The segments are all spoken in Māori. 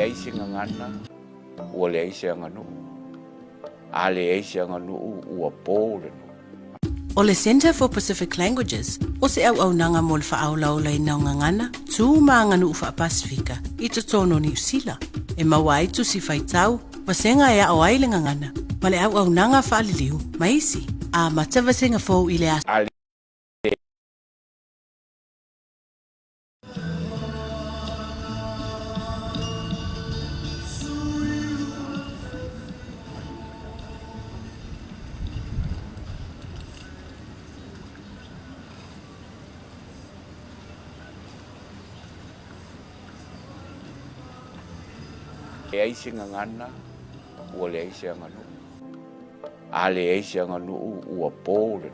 aisi ngangana, ua le aisi anganu. Ale aisi anganu ua pōle no. O le Center for Pacific Languages, o se au nanga mo le whaaulaula i nao ngangana, tū maanganu uwha Pasifika, i totono New Zealand. E maua i tusi whaitau, wasenga e au aile ngangana, ma le au nanga whaaliliu, maisi, a matawasenga fōu i le asa. Le aisi ngangana, ua le aisi anganu. Ale aisi anganu ua pōle no.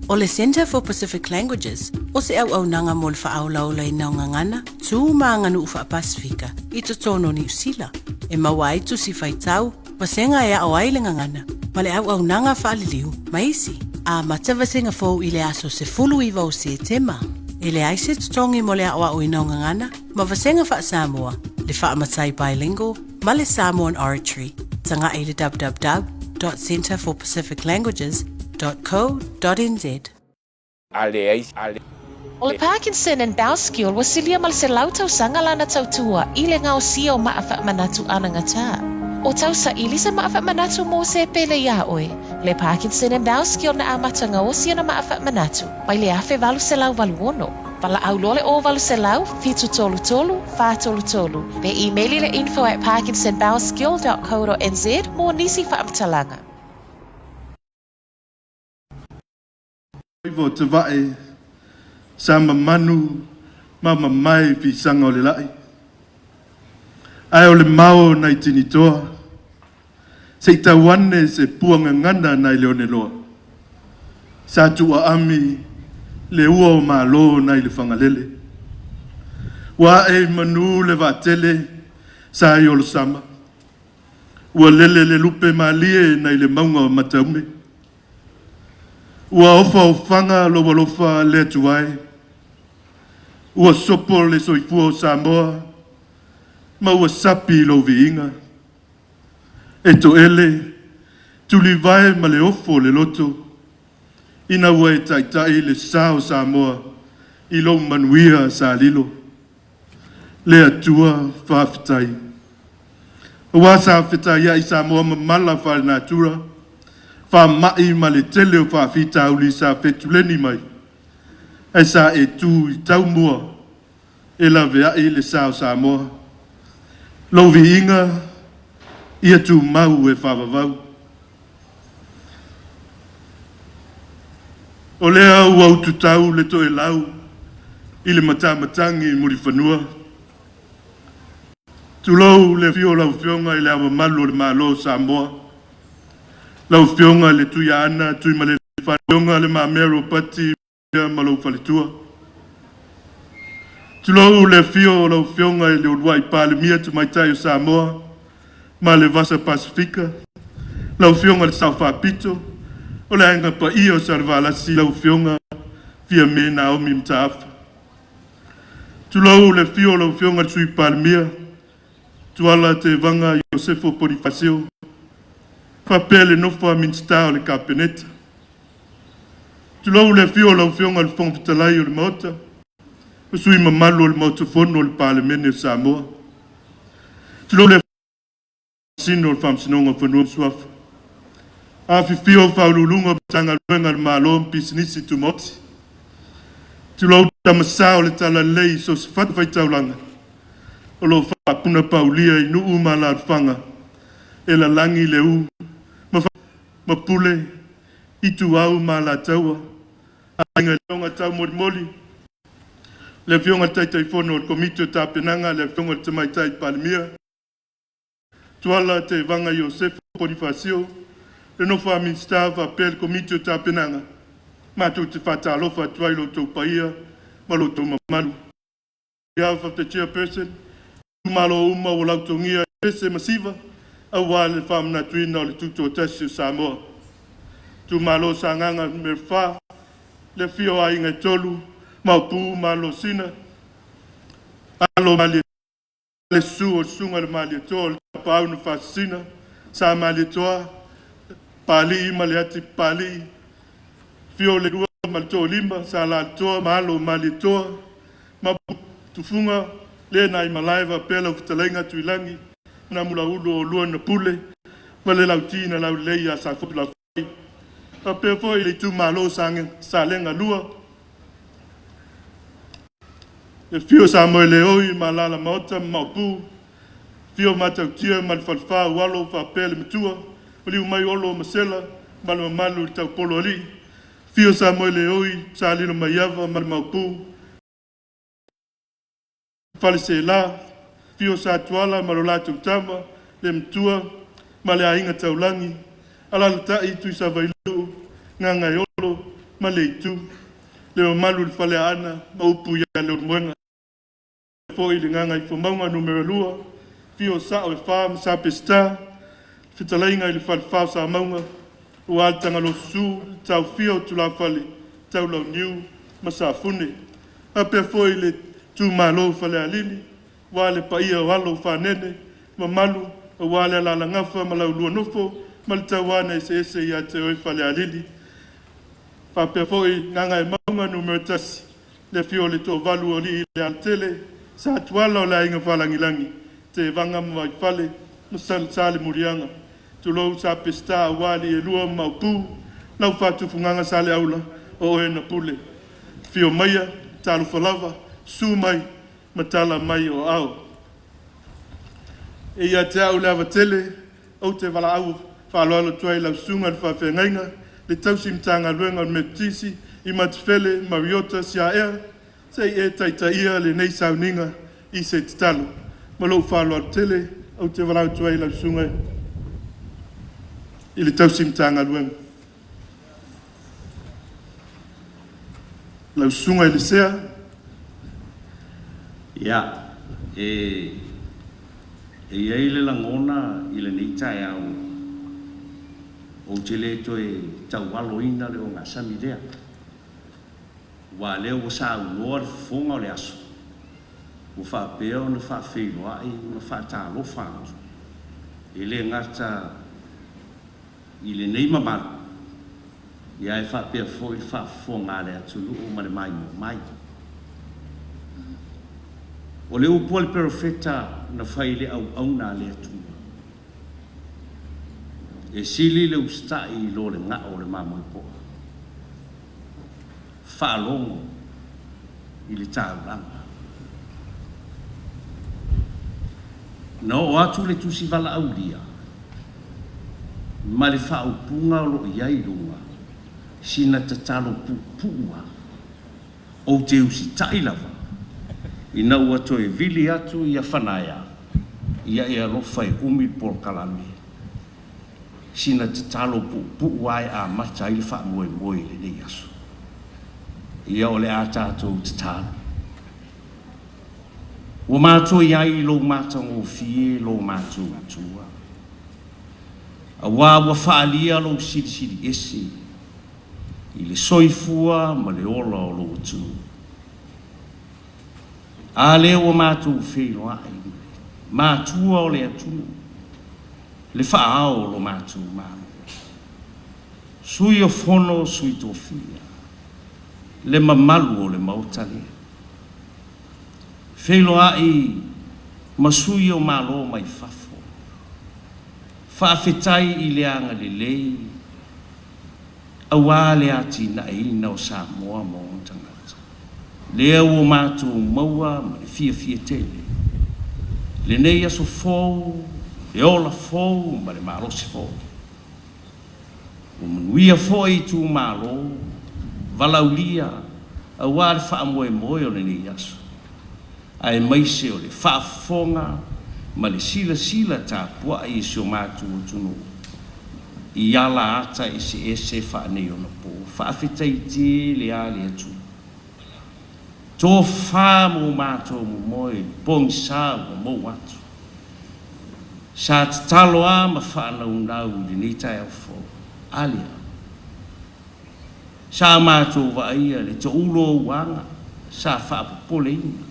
O le Center for Pacific Languages, o se au nanga mo le whaaulaula i nao ngangana, tū maanganu uwha Pasifika, i totono New Zealand. E maua i tusi whaitau, wasenga e au aile ngangana, ma le au nanga whaaliliu, maisi, a matawasenga fōu i le aso se fulu iwa o Setema. E le aise tutongi mo le au i nao ngangana, ma wasenga wha Samoa, le whaamatai bilingual, ma le Samoan oratory, tanga i le www.centerforpacificlanguages.co.nz. O le Parkinson and Down skill wasilia mal se lau Tausaga lana tautua i le ngao sia o maafa manatu anangata. O tausa ili se maafa manatu mo se pele ia oe. Le Parkinson and Down skill na amatanga o sia na maafa manatu. Mai le afe valu se lau valuono. Pala au lole o valu se lau, fitu tolu tolu, fa tolu tolu. Le emaili le info@parkinsonboundskill.co.nz mo nisi whaamtalanga. Ivo te vae, sama manu, mama mai fi sanga o le lai. Ai o le mao nai tinitoa, se tawane se puanga ngana nai leone loa. Sa tua ami, le ua o malo nai le whangalele. Wa e manu le vatele, sa i o le sama. Ua lele le lupe malie nai le maunga o mataume. Ua ofa o whanga loa lofa le tuai. Ua sopo le soifua o Samoa. Ma ua sapi lo viinga. E to ele, tuli vai ma le ofo le loto. Ina ua e taitai le sao Samoa. I lo manuia sa lilo. Le atua whaafitai. Ua sa whitai ai Samoa ma mala whare natura. Fa mai ma le tele o whaafita uli sa petuleni mai. E sa e tu i tau mua. E la vea i le sao Samoa. Lo vi inga. Ia tu mau e whaavavau. O lea ua utu tau le to e lau. I le matamatangi muri whanua. Tu lau le fio lau fionga i le awa malu le malo Samoa. Lau fionga le tuia ana, tui ma le fionga le mamero pati, ma lau falitua. Tu lau le fio lau fionga le uruai pale mia tu maitai o Samoa, ma le vasa Pasifika. Lau fionga le South Apito, o le anga pa i o Sarvalasi lau fionga, fia me na omi mtaafa. Tu lau le fio lau fionga tui pale mia, tu ala te vanga Iosefo Bonifasio, Fapele no fa minstao le kapeneta. Tu lau le fio lau fionga le fong vitalai o le maota. Usui mamalo le maota fono le parlemene o Samoa. Tu lau le sino le famsinonga whanua suafa. Afi fio faululunga tanga luenga le malo pisinisi tu moti. Tu lau tamasao le tala lei so se fatu faitaulanga. O lo whapuna paulia i nuu mala fanga. E la langi le u. Ma pule, i tu au ma la taua, a inga leonga tau mori mori. Le fionga taitai fono o komito ta penanga, le fionga tamaitai palimia. Tuala te vanga Iosefo Bonifasio, le no fa minstava pel komito ta penanga. Ma tu te fata alofa tuai lo tau paia, ma lo tau mamalu. Behalf of the chairperson, malo uma o lautongia ese masiva. Awa le whamna tuina o le Tuto'atasi o Samoa. Tu malo sanganga me wha, le fio a inga tolu, mau pū malo sina. Alo mali le suo sunga le mali toa pau no fasina sa mali toa pali mali ati pali fio le dua mali toa limba sa la toa malo mali toa ma tufunga le na imalaiva pela uftalenga tuilangi na mula ulo lua na pule ma le lautina lau leia sa fupila fai a pe foi le tu malo sa lenga lua e fio sa mo le oi malala mota mapu fio mata tia mal falfa walo fa pele mtua oli mai olo masela mal malu ta polo ali fio sa mo le oi sa lino maiava mal mapu false la fio sa tuala malola tama le mtua male ainga taulangi ala ta itu sa vailu nganga yolo male itu le malu fale ana maupu ya le mwana foi le nganga i fomanga numero lua fio sa o fam sa pesta fitalainga i falfa sa maunga o altanga lo su tau fio tu la fale tau lo new masafune ape foi le tu malo fale alili wale paia walo fanene mamalu wale la ngafa malau lu nofo maltawana ese ya te o fale alili fa pe foi nganga i maunga numero tasi le fio le to valu oli le altele sa tuala la inga falangilangi te vanga mai fale musal sale murianga tu lo sa pesta wali e lua maupu lau fatu funganga sale aula o e na pule fio maya talu falava su mai matala mai o au e ia te au lava tele o te vala au faloalo tuai lau sunga fa fengainga le tausimtanga luenga metisi i matfele mariota sia ea sei e taitaia le nei sauninga i se talo malo falo tele au te valau tuai la sunga i le tausimtanga luenga la sunga i le sea ia e iai le langona i le nei tae au o te le toe taualoina le o ngā samidea wa leo o sa uloa le fonga o le aso o whapea o na whawheiloa i na whatalo whanau e le ngata i le nei mamana ia e whapea fo i whafonga le atulu o mare mai mo mai o le upo le profeta na whaile au na le atulu e sili le ustai i lo le ngā o le mamo i poa whaalongo i le tāuranga. No o atu le tusi wala aulia, ma le whaupunga o lo iai runga, sina tatalo pupua, o te usi tailawa, i nau ato e vili atu i a whanaya, ia e alofa e umi por kalame, sina tatalo pupua e a mata i le wha moe moe le nei aso. Ia o le a tātou te tāna. O mātou iai lo mātou o fie lo mātou atua. A wā whaalia lo siri ese. I le soifua ma le ola o lo atu. A le o mātou whilo ai. Mātua o le atu. Le whaao lo mātou māno. Sui o whono sui tō fia. Le mamalu o le mautale. Whelo ai masui o malo mai fafo. Whaafetai i le anga le lei. Awa le ati na ina o Samoa mo tangata. Lea o mātou maua ma le fia tele. Le nei aso fōu, le ola fōu ma le marosi fōu. O manuia fōi tu malo. Valaulia, a wāre wha moe moe o le ni aso. Ai maise o le whaafonga, ma le sila tā pua i se o mātou o tunu. I ala ata i se wha nei o na pō. Whaafetai te le ale atu. Tō wha mo mātou mo moe, pōngi sā o mo atu. Sa te talo a ma whaanau le ni tai au fō. Alia. Sa mātou wa ia le te ulo wanga, sa whaapopole ina.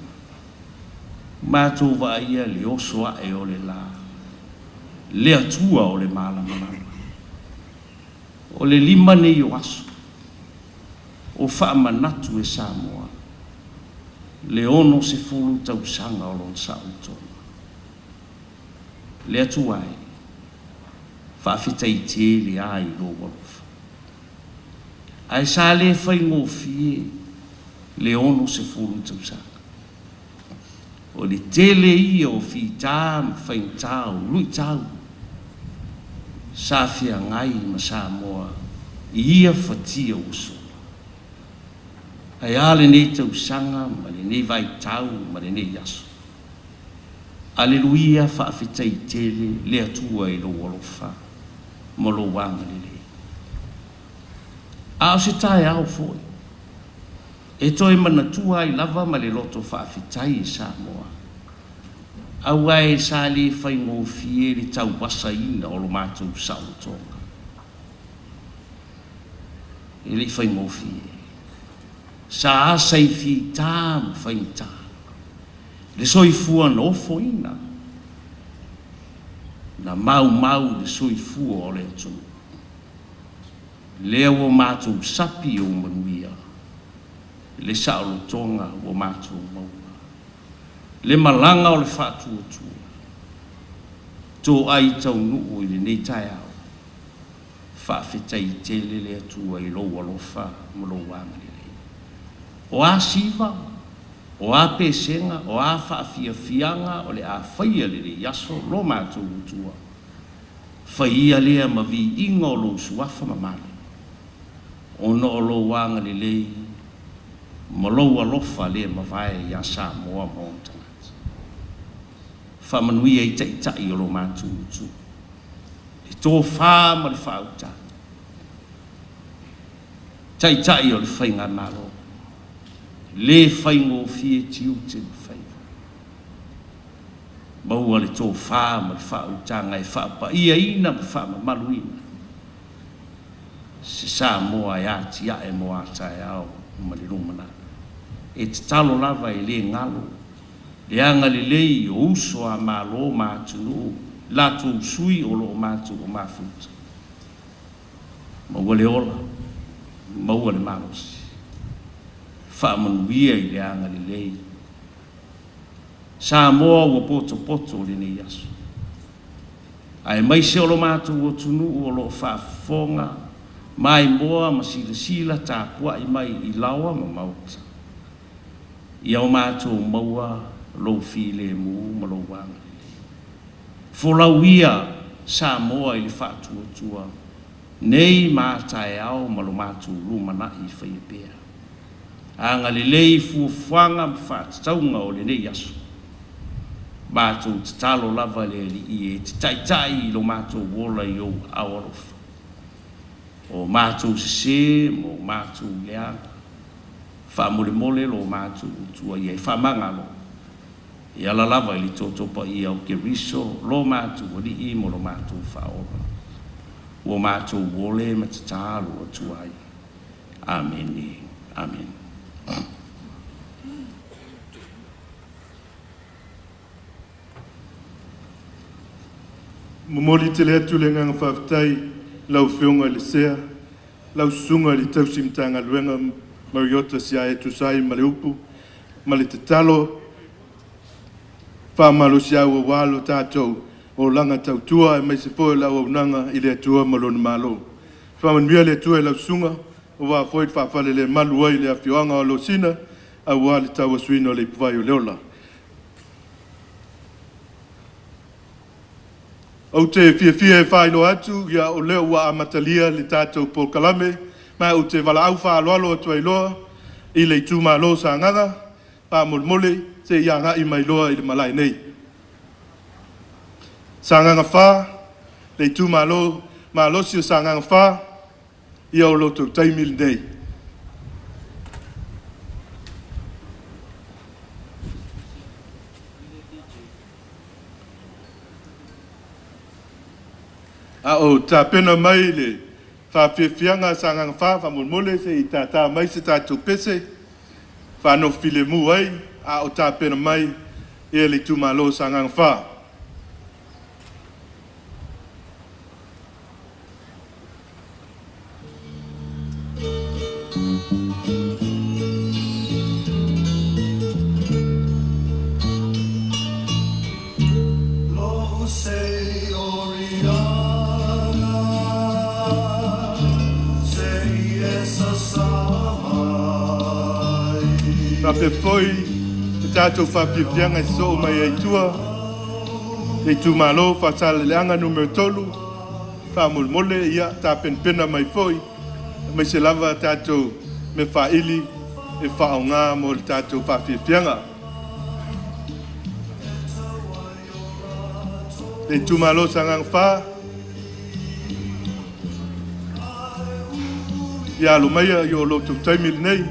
Mātou wa ia le osoa e o le la. Le atua o le malamalama. O le lima nei o aso. O whaamanatu e Samoa. Le ono se fulu tausanga o lon sautona. Le atua e. Whaafitai te le ai lo walofa. Ai sa le whai ngofie. Le ono se fulu tausanga. O le tele i o fita whai tau, lui tau. Faafiagai ma Samoa I ia fatia uso. Ai ale nei tausaga ma le nei vaitau ma le nei aso. Aleluia faafetai tele le atua I lou alofa ma lou aga lelei. A o se tae ao foi. E toe manatua ai lava ma le loto faafetai I Samoa. Au ai sa le faigofie le tauasaina o lo matou sautoga. E le faigofie. Sa asai fita ma faita. Le soifua na ofoina. Na mau le soifua o le atu. Lea o matou sapi o manuia. Le saolotonga o matou maua. Le malanga o le whaatuatua. Tō ai tau nuu I le nei tai au. Whaafetai tele le atua I lou alofa ma lou amalelei. O a siva, o a pesenga, o a faafiafianga, o le a whaia le le yaso lo mātou utua. Whaia lea ma vi inga o lou suafa mamale. O no o lou amalelei, ma lou alofa lea ma vai ya Samoa monta. Whamanuia I taitai o lo mātou utu. E tō whā ma le whauta. Taitai o le whainga naro. Le whaingo fie tiu te whai. Maua le tō whā ma le whauta ngai whapa. Ia ina ma whama maluina. Se Samoa e ati e mo ata e au ma le rumana. E te talo lava I le ngalo. Le anga le lei o uso a malo mātunu, latu sui o lo mātu o mafuta. Maua le ola, maua le malosi. Whaamanuia I le anga le lei. Samoa ua poto le nei aso. Ai mai se o lo mātu o tunu o lo whaafonga, mai moa ma sila tā kua I mai I lawa ma mauta. Ia o mātu o maua, lo file mu ma lo wanga. Folawia Samoa I le whaatuatua. Nei mātai au ma lo mātu lumana I whaiapea. Anga le lei fuafanga ma whaatataunga o le nei aso. Mātu tatalo lava le li I e te taitai I lo mātu wola I o awarofa. O mātu se mo mātu leanga. Whaamole lo mātu utua I e whamangalo. Ia la lava I li totopa I au ke riso, lo mātu wali I mo lo mātu whaora. Ua mātu wole ma te tālu atu ai. Amen. Amen. Momoli te lea tule nganga whaafitai, lau whionga I le sea, lau sunga I li tausimtanga luenga Mariota si ae tusai ma le upu, ma le te talo, whaamalo si au o walo tātou o langa tautua e mai se foe lau au nanga I le atua malona malo. Whamanuia le atua e lau sunga o wā foe whaafale le malu ai le awhioanga o lo sina a wā le tau asuina o le ipuwai o leola. Au te fia e whaino atu ia o leo wa amatalia le tātou Paul Kalame mai o te wala au whaaloalo atua I loa I le ituma lo sa nganga pa mole se ia nga I mai loa I le malai nei. Sa nganga wha, le ituma lo, ma lo si o sa nganga wha, ia o loto taimil nei. A o ta pena mai le Faafiafiaga sa nganga wha, whamolmole se I tā mai se tātou pese, whanau file mu ai, a o tā pena mai, e le tumalo sangang fa. Na pe foi, tato Faafiafiaga so mai ai tua. E tu malo fa sale leanga numero tolu. Fa mole ia ta pena mai foi. Mai se lava tato me fa ili e fa onga mo tato Faafiafiaga. E tu malo sangang fa. Ya lo mai yo lo tu taimil nei.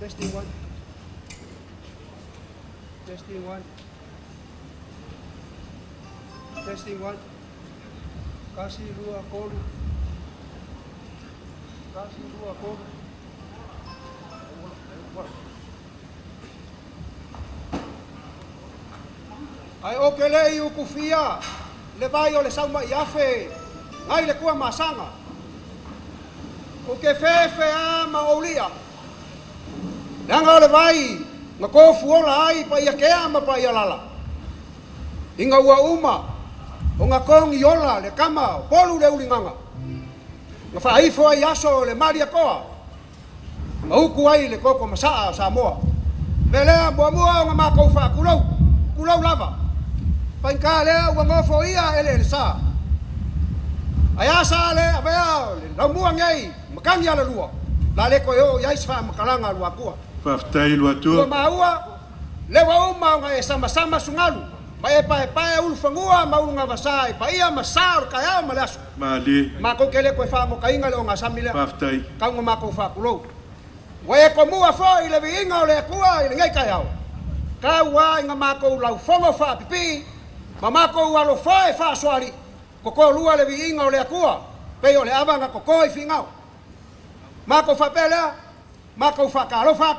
Testing one. Testing one. Testing one. Kasih dua kolu. Kasih dua kolu. Ai oke le iu kufia. Le vai o le sauma iafe. Ngai le kua masanga. O ke fefe a maulia. Nanga le vai, nga ko fuola ai pa ia kea ma pa ia lala. Inga ua uma, o nga kong iola le kama, polu le ulinganga. Nga whaifo ai aso le maria koa. Nga uku ai le koko masaa Samoa. Melea mua mua o nga mako wha kulau lava. Painka lea ua ngofo ia ele le saa. Ai asa le avea le laumua ngai, makangi ala lua. La le ko yo ia isfa makalanga lua kua. Paftai lua tua. Maua, lewa uma nga e sama-sama sungalu. Mai e ulu fangua, ma ulu nga vasai. Pa ia masar kaya malasu. Mali. Mako kele koe wha mo kainga leo nga samile. Paftai. Kaunga mako wha kulou. Wa e ko mua fo i le viinga o le kua i le ngai kaya. Kau wa inga mako lau fongo wha pipi. Ma mako walo fo e wha soari. Koko lua le viinga o le kua. Pei o le avanga koko i fingau. Mako wha pelea. Mako wha karo wha.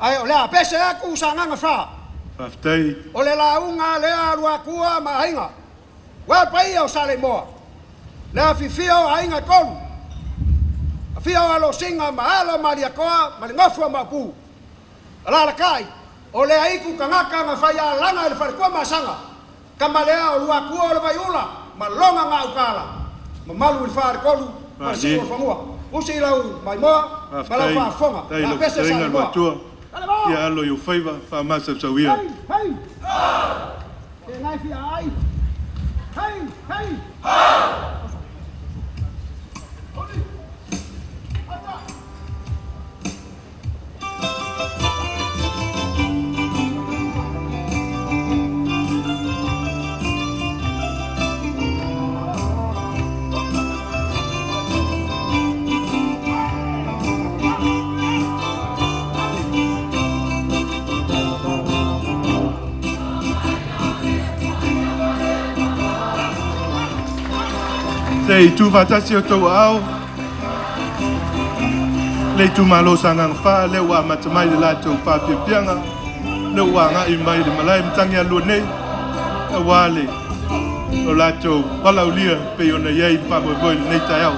Ai o lea pese aku sanganga wha. Paftai. O le launga lea rua kua ma hainga. Wa pai o sale moa. Lea fifio hainga konu. A fio alo singa ma alo maria koa ma le ngofua ma pu. Ala kai. O lea iku kangaka nga whaia langa ele wharikua ma sanga. Kama lea o rua kua o le vaiula. Ma longa nga ukala. Ma malu il wharikolu. Ma si o whamua. Usi lau mai moa. Ma lau whafonga. La pese sale moa. Ia alo yo faiva fa masa sawia. Hey! Ke ngai fia ai. Hey! Sei tuto'atasi o tau au. Le tu malo sangang fa le wa matamai le lato Faafiafiaga. Le wa nga I mai le malai mtangi alu nei. E wale. O lato wala ulia pe ona yei pa mo boy nei tai au.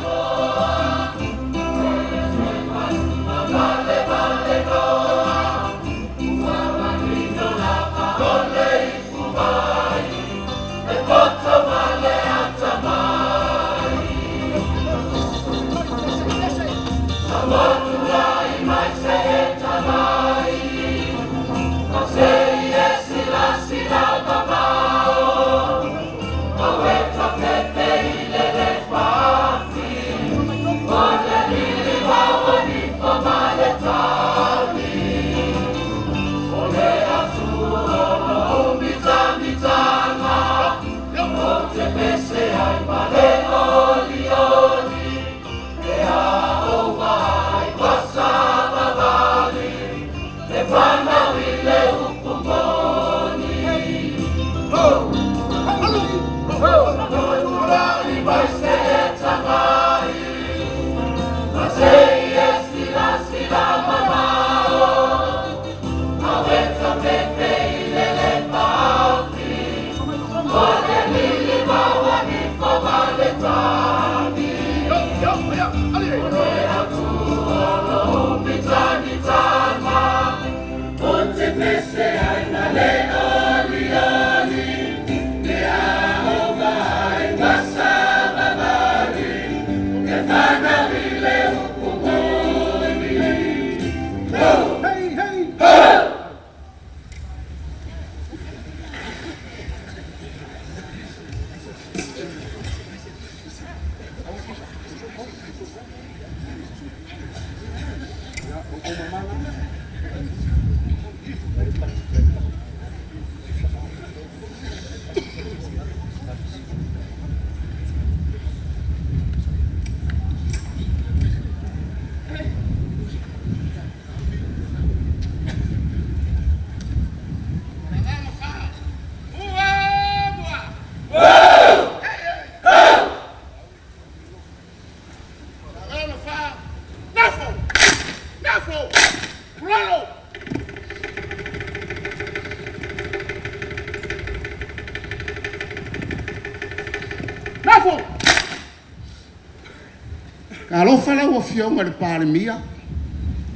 Ka alofa la ua fionga le palemia,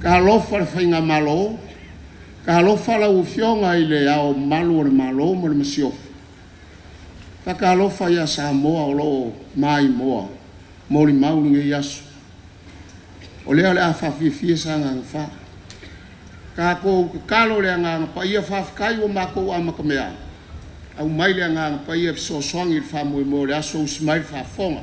ka alofa le whainga malo, ka alofa la ua fionga i le ao malu o le malo mo le masiofu. Ka alofa ia Samoa o loo mai moa, mo li mauri nge yasu. O lea le a Faafiafiaga sa nganga wha. Ka ko kalo le nganga pa ia whaafikai o mako a makamea. Au mai le nganga pa ia fisosoangi le whamoe mo le aso usimai whaafonga.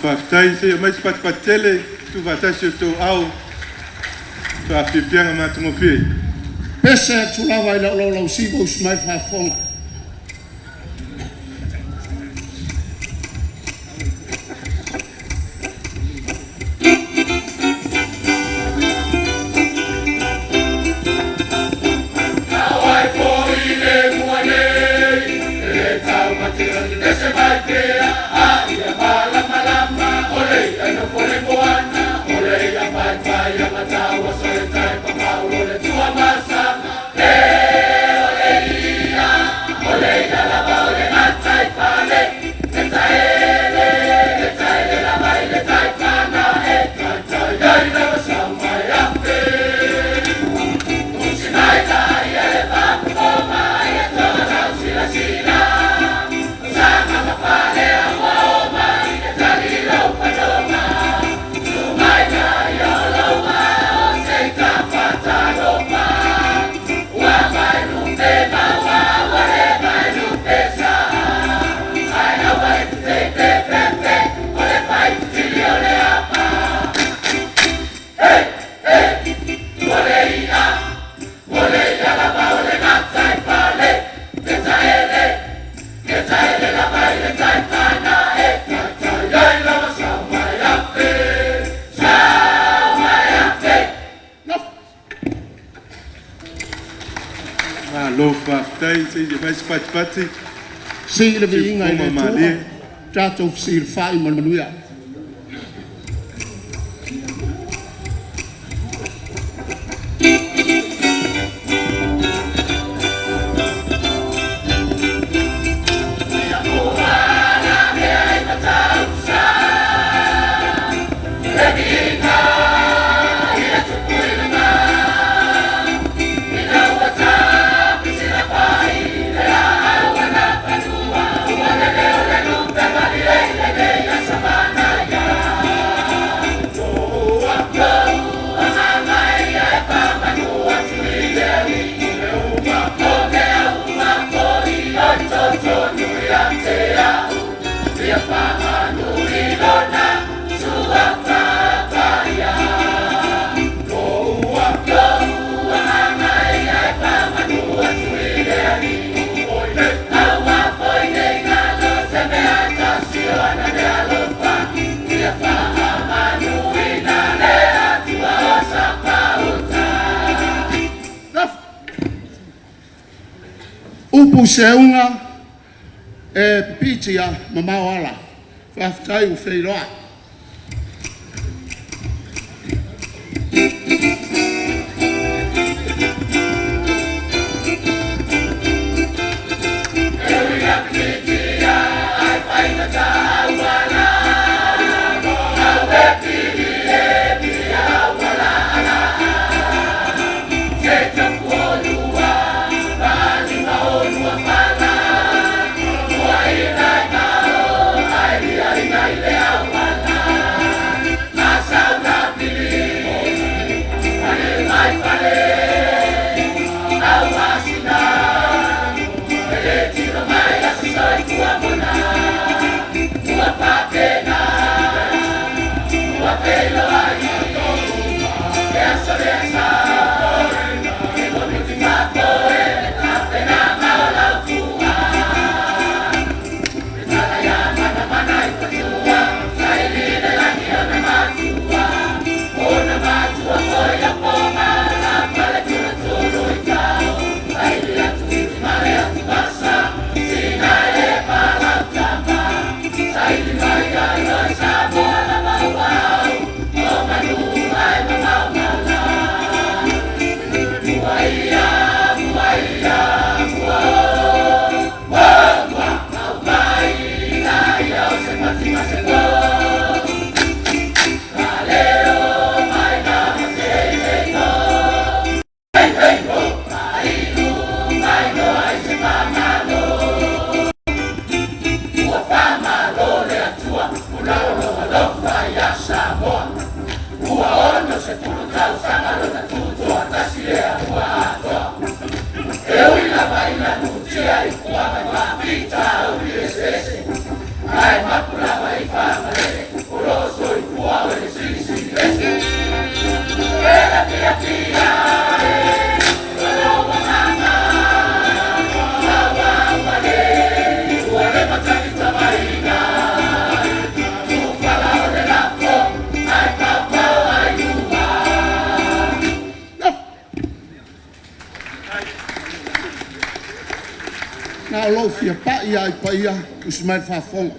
Faafitai se mai patele tu vatasi to au Faafiafiaga matongofie Pese tulawa ila lo lo sibo usmai whaafonga. Lo faafitai se ia mai patipati Si le vinga i le tua, tato si il fai manuia. Tupu seunga e pitia mamawala. Whaftai u wheiroa. Na lo fia pa ia pa ia kusmai fa fong.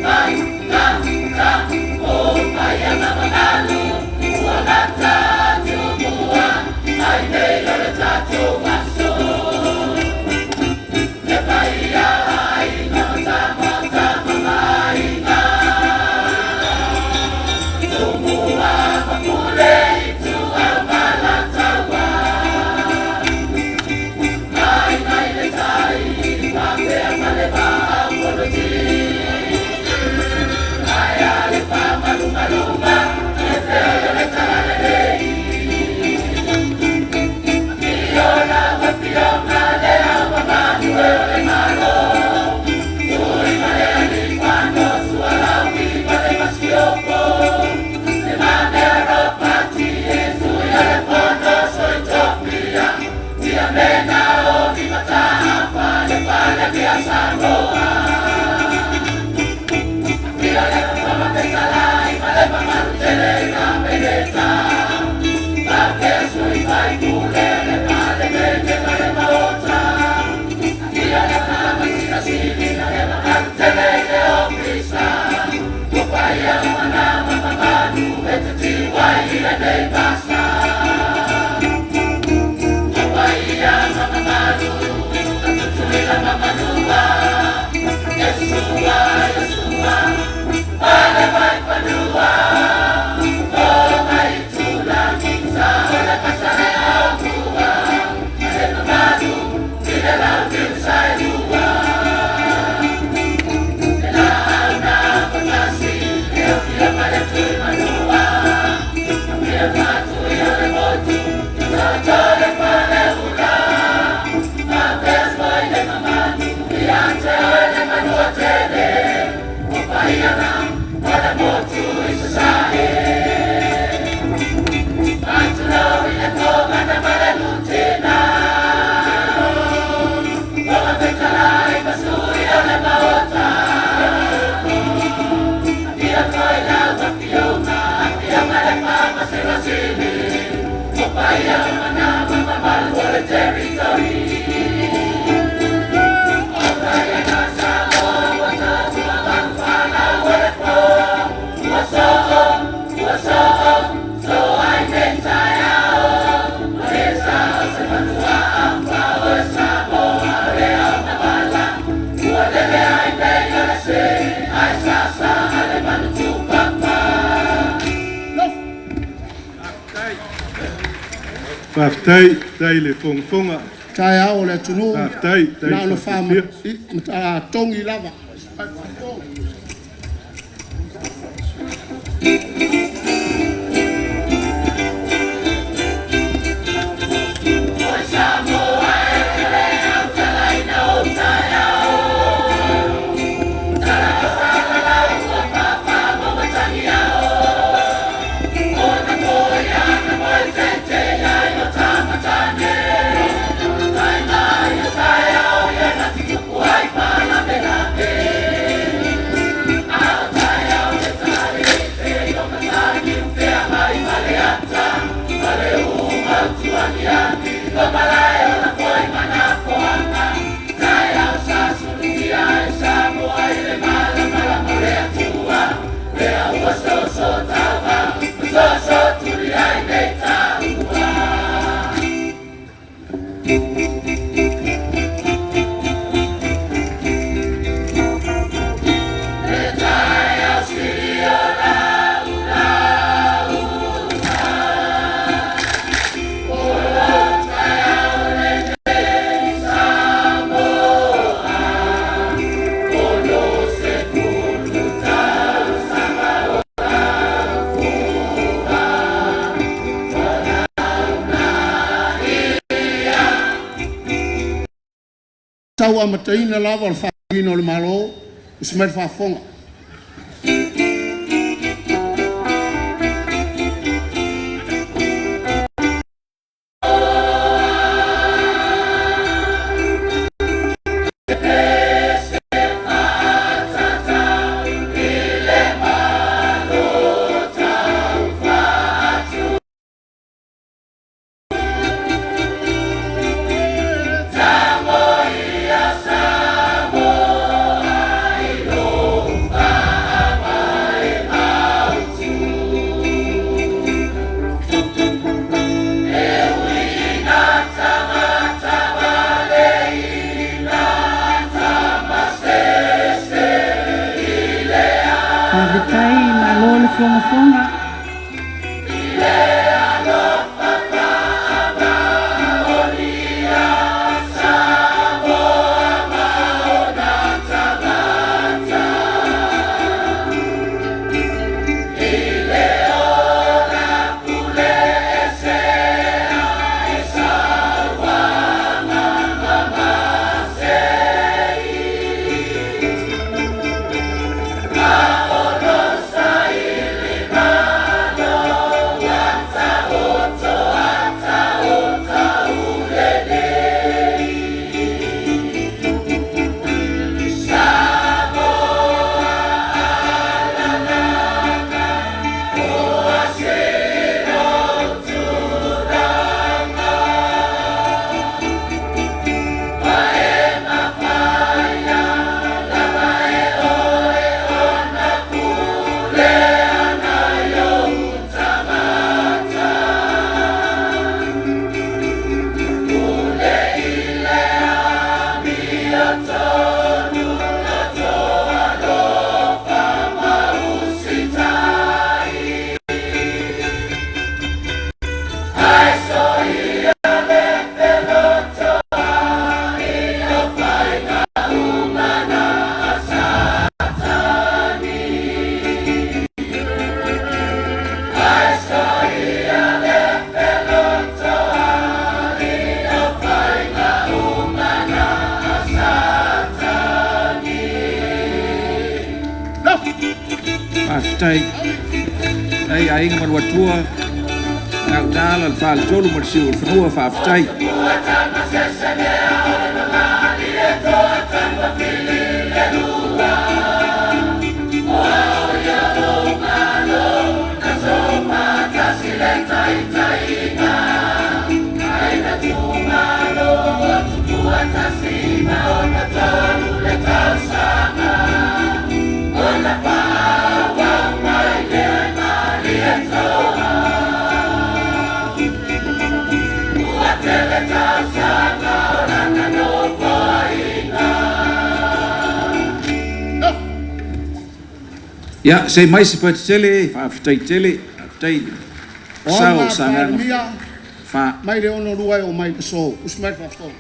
Bye. Faafitai, tai le fonga. Tai ao le tunu. Faafitai, tai na lo fama tongi lava. Tau amataina lava o le whaino le malo, usmai whafonga. tai ai ai man watua ngau dala al fal tolu mar siu fnua fa aftai Samoa Ya, sei mai se pati tele, whaafitai tele, whaafitai. Sao sanga. Fa. Mai le ono luai o mai so, usmai whafo.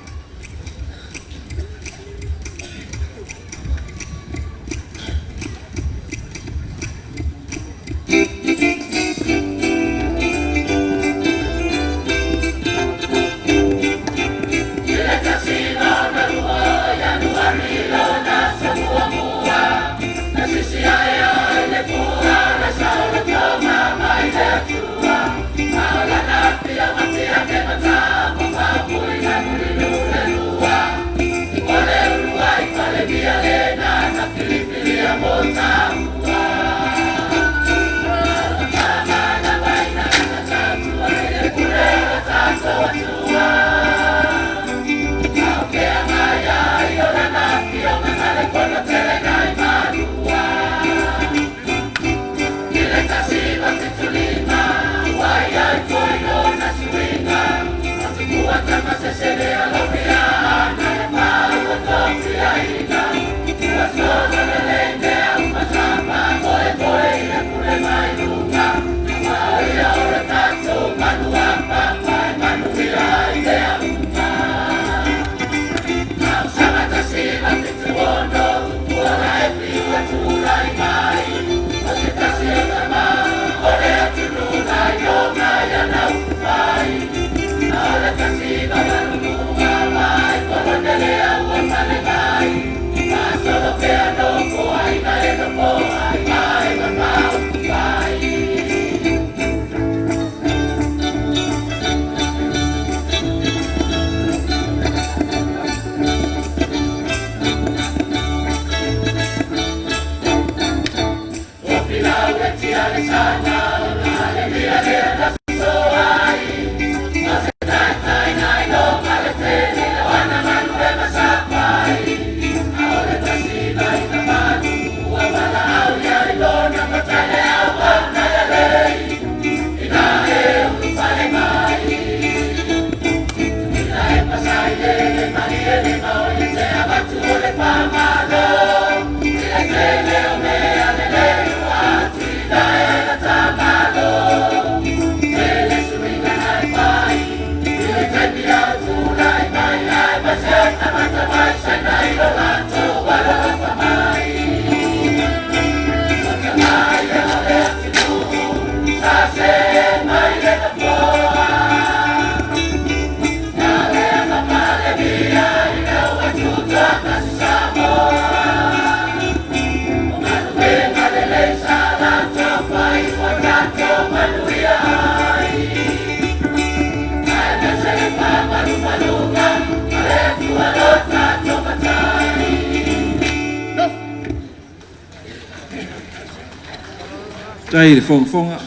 Tai le fonga.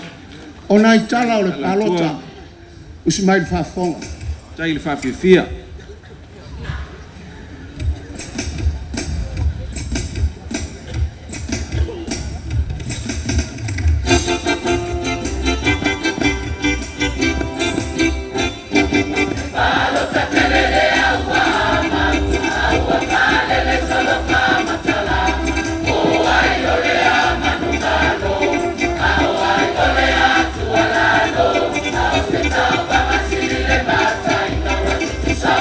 Ona i tala o le palota. Usmai le whafonga. Tai le whaafiafia. Sa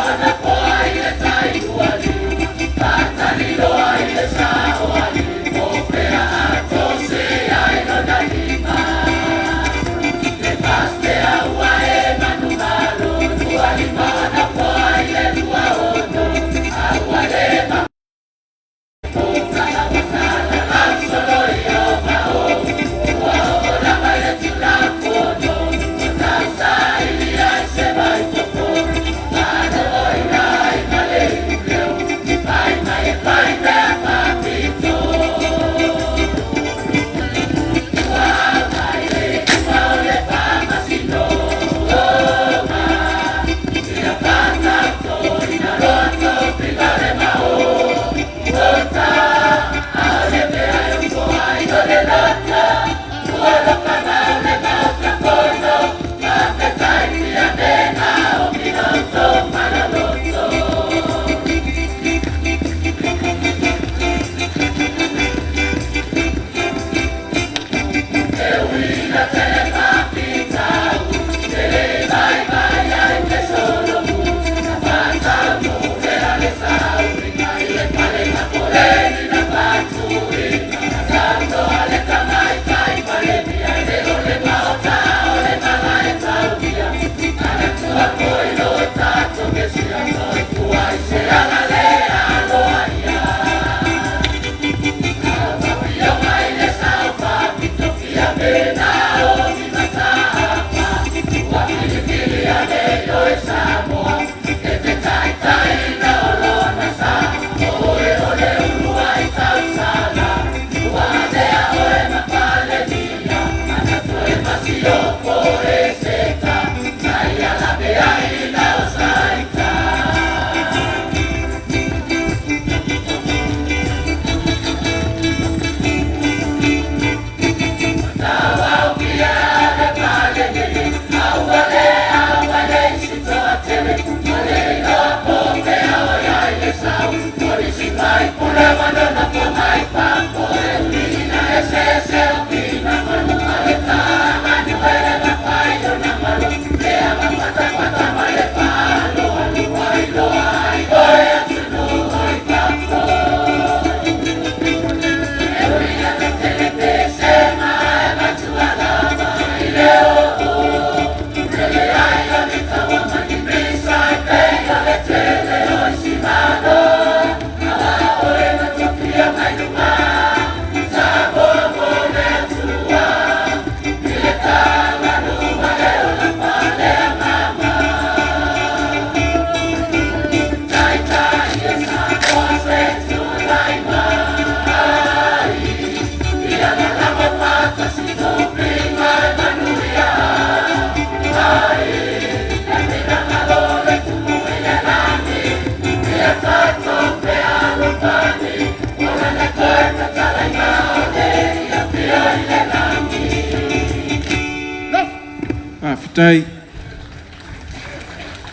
Faafitai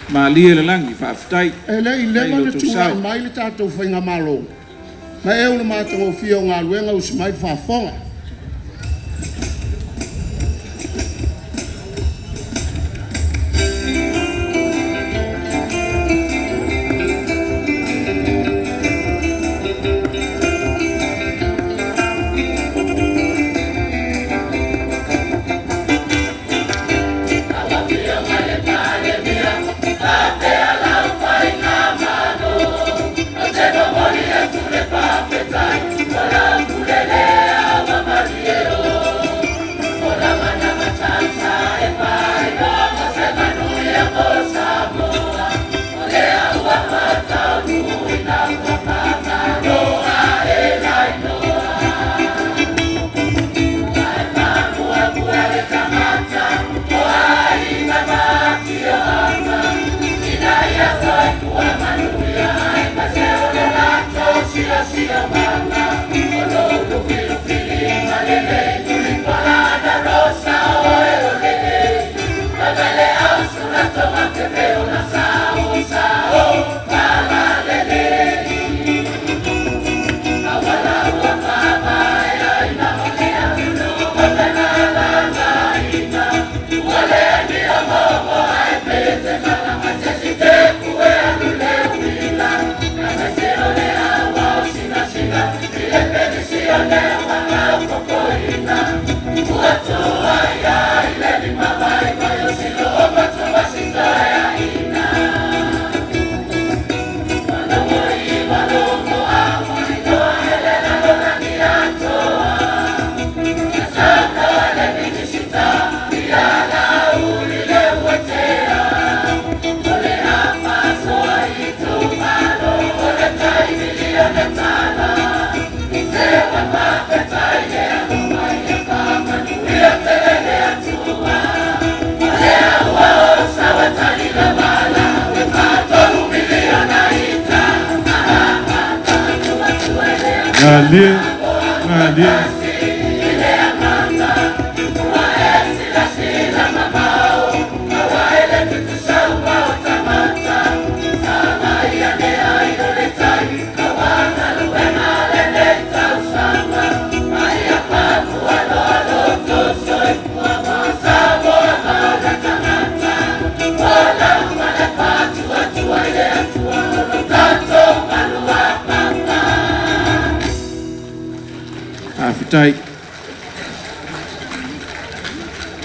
Malia le langi Faafitai ele ile le tua mai le tatou fainga malo ma e una matango fio ngā luenga usimai whaafonga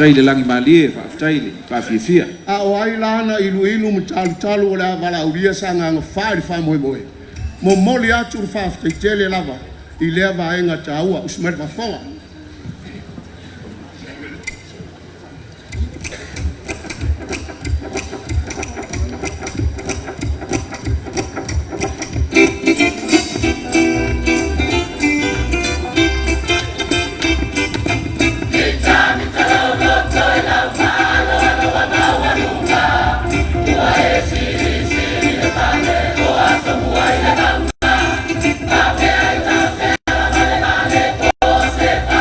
Tai le langi Malia Faafitai le Faafiafia a o ai lana ilu mtalu o la vala uria sanga nga whaari whamoe moe mo moli atu Faafitai tele lava i lea vaenga taua usimari whafonga Samoa 60th.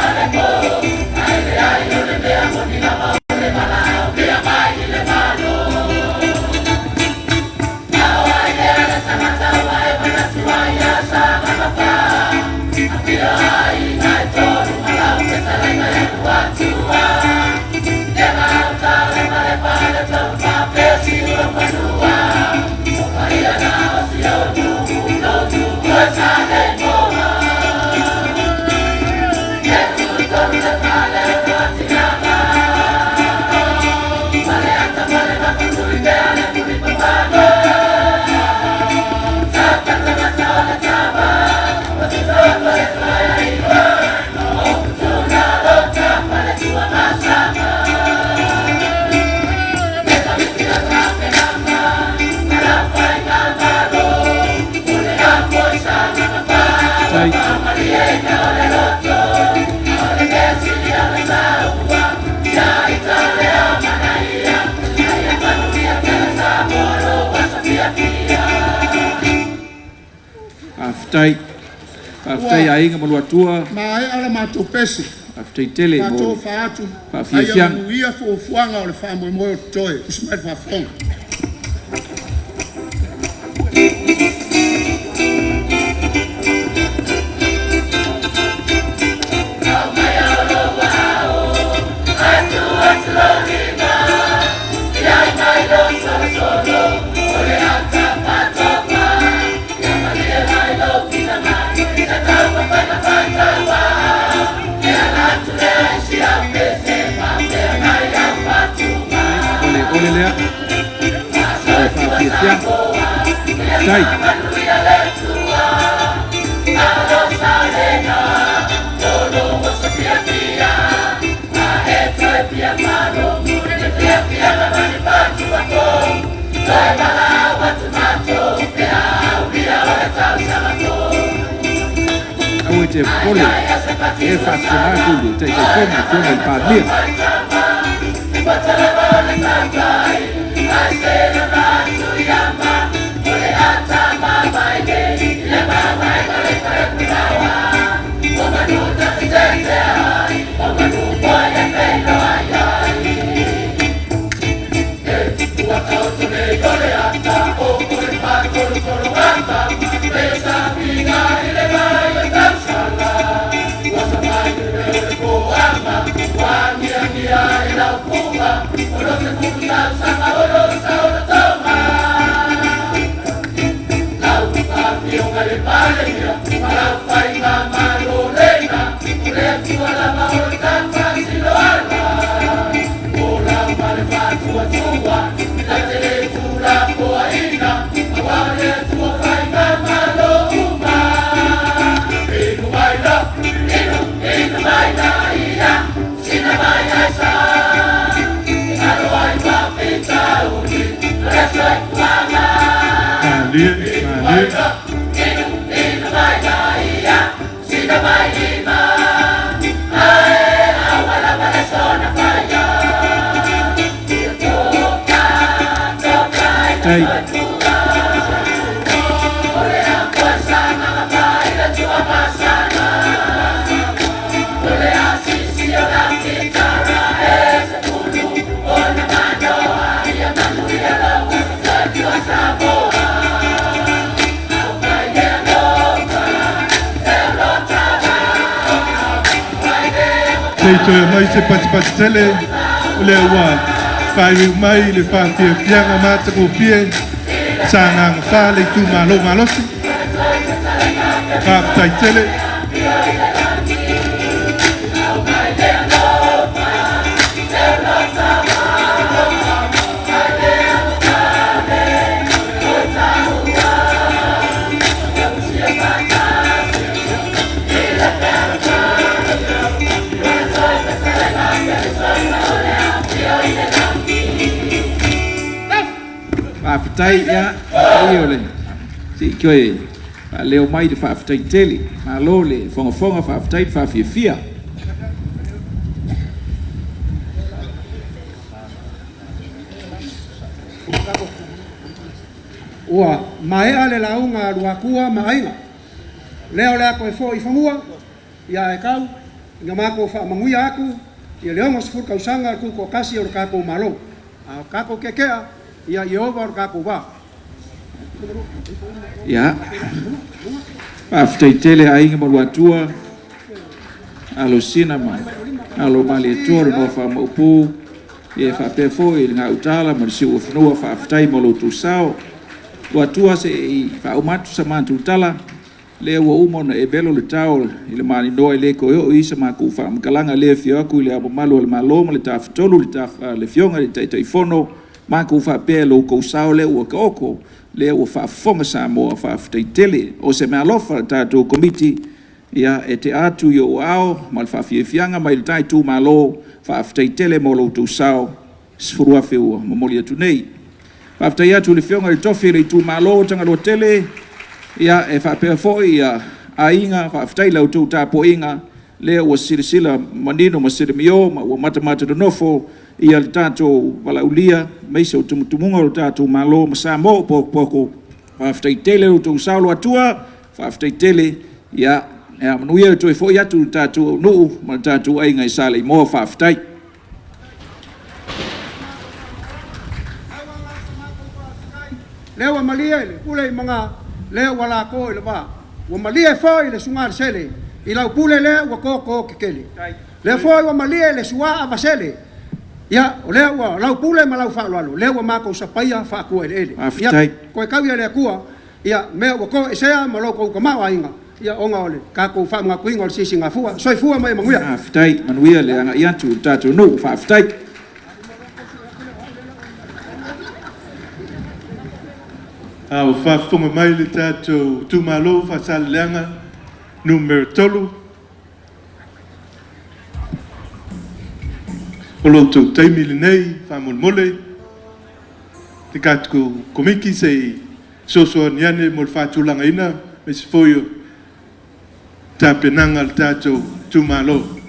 Faafitai ainga mo luatua. Mai ala matou pesi. Faafitai tele mo. Matou faatu. Faafiafiaga. Ai ia fuanga o le whamoemoe o toe. Usmai whaafonga. Ole lea. Faafiafiaga. Tai. Awe te pole e whaafonatu te whonga tōna i pāmia. Toi mai se pati tele le wa fai mai le Faafiafiaga mata ko pie sanga fa le tu malo si tai tele Faafitai ya ole si koe leo mai de faafitai tele malo le fonga faafitai Faafiafia Ua mai ale launga luakua mainga leo le ko fo ifangua ya e kau nga mako fa manguia aku ia leonga sfur kausanga ku ko kasi o ka ko malo a ka ko kekea ia Yehova o ka ko ba ya Faafitai tele ainga mo luatua alo sinama alo mali tor no fa mo pu e fa pe fo i nga utala mo si ufnua Faafitai mo lo tu sao luatua se fa umatu sama tu tala le wa umo na e belo le tau ile mani no ile ko yo isa ma ku fa mkalanga le fio ku ile abo malo le malo le ta ftolu le ta le fionga le ta ifono ma ku fa pe lo ko sao le o ko le o fa fonga Samoa Faafitai tele o se me alofa ta to komiti ya e te atu yo ao mal Faafiafiaga mai le tai tu malo Faafitai tele mo lo tu sao sfurua feu mo molia tu nei Faafitai atu le fionga le tofi le tu malo tanga lo tele ia e fa pe fo ia ainga Faafitai lau tu ta po inga le o silisila manino ma silimio ma o mata do nofo ia le tato wala ulia mai se tumutunga o tato malo ma Samoa poko Faafitai tele o tu saulo atua whafteitele ia manuia toi fo ia tu tatu nuu ma tatu ai ngai sale mo whaftai. Lewa malia ile pule mga lewa la ko ile ba wa malia fo ile sunga sele ila pule le wa ko kekele le fo wa malia ile suwa abasele ya lewa la pule ma la fa lo lewa ma ko sapaya fa ko ile ya ko ka ya le kuwa ya me wa ko esea ma lo ko ma wa inga ya onga ole ka ko fa ma kuinga si singa fuwa so fuwa mai manguya aftai manuia le anga ia tu tatu no fa aftai. Au whafunga mai le tātou tūmalo whasaleanga numero 3. O loutou taimile nei, whamulmole, te kātuku komiki se sosoa niane mo le whātulanga ina, me se foio tāpenanga le tātou tūmalo.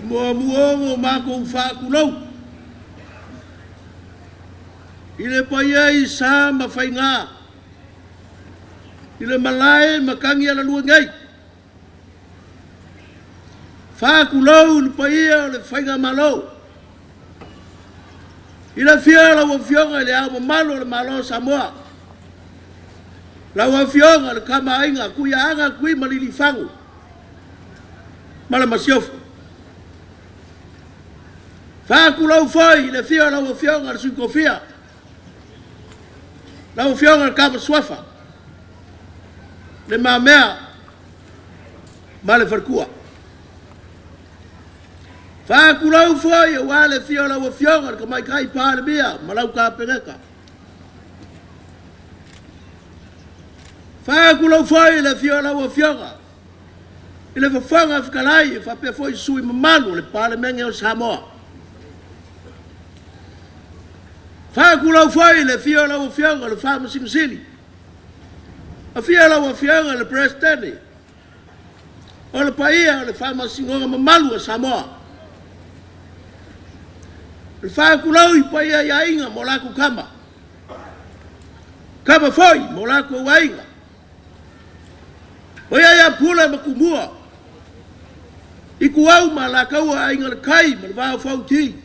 Muongo mako whakulau. Ile paiai sa mawhainga. Ile malai makangi ala lua ngai. Whakulau ni paia le whainga malo. Ile fiala wa fionga le au malo le malo Samoa. La wa fionga le kama ainga kuya anga kui malili fangu. Mala masiofu. Whakulau foi le fia la fionga le suikofia. La fionga le kama swafa. Le mamea ma le farkua. Whakulau foi wa le fia la fionga le kamai kai pa le bia malau ka peneka. Whakulau foi le fia la fionga. Ile fafanga fikalai fa pe foi sui mamalu le pale menge o Samoa. Whakulau foi le fia la fionga le fama singsili. A fia la fionga le presidente. O le paia le fama singonga mamalu o Samoa. Le whakulau I paia ia inga mo laku kama. Kama foi, mo la ko wainga. O ia pula makumua. Iku au ma la kaua ainga le kai, ma le vau fauti.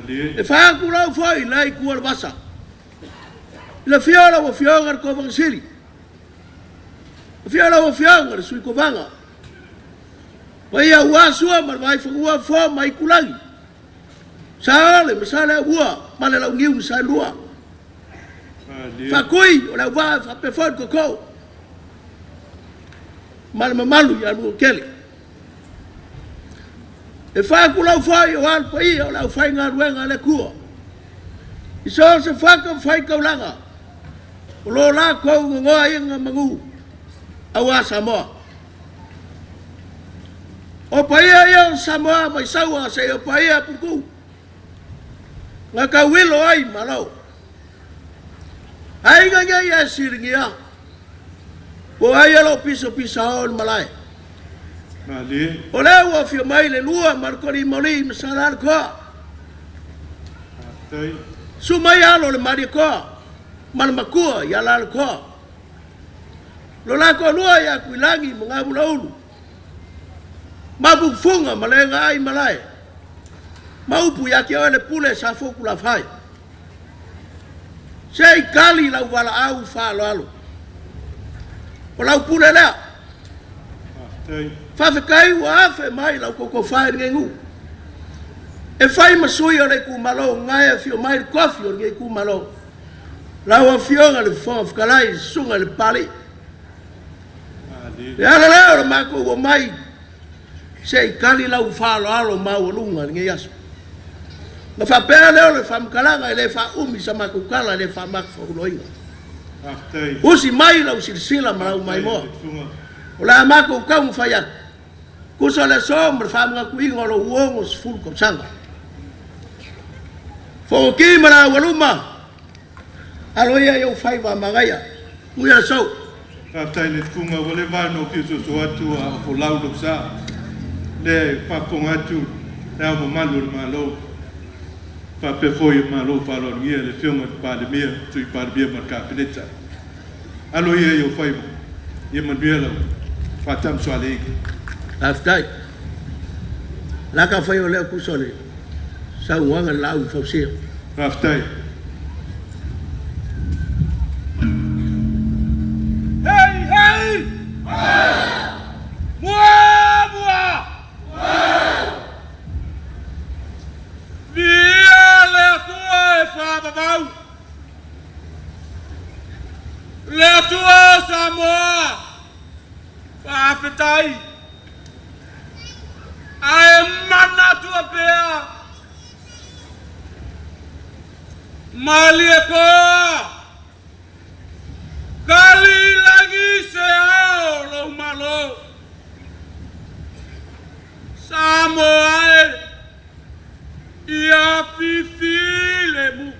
E wha ku lau foi, la iku al vasa. La fiola wa fionga le kovang siri. La fiola wa fionga le sui kovanga. Wa ia ua sua ma le vai whangua fo ma iku langi. Sa ole, ma sa le ua, ma le lau ngiu sa lua. Fakui, o lau waa, whapefon koko. Ma le mamalu ya lua kele. E whaku lau whai o alpa ia o lau whai ngā ruenga le kua. I so se whaka whai kaulanga. O lo la kou ngoa inga mangu. Awa Samoa. O paia ia o Samoa mai saua se o paia puku. Ngā ka wilo ai malau. Ai ngā ngā ia siringi a. O ai alo piso pisa hon malai. O leo o fio mai le lua marconi moli masala koa. Su mai alo le mari koa. Mal makua ya la koa. Lo la ko lua ya kuilangi mga bulaulu. Mabu funga malenga ai malai. Maupu ya kia le pule sa foku la fai. Sei kali la wala au fa lo alo. O la pule la. Faafiafiaga wa afe mai la koko fai ngengu. E fai masui o le ku malo ngai fio mai kofi o le ku malo. La wa fionga le fof kalai sunga le pali. Ya la mako wo mai. Sei kali la fa lo alo ma wo lunga nge yaso. Na fa pera le fam kalanga le fa umi sama ku kala le fa mak fo loinga. Usi mai la usilsila ma mai mo. Ola mako ka mu faya. Kuso le sombra fa mga kuingo lo uongo sful ko sanga. Fo ki mara waluma. Alo ia yo fai va magaya. Muya so. Aftai le funga wale vano ki so atu a ko laudo sa. Le pa kongatu na mo malu malo. Fa pe foi malo fa lo ngia le filma pa de mia tu pa de mia marka peneta. Alo ia yo fai. Ye man biela. Fatam soale. Aftai. La ka fai o le kusole. Sa wanga lau fa sia. Aftai. Hey, hey! Mua, mua! Via le tua e fa babau. Le tua Samoa. Faafiafiaga. Ai mana tua pea. Mali ko. Kali lagi se ao lo malo. Samoa ia fifile mu.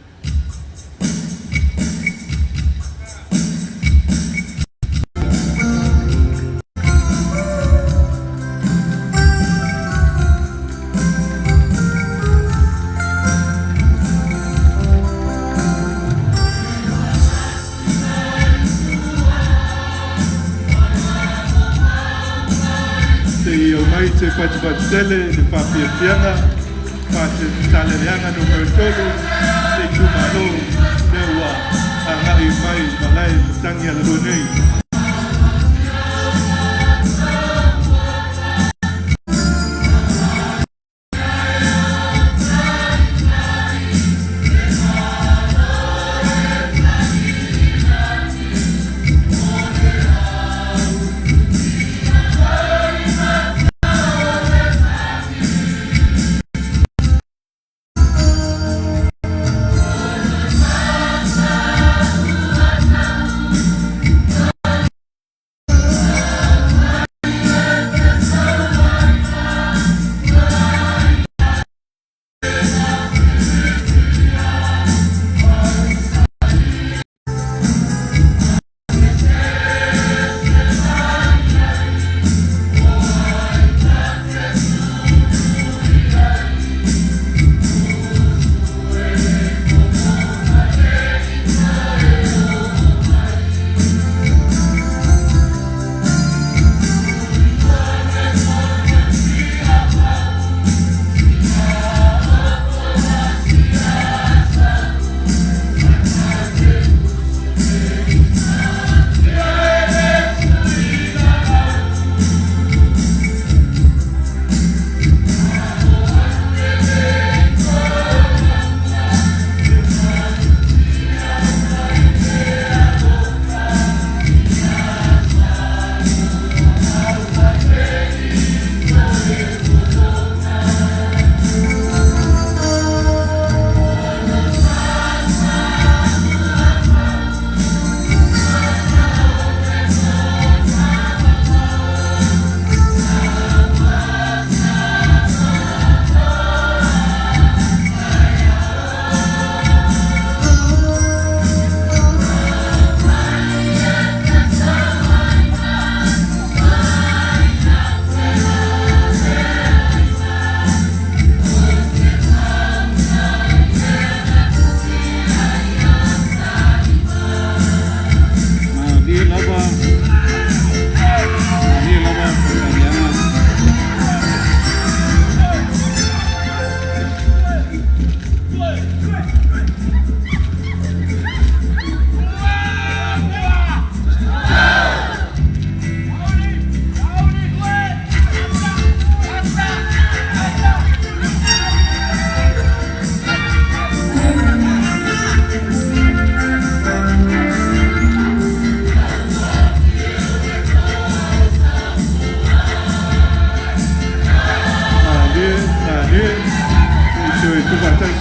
Se Faafiafiaga, le Faafiafiaga, Faafiafiaga no Mertolo, le Kumalo, le Wa, Angai Mai, Malai, Tangia Lonei.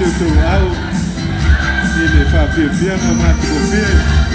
tutu au ile Faafiafiaga matupia.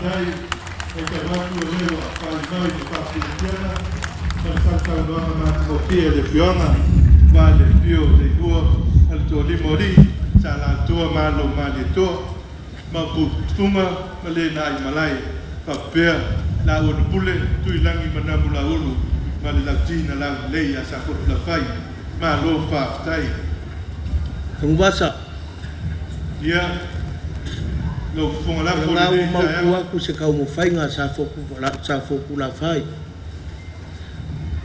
Faafiafiaga, e te watu o leo a whaimai te Faafiafiaga, ma whakau noanga mātua pia le whionga, ma le pio le hua, al tō limori, sa la toa malo ma le toa, ma putunga, ma le nai malai, whapea, la unu pule, tui langi manamu la ulu, ma le lautina la lei a sa kotu la whai, ma lo whaftai. Tungwasa. Ia, lo fonga la po le mau aku se kau mo fainga sa foku la fai.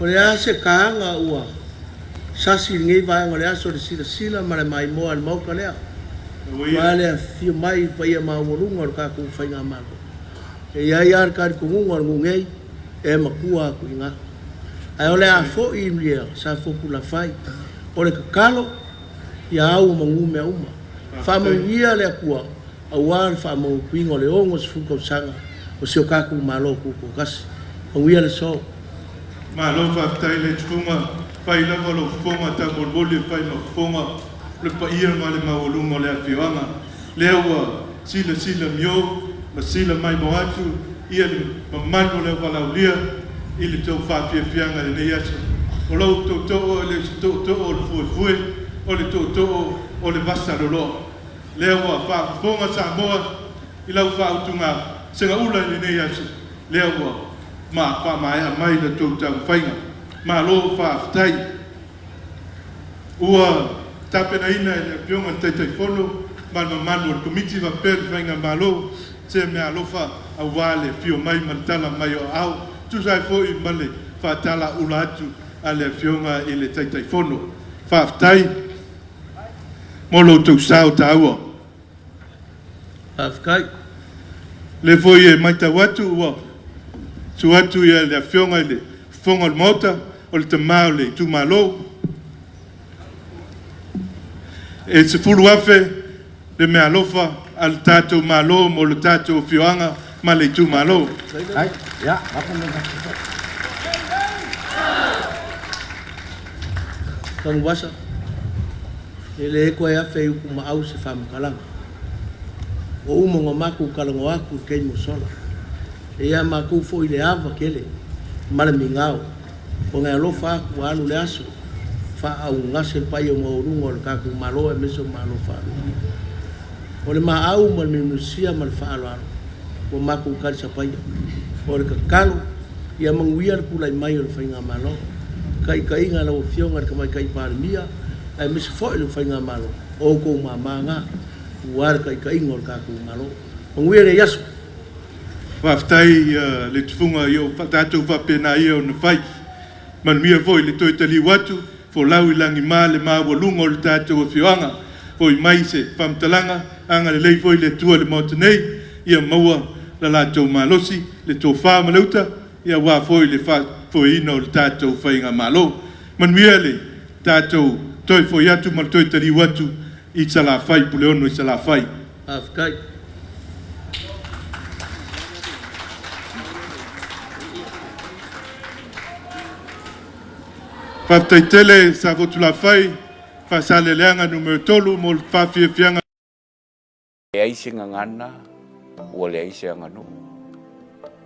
O le ase kaanga ua. Sasi ngai vai ngale aso le sila ma le mai mo al mau kalea. Ma le fio mai pa ia ma wolunga ka ku fainga ma. E ia ia ka ku ngunga ngei e makua ku inga. Ai ole a fo i mlia sa foku la fai. O le kakalo ia au mangume uma. Fa mo ia le akua. Awan fa mo pingo le ongo se fuko sanga o se ka ku malo ku ko kas. O ia le so. Ma lo fa tai le tfunga fai la lo fonga ta bolboli fai no fonga le pa ia ma le mawolunga le afianga le wa sila mio ma sila mai moatu ia le mamano le wala ulia ile to Faafiafiaga le nei aso o lo to le to o le fue o le to o le basta lo le wa fa fonga Samoa ila fa utunga senga ula le nei aso le wa ma fa mai le to ta fainga ma lo fa tai ua tapena ina le pionga tai fono ma manu le komiti va per fainga malo se me alofa awale fio mai mantala mai o au tu sai fo i male fa tala ulatu ale pionga ile tai fono fa tai molo tu sao taua Afkai le foi e mai tawatu ua tu atu ia le fionga ile fonga mota o le tamau le tu malo e se fulu afe le me alofa al tato malo mo le tato fioanga ma le tu malo ai ya tong wasa ele ko ya fe ku ma au se fam kalang o umo ngamaku kalango aku ke mo sola e ya maku fo ile ava kele mala mingao o nga lo fa ku alu le aso fa au ngase pa yo mo rungo ka ku malo e meso malo fa o le ma au mo me musia mal fa alo o maku ka sa pa yo o le kalo ya manguia ku lai mai o fa nga malo kai nga lo fionga ka mai kai par mia ai meso fo ile fa nga malo o ko mamanga war kai ngol ka ku malo manguia le yaso whaftai le tufunga i o whatatou whapena i o na whai. Man mia voi le toi tali watu, fo lau i langi mā le mā walunga o le tātou a whioanga, foi mai se whamtalanga, anga le lei voi le tua le mauta nei, ia maua la lātou mālosi, le tō whā malauta, ia wā foi le whā foi ina o le tātou whainga mālo. Man mia le tātou toi foi atu mal toi tali watu, i tala whai, pule ono i tala whai. Afkai. Whaftaitele sa votu la whai, whasale leanga numero tolu mo Faafiafiaga. Le aisinga ngana, ua le aisinga nu.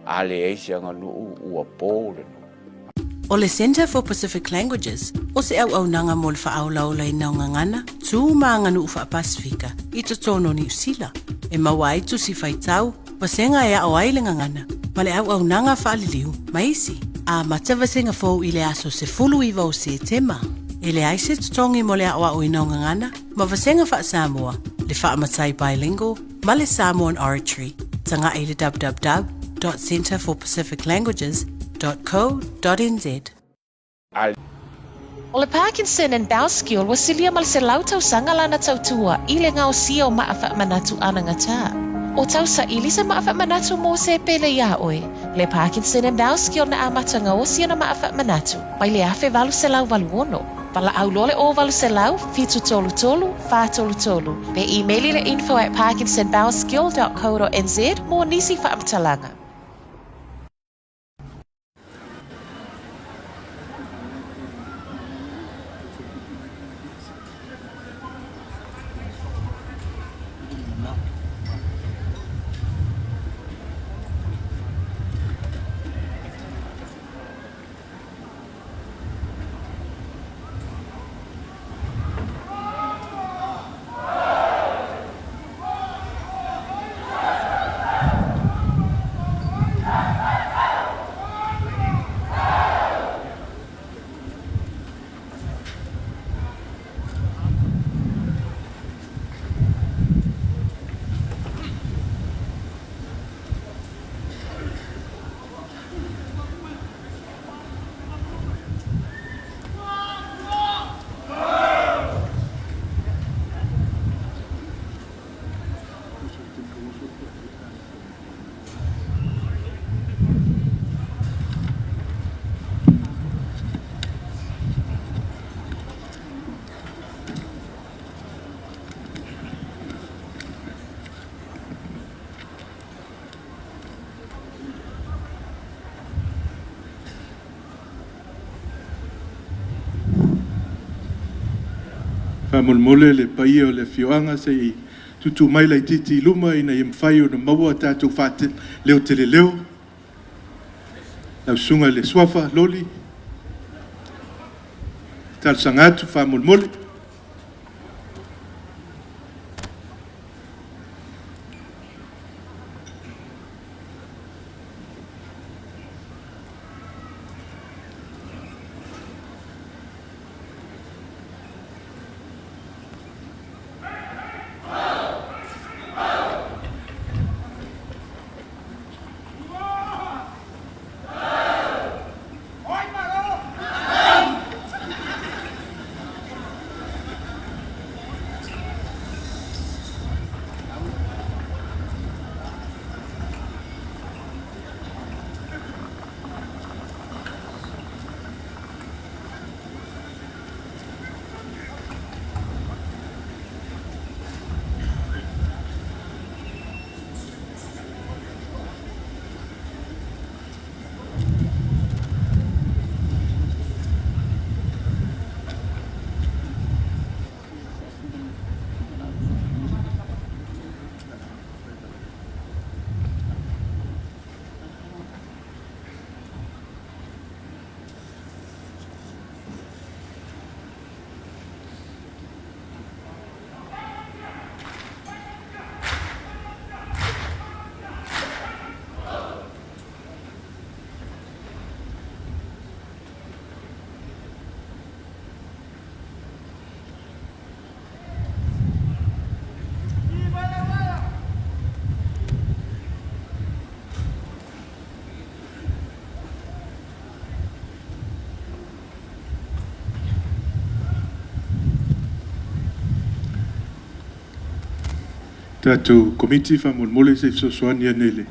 A le aisinga nu ua pōre nu. O le Center for Pacific Languages, o se au nanga mo le whaaulaula i naunga ngana, tū maanga nu uwha Pasifika, i to tono ni usila. E mawai tu si whaitau, pasenga e au ailenga ngana, ma le au nanga whaaliliu, maisi. A matawasenga fōu i le aso se fulu iwa o Setema. E le aise tutongi mo le awa o inaunga ngana, ma wasenga wha Samoa, le wha amatai bilingual, ma le Samoan oratory, tanga i le www.centerforpacificlanguages.co.nz. O le Parkinson and Bowskill wa silia mal se lau Tausaga lana tautua i le ngao sia o maafa manatu ana ngata. O tausa ili se maafa manatu mo se pele ia oe. Le Parkinson and Bowskill na amata ngao sia na maafa manatu. Mai le afe valu se lau valu ono. Pala au lole o valu se lau, fitu tolu tolu, fa tolu tolu. Pe emaili le info@parkinsonbowskill.co.nz mo nisi fa amtalanga. Whamolmole le paia o le fioanga se I tutu mai lai titi luma ina I mwhai o na maua tātou whate leo tele leo. Lau sunga le swafa loli. Tal sangatu whamolmole. Tātou komiti whamolmole se sosoania nele.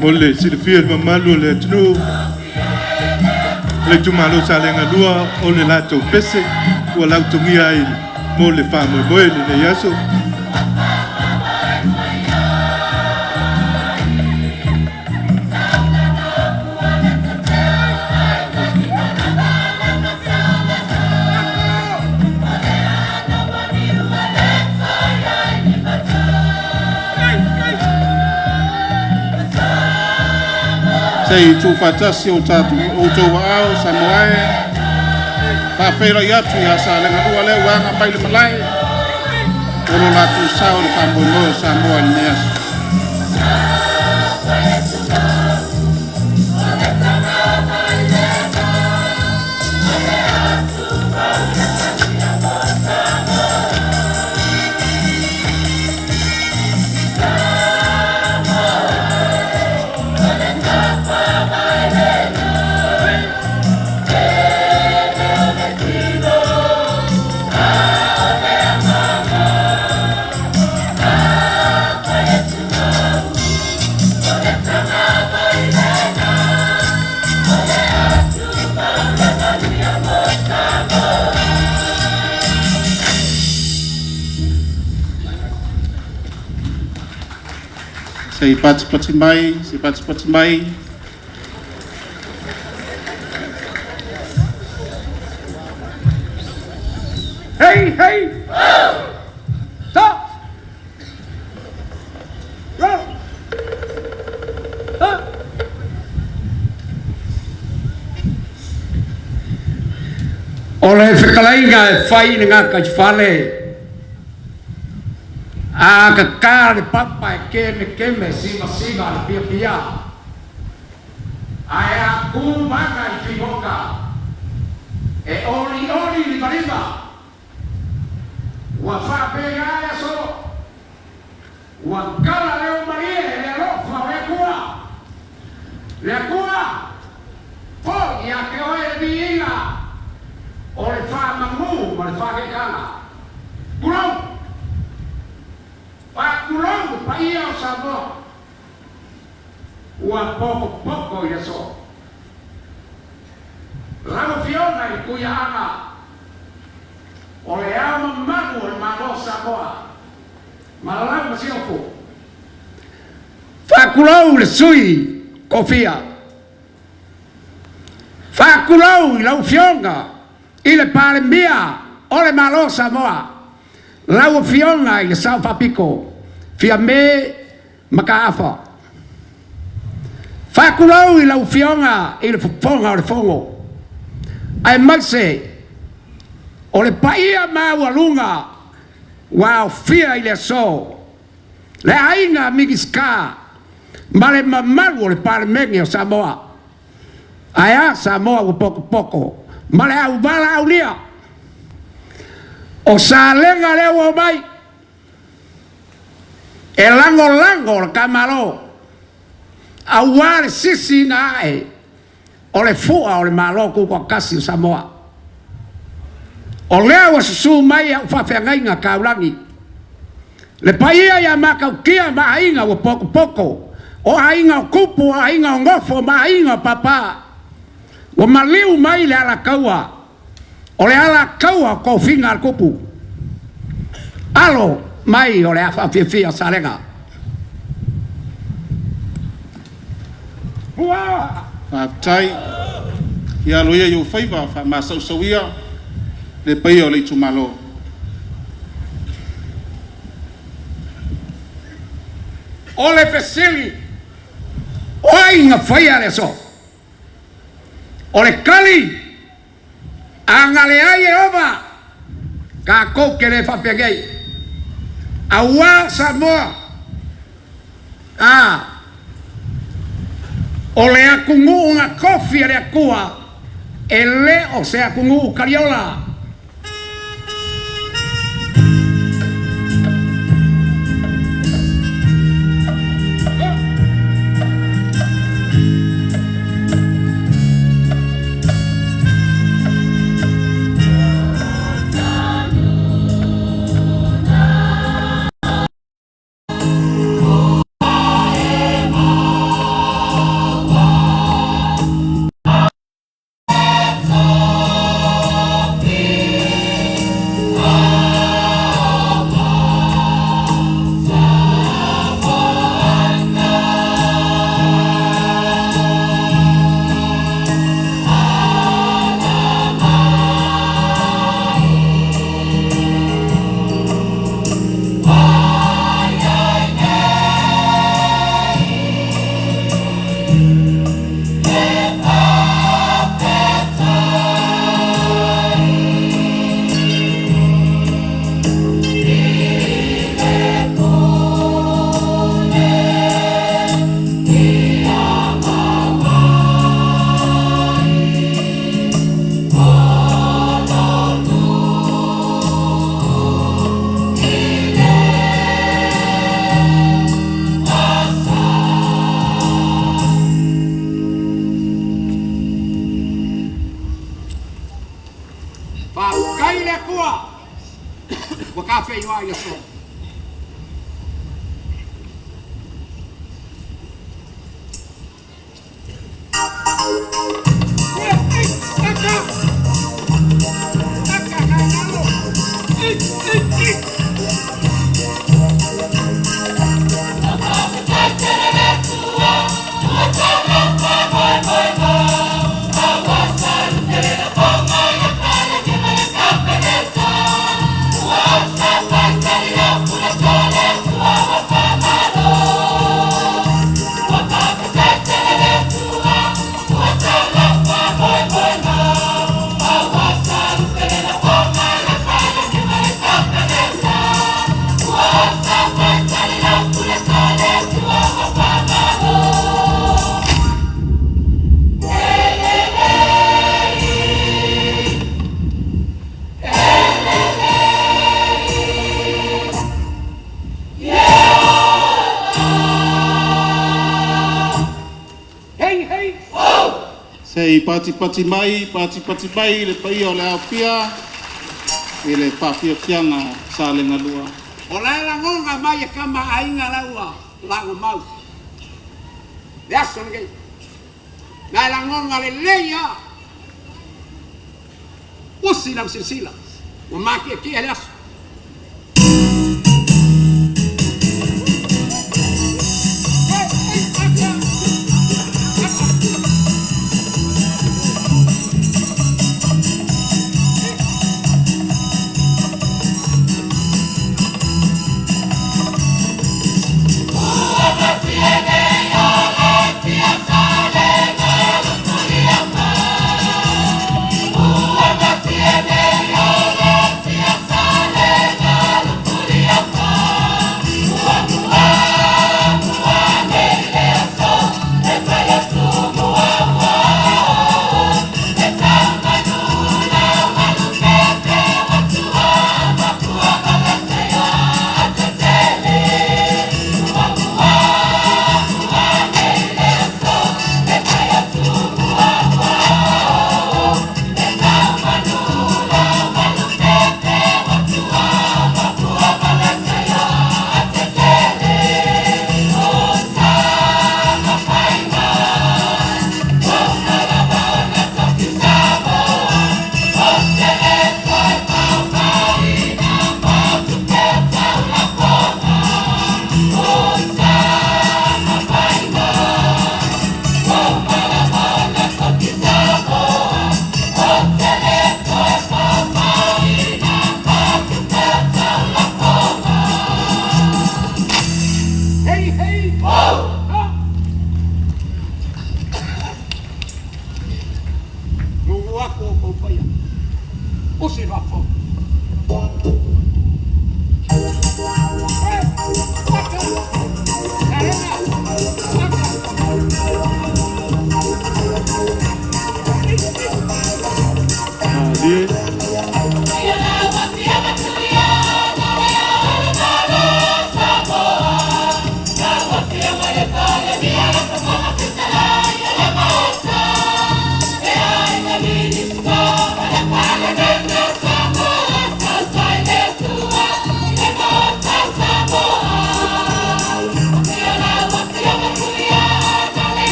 Mole silfia mamalu le tnu le tumalo salenga lua o le lato pese o lautungia il mole famo boele le yaso sei tuto'atasi o tātou o tau au Samoa Faafiafiaga atu ia sa lenga lua leo wanga mai le malai ono latu sao le whambono Samoa ni neasu Let's Sei pati mai. Hey! Stop! Roll! Stop! Ole whakalainga e whai ni ngā kaiwhale. A ka kāre papa e keme sima ni pia. Ai a kūmanga I whihoka. E ori ni mariba. Wa Faafiafiaga so. Wa kala leo marie le rofa le kua. Po ia ke oe biinga. O le whamamu, ma le whakekanga. Kurau! Kurau, pa ia o Samoa. Ua poko I so. Ramo fiona I kuia anga. O le ama magu o le malo Samoa. Malalau masioko. Whakurau le sui, kofia. Whakurau I lau fionga. I le pare mia o le malo Samoa. Lau fionga I le sao papiko. Fia me makaafa. Whakurau I lau fionga I le fuponga o le fongo. Ai maise o le paia maualunga wa fia I le so. Le ainga migiska ma le mamalu o le pare mengi o Samoa. Aia Samoa o poko. Ma le au bala au lia. O sa lenga leo o mai. E lango le kamalo. Au wale sisi na ae. O le fua o le malo kukua kasi o Samoa. O leo o susu mai au Faafiaga kaulangi. Le paia ya makaukia ma ainga o poko. O ainga o kupu, o ainga o ngofo, ma ainga o papa. O maliu mai le ala kaua. O le ala kaua ko finga al kupu. Alo mai o le Faafiafiaga salenga. Ua! Tai ia loia yo faiva fa masauia le pai o le tumalo. O le fesili. O ainga faia le so. O le kali anga le ai e ova ka koke le Faafiaga aua Samoa o le akungu nga kofi le akua e le o se akungu kariola Sei pati mai le pai o le apia. Ile Faafiafiaga sa le galua. O le langonga mai e kama ainga laua lango mau. Yaso nge. Na langonga le leia. Usi lam silsila. Wa maki ki ele aso.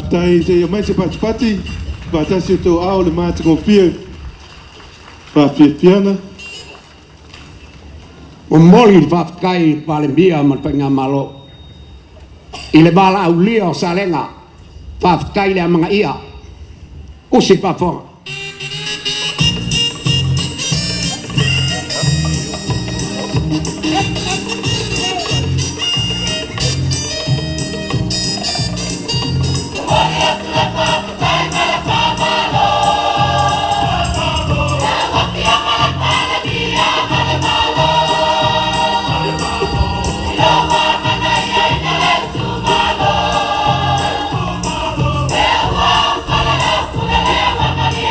Tai se mai se pati bata se to au le mate confia Faafiafiaga O moli whafkai pale bia man penga malo. I le bala au lia o salenga whafkai le mga ia. Usi pafonga. Maria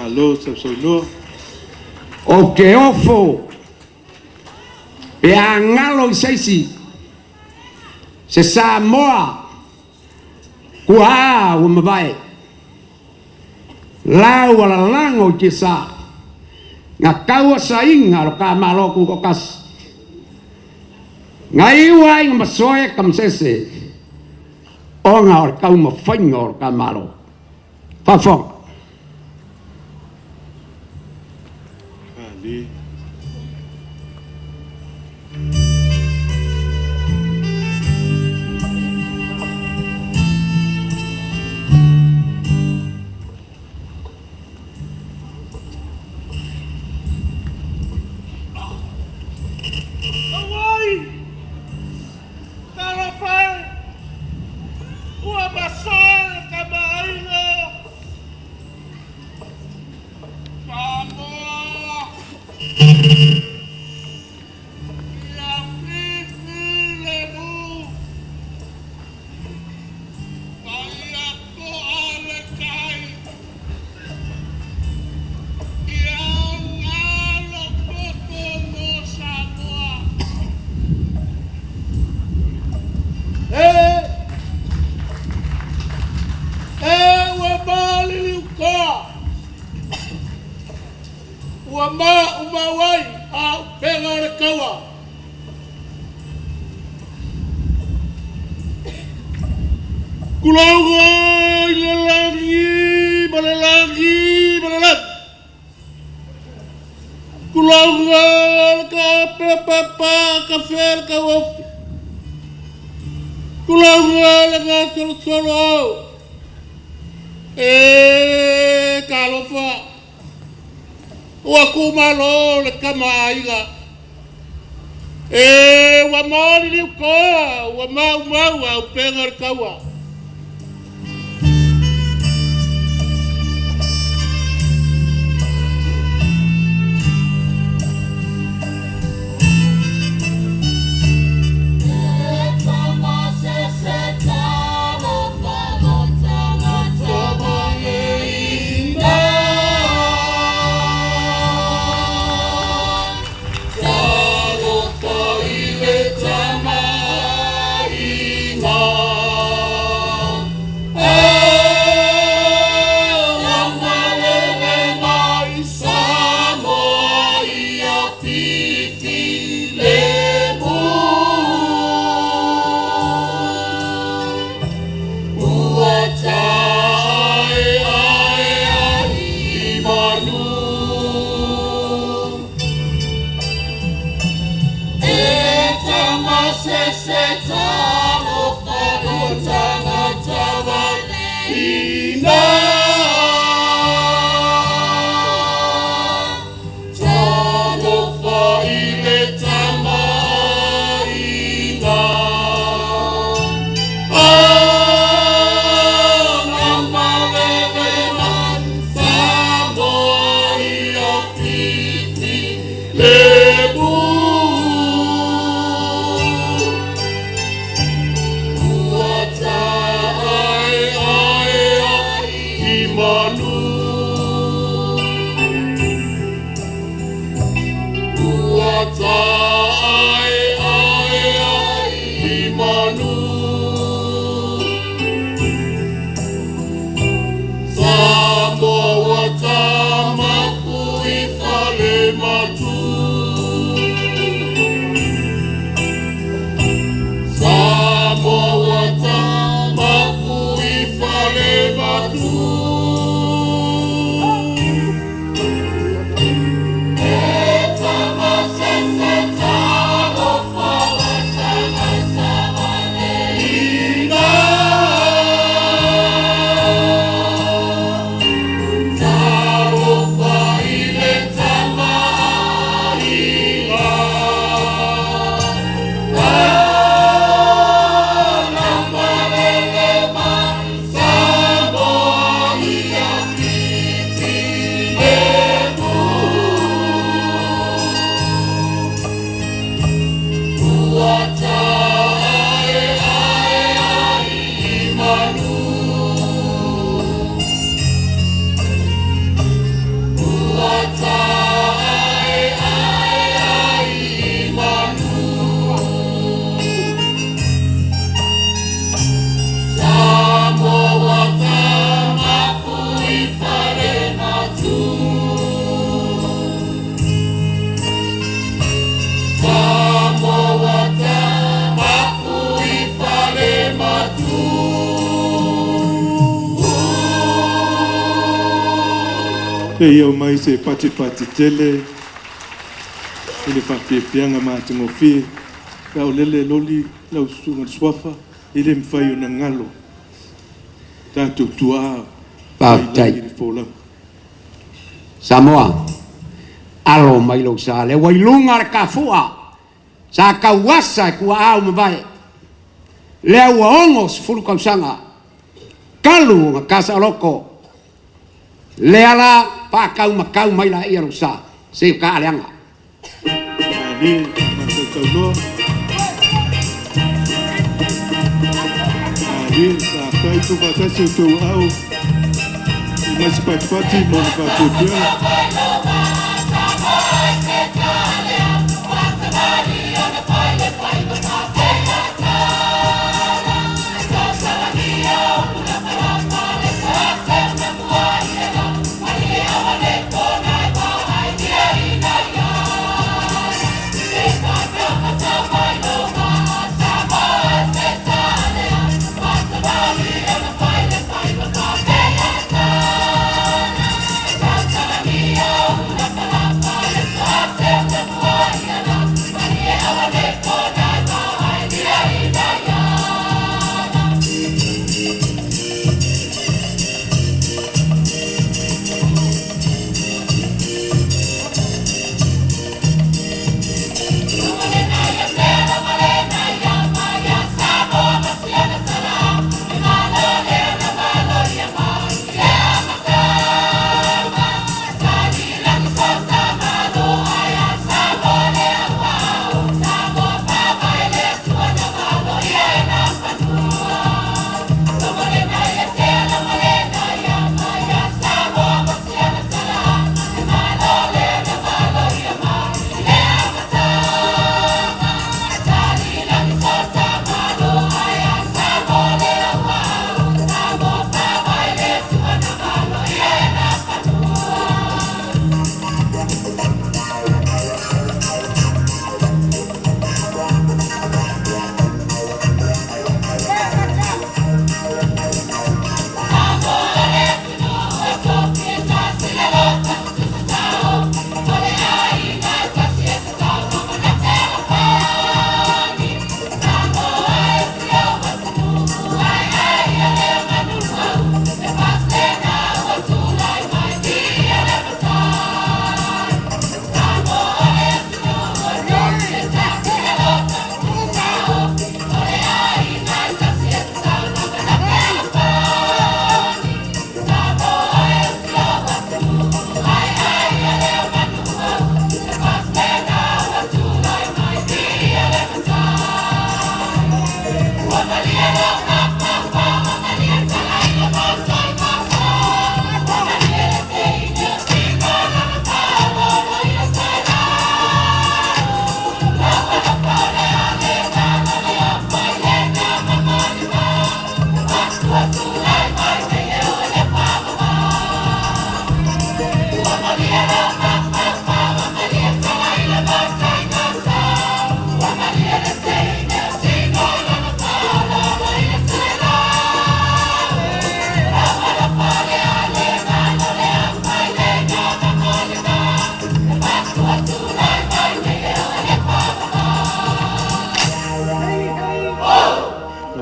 Alo, sabsoino. O ke ofo e a ngalo seisi se Samoa kua o mavai lau ala lango ke sa nga kaua sainga lo ka malo ku kokas ngai wai nga masoe kam sese o nga or kau ma fango ka malo fa Ali. Samoa tamaku I whale matu. E iau mai se pati tele. Ile Faafiafiaga matingofi. Lau lele loli lau sunga swafa. Ile mwhai o na ngalo. Tātou tua. Pautai. Samoa. Alo mai lo sa le wailunga le kafua. Sa kawasa kua au mbae. Le waongo sfulu kausanga. Kalu nga kasa loko. Le ala pa kau makau mai la ia lo sa. Se ka aleanga. Ali masakaulo. Ali sa kai tu batasi tu au. Mas pati mo Faafiafiaga.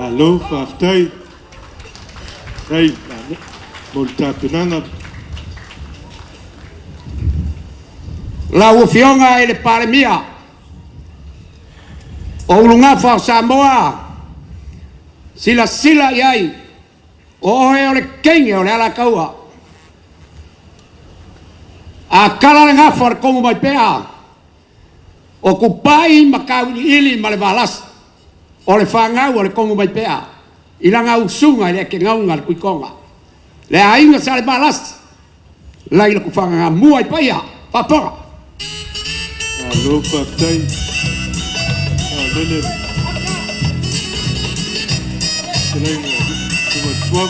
Alo, whaftai. Hei, mo tāpenanga. La ufionga e le paremia. O ulunga whao Samoa. Sila iai. O ohe o le kenge o le ala kaua. A kala le ngafa le kongu mai pea. O kupai makau ili ma le valas. O le whangau o le kongu mai pea. I langa usunga i le ke ngaunga le kuikonga. Le ainga sa le valas. Lai le kufanga mua i paia. Papora. Alo, whaftai. Lele. Lele. Kuma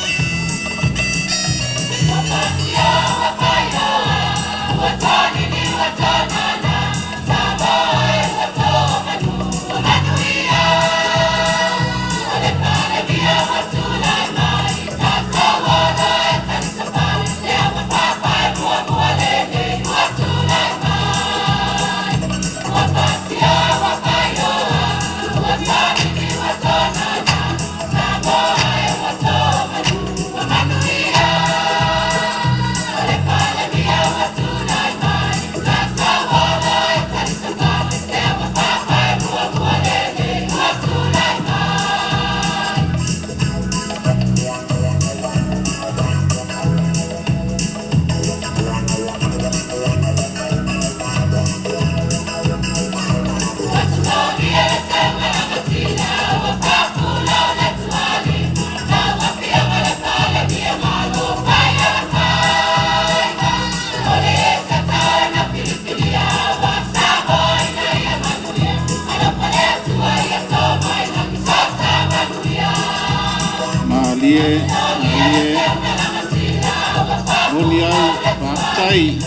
Moni au whaatai.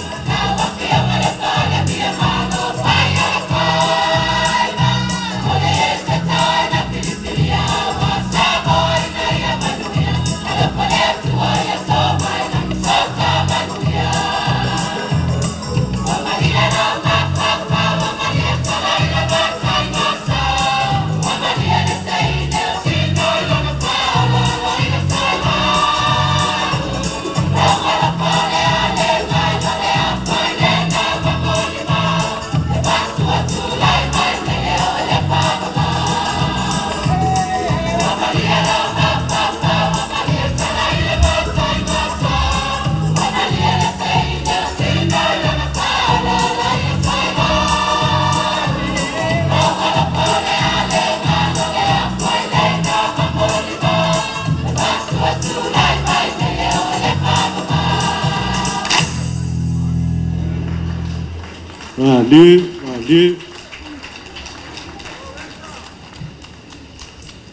Adieu.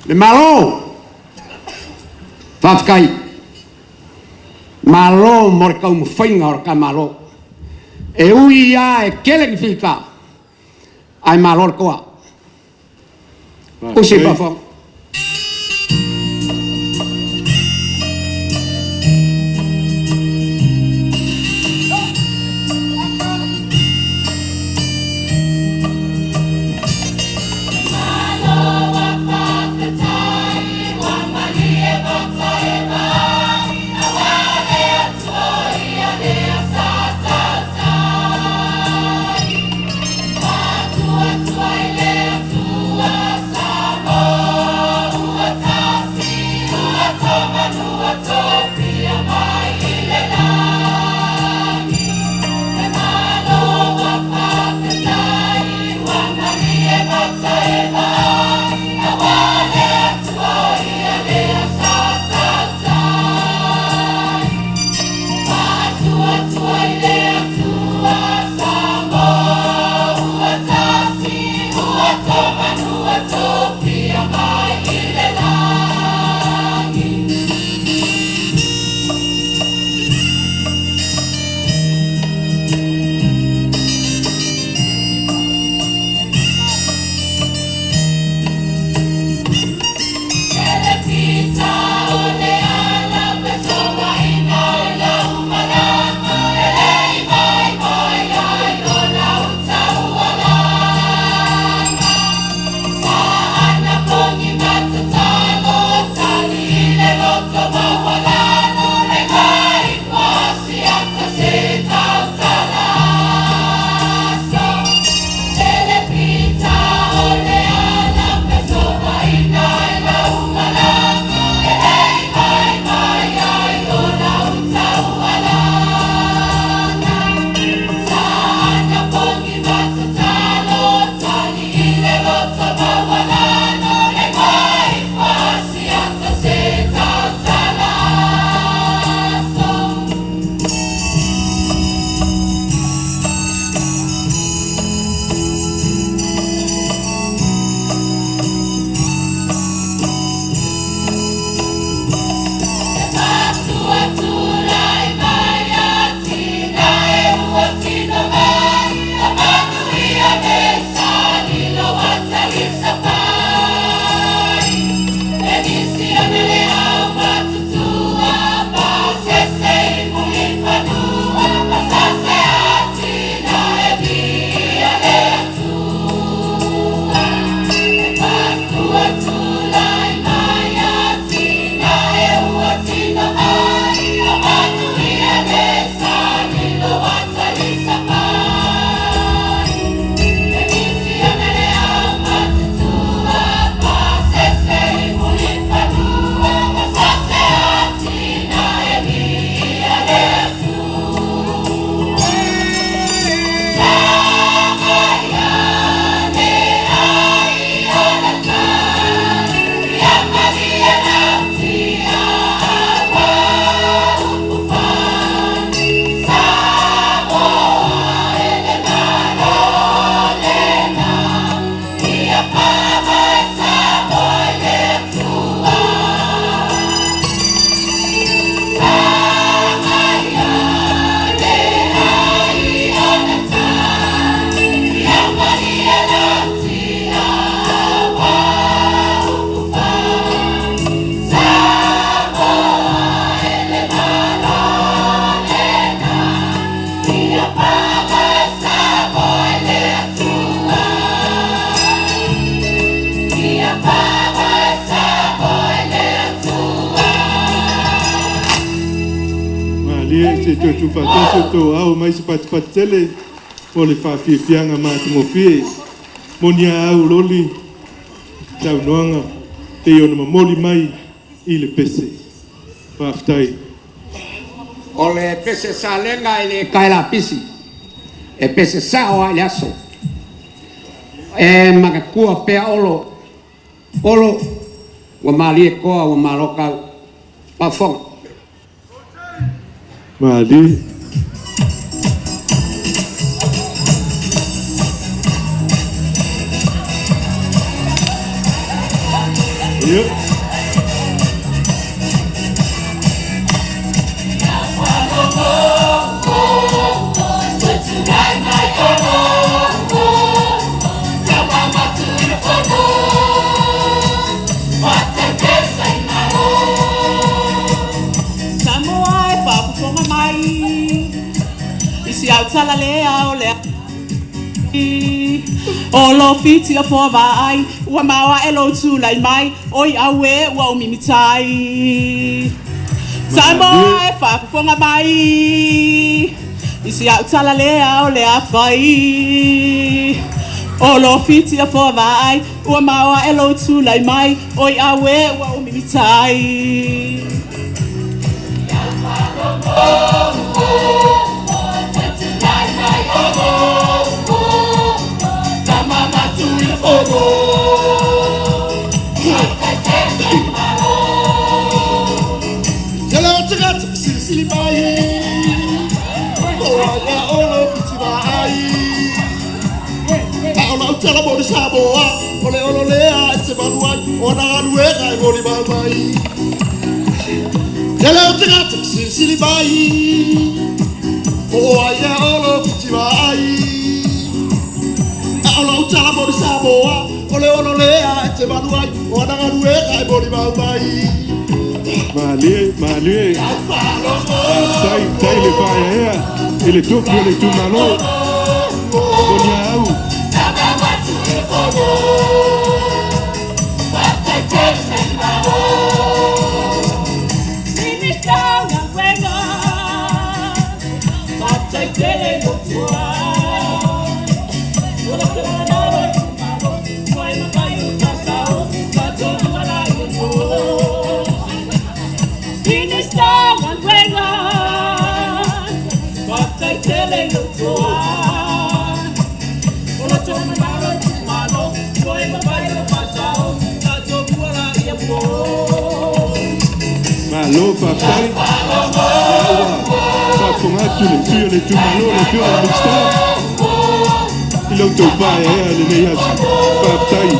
Le malo. Fatkai. Malo morka fainga or ka malo. E uia e kele fika. Ai malo koa. Usi bafong. Samoa to tu fa to au mai se pat tele o le Faafiafiaga matumofie monia au loli tau noanga te ona mamoli mai i le pese paftai o le pese salenga i le kaila pisi e pese sao ai aso e makakua pea olo wa mali koa wa maloka pafong mali yep. Tala lea o lea o lo fiti a fo vai wa mawa elo tu lai mai oi awe wa o mimitai Samoa fa fonga mai isi au tala lea o lea fai o lo fiti a fo vai wa mawa elo tu lai mai oi awe wa o mimitai Samoa, ole ololea, it's a manuai, ona anuega, I voli balbai. Tele o te gata, sili bai. O aia olo fiti vai. Ola utala mo Samoa, ole ololea, it's a manuai, ona anuega, I voli balbai. Mali. Tai le faia, ele toco ele tu malo. Boniau. Malo papai, pa fonga tu le tu malo le tu la mixta. Il a tout pas le meilleur papai.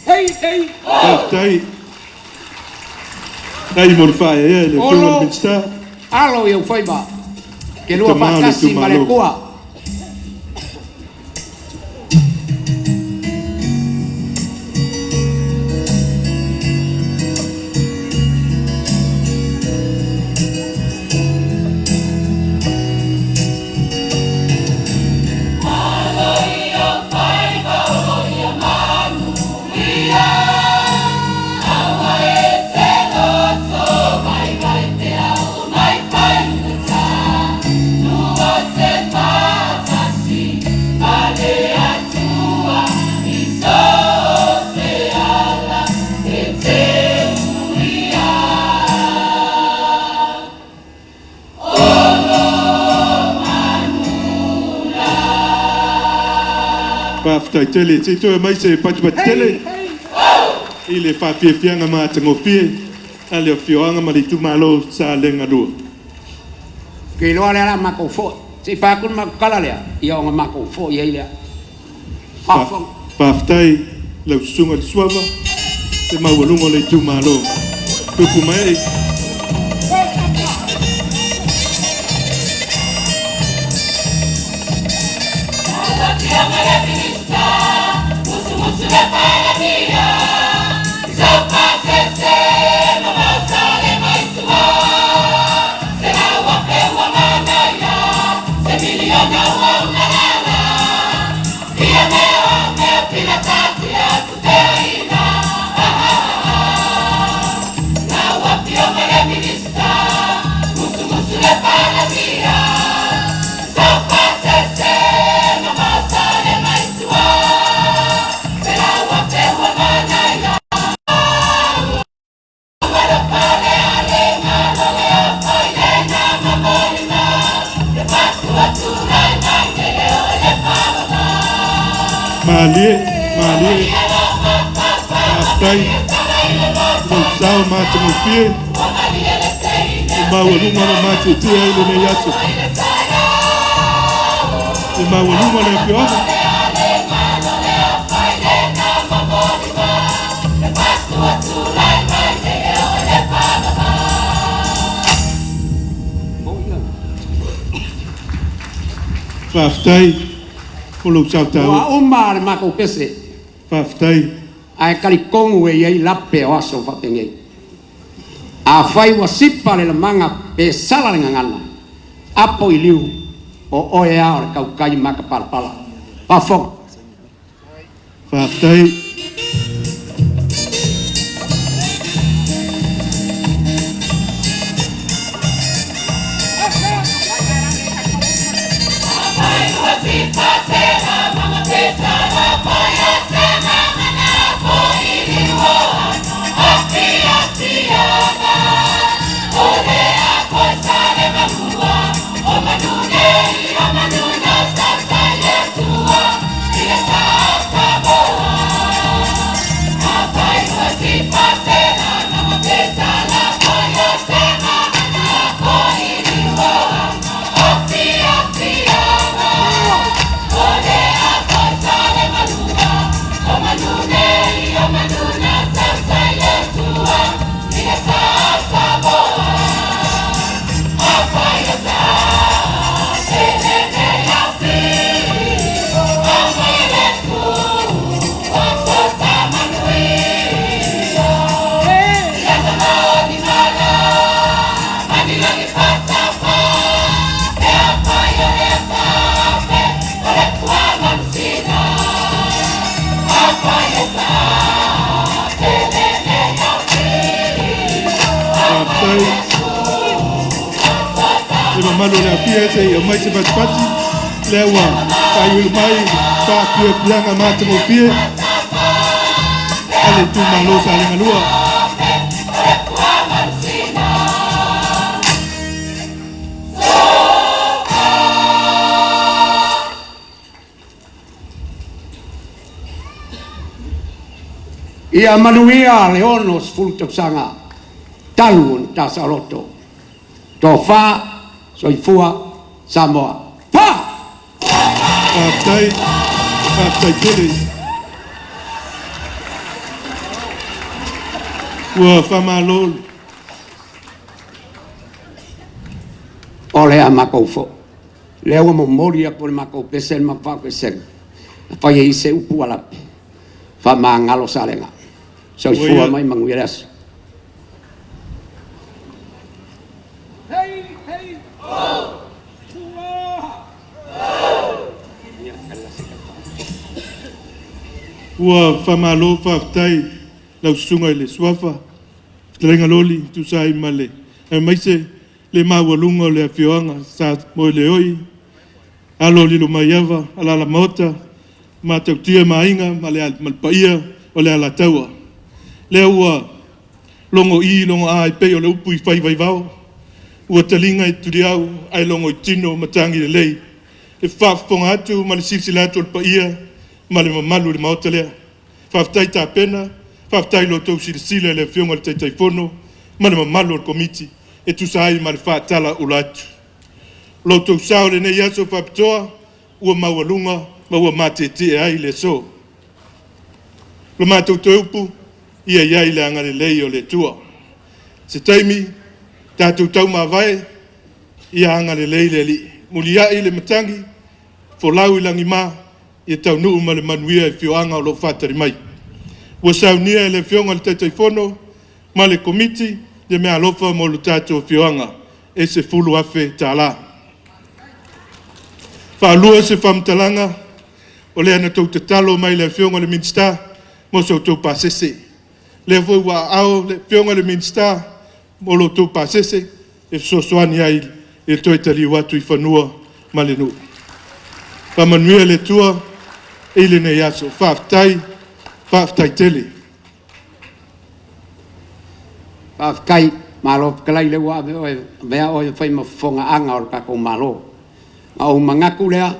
Hey. Papai. Dai morfa le tu la mixta. Alo eu foi ba. Que lua fa kasi malekua. After tele, c'est toi mais c'est pas tele. Il est Faafiafiaga matangofie, ale fioanga malitu malo sa lenga do. Ke lo ala mako fo. Si pa kun makala le. Ia nga mako fo ia ile. Paftai la sunga suava. Te mawalungo le tu malo. Tupu mai. Malie, Apai, Tausaga mate mo pie, Mawaluma na mate tia ile ne yaso, Mawaluma na pioga, Faftai, Ulu Chautau. Wa uma le mako pese. Faftai. Ai kalikongu e iai lape o aso whapengei. A whai wa sipa le manga pe sala le ngangana. Apo i liu o oe ao le kaukai maka palapala. Pafong. Faftai. Malo le pia se o mai se pati lewa kai mai Faafiafiaga mate mo pie ale tu malo sa le malua Ia manuia le ono Tausaga talu ta saloto. Tofa soifua Samoa. Pa! Faftai tele. Ua whamalol. Ole a makou fo. Leo mo moria por makou pesen ma fa pesen. Fa ye se upu ala. Fa mangalo salenga. Soifua mai manguiras. Ua whamalo whaftai lau sunga i le swafa Tlenga loli tu sai male e maise le mawalunga o le afioanga sa mo le oi alo lilo maiava ala la mota ma te tia mainga ma le malpaia o le ala taua le ua longo ai pe o le upu i whai vaivao ua talinga i turiau ai longo i tino matangi le lei e whafonga atu ma le silsilato le paia ma le mamalu le maota lea. Whaftai tā pena, whaftai lo tau sirisile le whionga le taitaifono, ma le mamalu le komiti, e tu saai ma le whaatala ula atu. Lo tau sao le nei aso whapitoa, ua mawalunga, ma ua mate te ai le so. Lo mātou te upu, ia iai le anga le lei o le tua. Se taimi, tātou tau mawai, ia anga le lei le li. Mulia i le matangi, folau i langi maa, ia tau nuu ma le manuia e whioanga o lo whātari mai. Ua saunia e le whionga le taitaifono, ma le komiti, le mea alofa mo lo tātou whioanga, e se fulu afe tā la. Whaalua se whamtalanga, o le ana tau te talo mai le whionga le minsta, mo so tau pasese. Le fwoi wa ao le whionga le minsta, mo lo tau pasese, e so soani ai e toi tali watu I whanua malenu. Whamanuia le tua e le nei aso, whaaftai tele. Whaafkai, malo kalai le wa mea o whai mawhonga anga o kako malo. Au mangaku lea,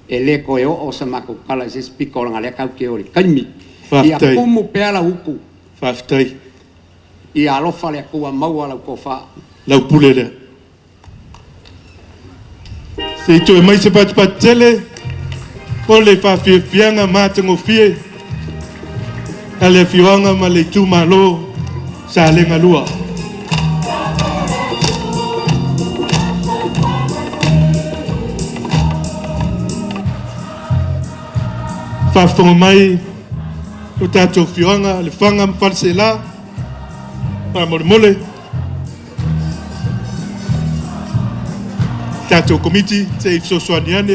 e le koe o sa mako kala se spiko langa lea kau ke ori. Kaimi, I a pumu peala uku. Whaaftai. I alofa lea kua maua lau kofa. Lau pule lea. Se ito e mai se pat tele, o le whaafiafianga mātango fie, a le whiwanga ma le tū malo sa le ngalua. Whaafonga mai o tātou whiwanga, le whanga mwhalse la, pa mole. Tātou komiti, te I sosoani ane.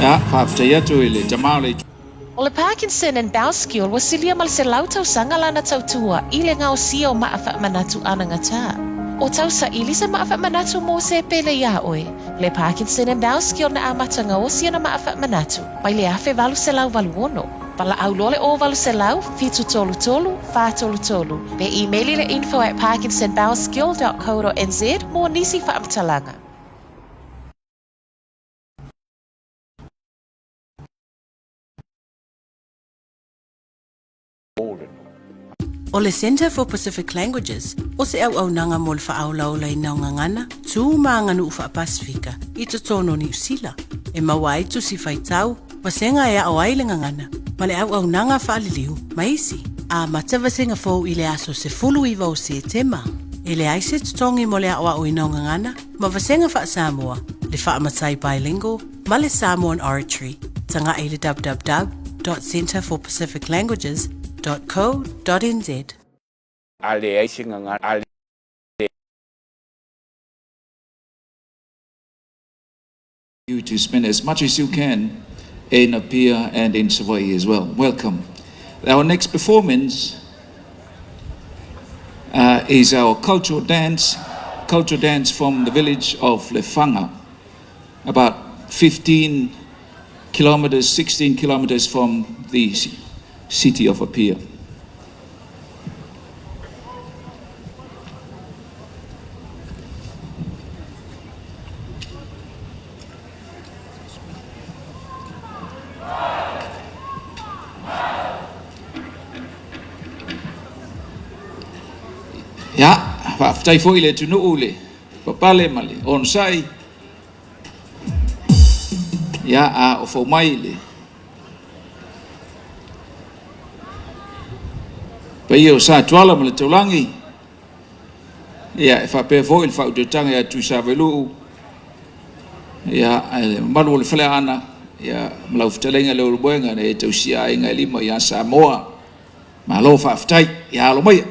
Ja, whaaftai atu I le tamau le O le Parkinson and Bowskill wa silia mal se lau Tausaga lana tautua I le ngao sia o maafa manatu ana ngata. O tausa ili se maafa manatu mo se pele ia oe. Le Parkinson and Bowskill na amatanga o sia na maafa manatu. Mai le afe valu se lau valu ono. Pala au lole o valu se lau, fitu tolu tolu, fa tolu tolu. Pe emaili le info@parkinsonbowskill.co.nz mo nisi whaamtalanga. O le Center for Pacific Languages, o se au nanga mo le whaaulaula I naungangana, tū maanganu uwha Pasifika, I totono ni usila. E mawai tu si whaitau, wasenga e au ailenga ngana, ma le au nanga whaaliliu, maisi. A matawasenga fōu I le aso se fulu iwa o Setema. E le aise tutongi mo le au I naungangana, ma wasenga wha Samoa, le wha amatai bilingual, ma le Samoan oratory, tanga I le www.centerforpacificlanguages.co.nz. Ale aisinga ngā, ale you to spend as much as you can in Apia and in Savoy as well. Welcome. Our next performance is our cultural dance from the village of Lefanga, about 16 kilometers from the city of Apia. Ja, whaaftai fo ile tunu ule, papale male, onsai. Ja, a o fo maile. Pa ia o sa tuala male taulangi. Ia, e whape fo il whaututanga ia tu sa velu. Ia, malu le whale ana. Ia, malau whatalenga leo rubuenga ne e tausia inga lima ia Samoa. Ma lo whaaftai, ia alo mai.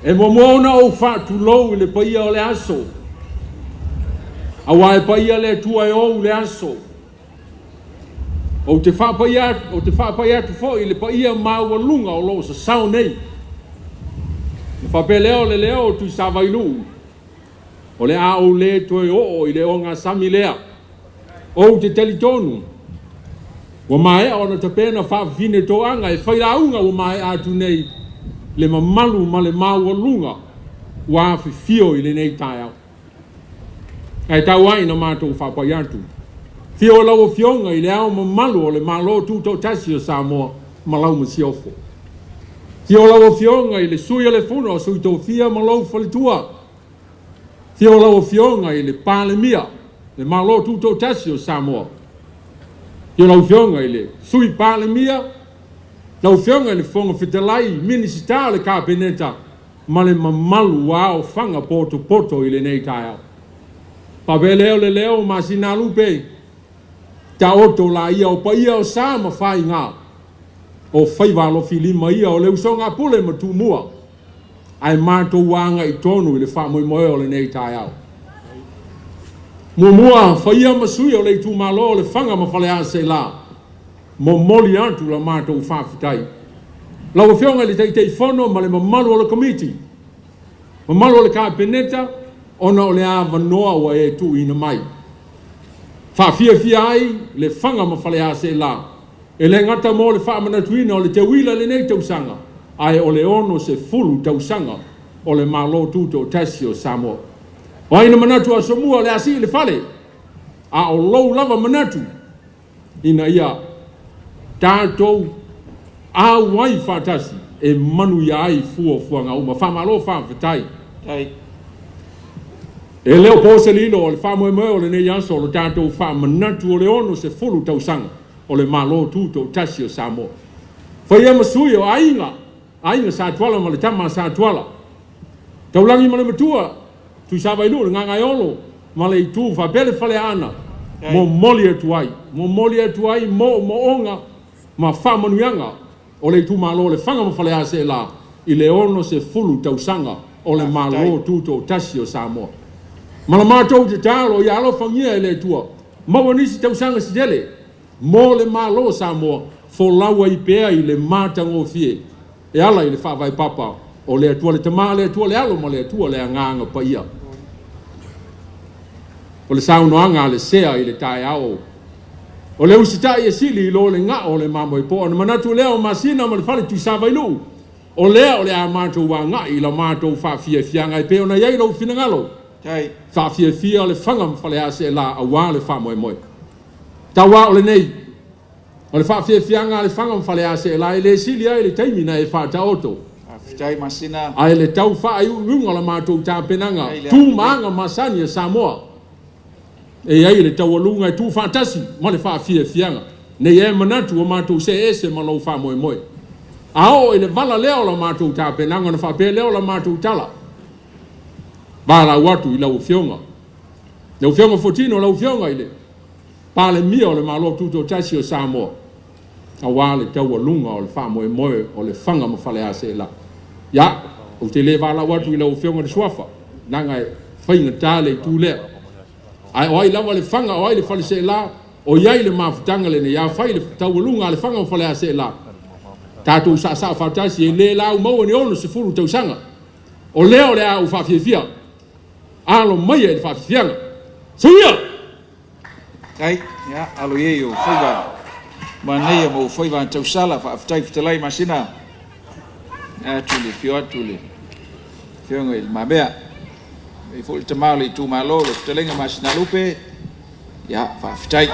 E momona o whaatulou le paia o le aso. Awa e paia le tua e o le aso. O te whapaia tu fo i le paia maua lunga o lo sa sao nei. Le whapeleo le leo tu sa vailu. O le a o le toe o i le o ngā sami lea. O te telitonu. Wa mai o na te pena whaafine toanga e whairaunga wa mai atu nei le mamalu ma le maua lunga wa fio i le nei tai au. Ai tau ai na mātou whapai atu. Fio lau fionga i le au mamalu o le malo Tuto'atasi o Samoa malau masiofo. Fio lau fionga i le sui o le funo o sui tau fia malau falitua. Fio lau fionga i le palemia le malo Tuto'atasi o Samoa. Fio lau fionga i le sui palemia lau fionga i le fonga fitalai minisita le kapeneta ma le mamalu wa o fanga poto i le nei tai au. Pape leo ma sina lupe ta oto la ia o pa ia o sa ma fai ngā o fai walo filima ia o le usonga pule ma tumua ai mātou wanga i tonu i le wha moe o le nei tai au. Mua fai ia masui o le tu malo o le whanga ma fale a se la mo moli atu la mātou whawhitai. Lau whionga le teitei whono ma le mamalu o le komiti mamalu o le kapeneta ona o le awa noa wa e tu ina mai. Faafiafia ai le whanga ma fale a se la. E le ngata mo le wha manatuina o le te wila le nei tausanga. Ai o le ono se fulu tausanga o le malo Tuto'atasi o Samoa. O aina manatu a somua le asi le fale. A o lou lava manatu. Ina ia tātou a wai whaatasi e manu ia ai fuanga uma. Whamalo whawhitai. E leo pose lilo o le whamoe o le nei aso o le tātou whamanatu o le ono se fulu tausanga o le malo Tuto'atasi o Samoa. Whaia masui o ainga sa tuala ma le tama sa tuala. Taulangi ma le matua, tu sa vailu le ngangai olo, ma le itu whapele whale ana, mo moli atu ai, mo onga, ma whamanuianga, o le itu malo le whanga ma whale a se la, i le ono se fulu tausanga o le malo Tuto'atasi o Samoa. Ma la mātou te tālo i alo whangia e le tua. Maua nisi tausanga si dele. Mo le malo Samoa. Fo laua i pēa i le mātango fie. E ala i le whawai papa. O le atua le tamaa le atua le alo ma le atua le anganga pa ia. O le saunoanga le sea i le tae ao. O le usita i sili i lo le ngā o le mamo i po. O le manatu leo masina ma le whale tu savailu. O lea o le a mātou wa ngā i la mātou Faafiafiaga i pēo na iei lau finangalo. Faafiafia le whanga mwhale a se la a wā le wha moe. Ta wā o le nei. O le Faafiafiaga le whanga mwhale a se la i le sili ai le taimina e whata oto. Ai le tau wha ai unga la mātou tā penanga. Tū maanga masani e Samoa. E ai le tau alunga e tū whātasi ma le Faafiafiaga. Nei e manatu o mātou se ese ma lau wha moe. Ao e le vala leo la mātou tā penanga na whapea leo la mātou tala. Bara watu i lau fionga. Lau fionga fotino lau fionga i le. Pale mia o le malo Tuto'atasi o Samoa. A wā le tau alunga o le wha moe o le whanga ma whale a se la. Ia, o te le wala watu i lau fionga le suafa. Nanga e whainga tāle i tūlea. Ai o ai lawa le whanga o ai le whale se la. O iai le mawhutanga le ne ia whai le tau alunga le whanga ma whale a se la. Tātou sa whautasi e le lau maua ni ono se furu tausanga. O leo le au Faafiafia. Alo mai e Faafiafiaga. Suia! Ai, ya, alo ye yo, whaiva. Manei mo whaiva tausala, whaafitai fitalai masina. Tule, fio tule. Fio ngoi, mabea. E fo te malo i tu malo, le fitalenga masina lupe. Ya, whaafitai.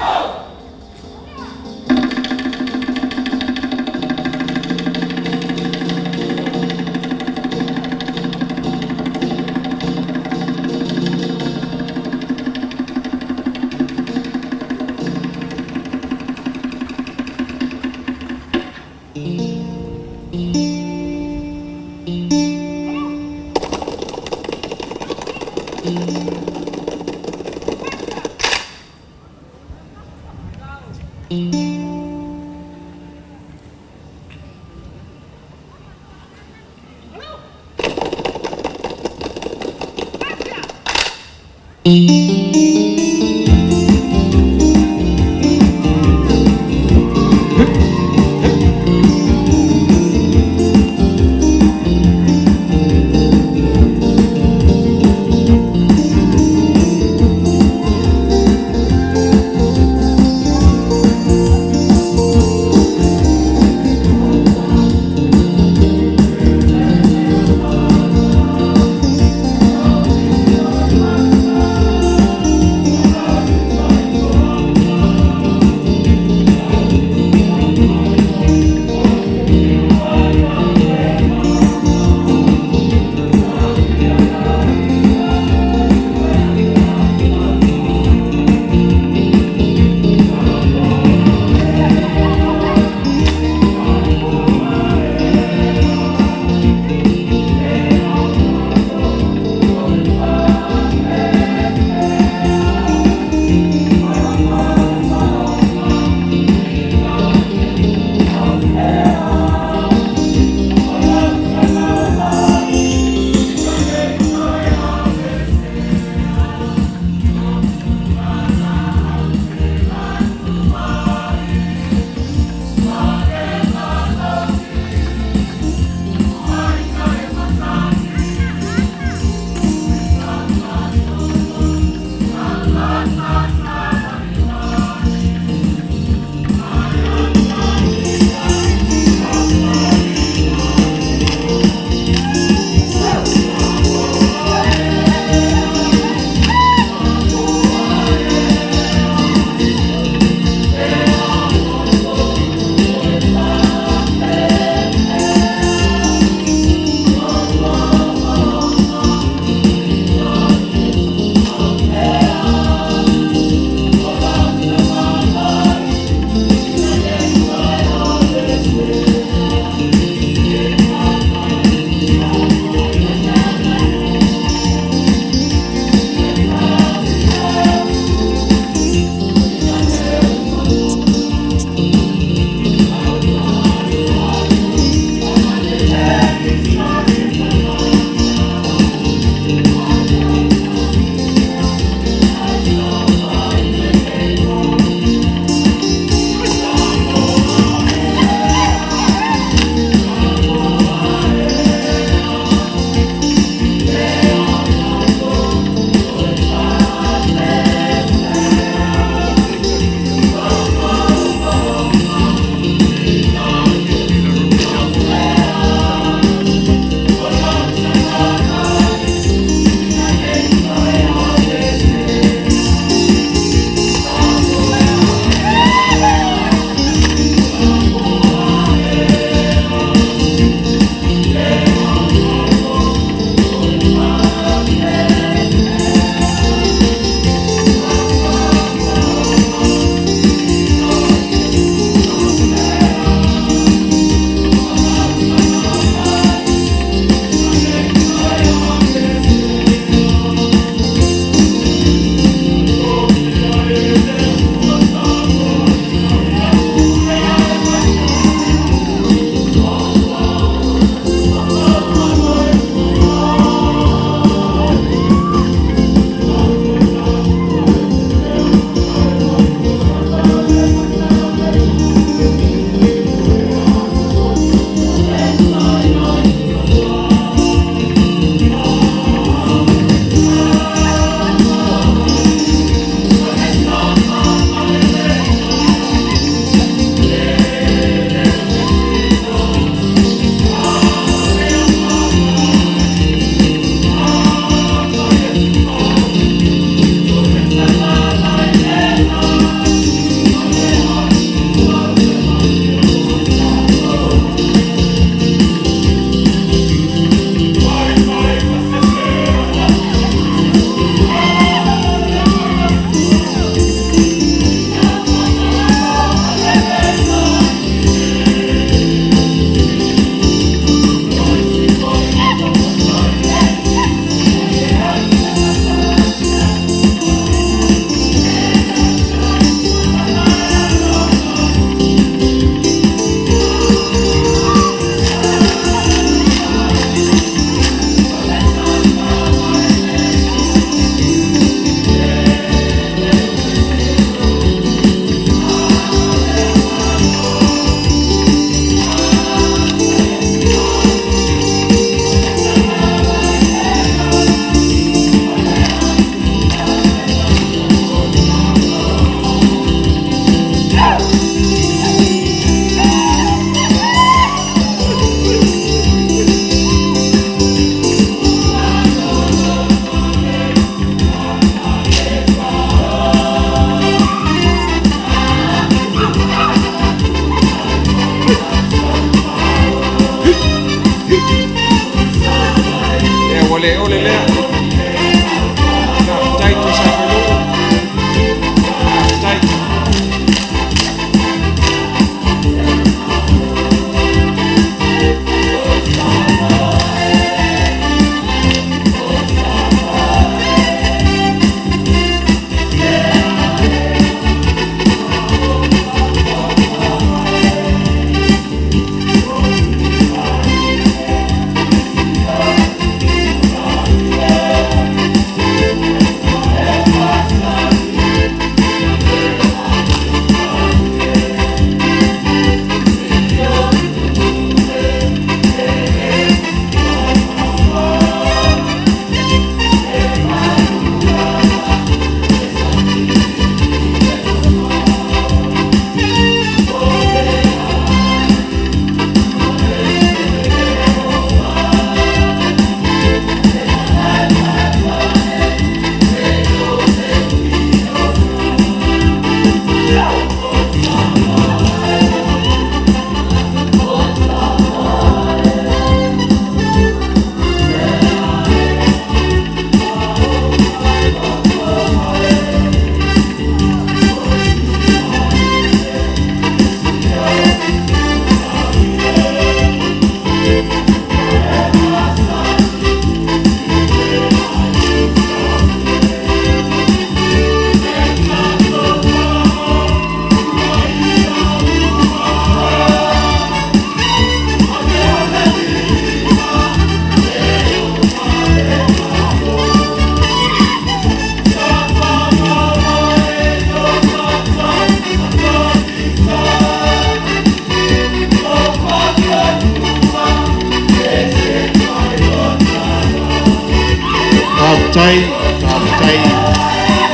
Faafitai,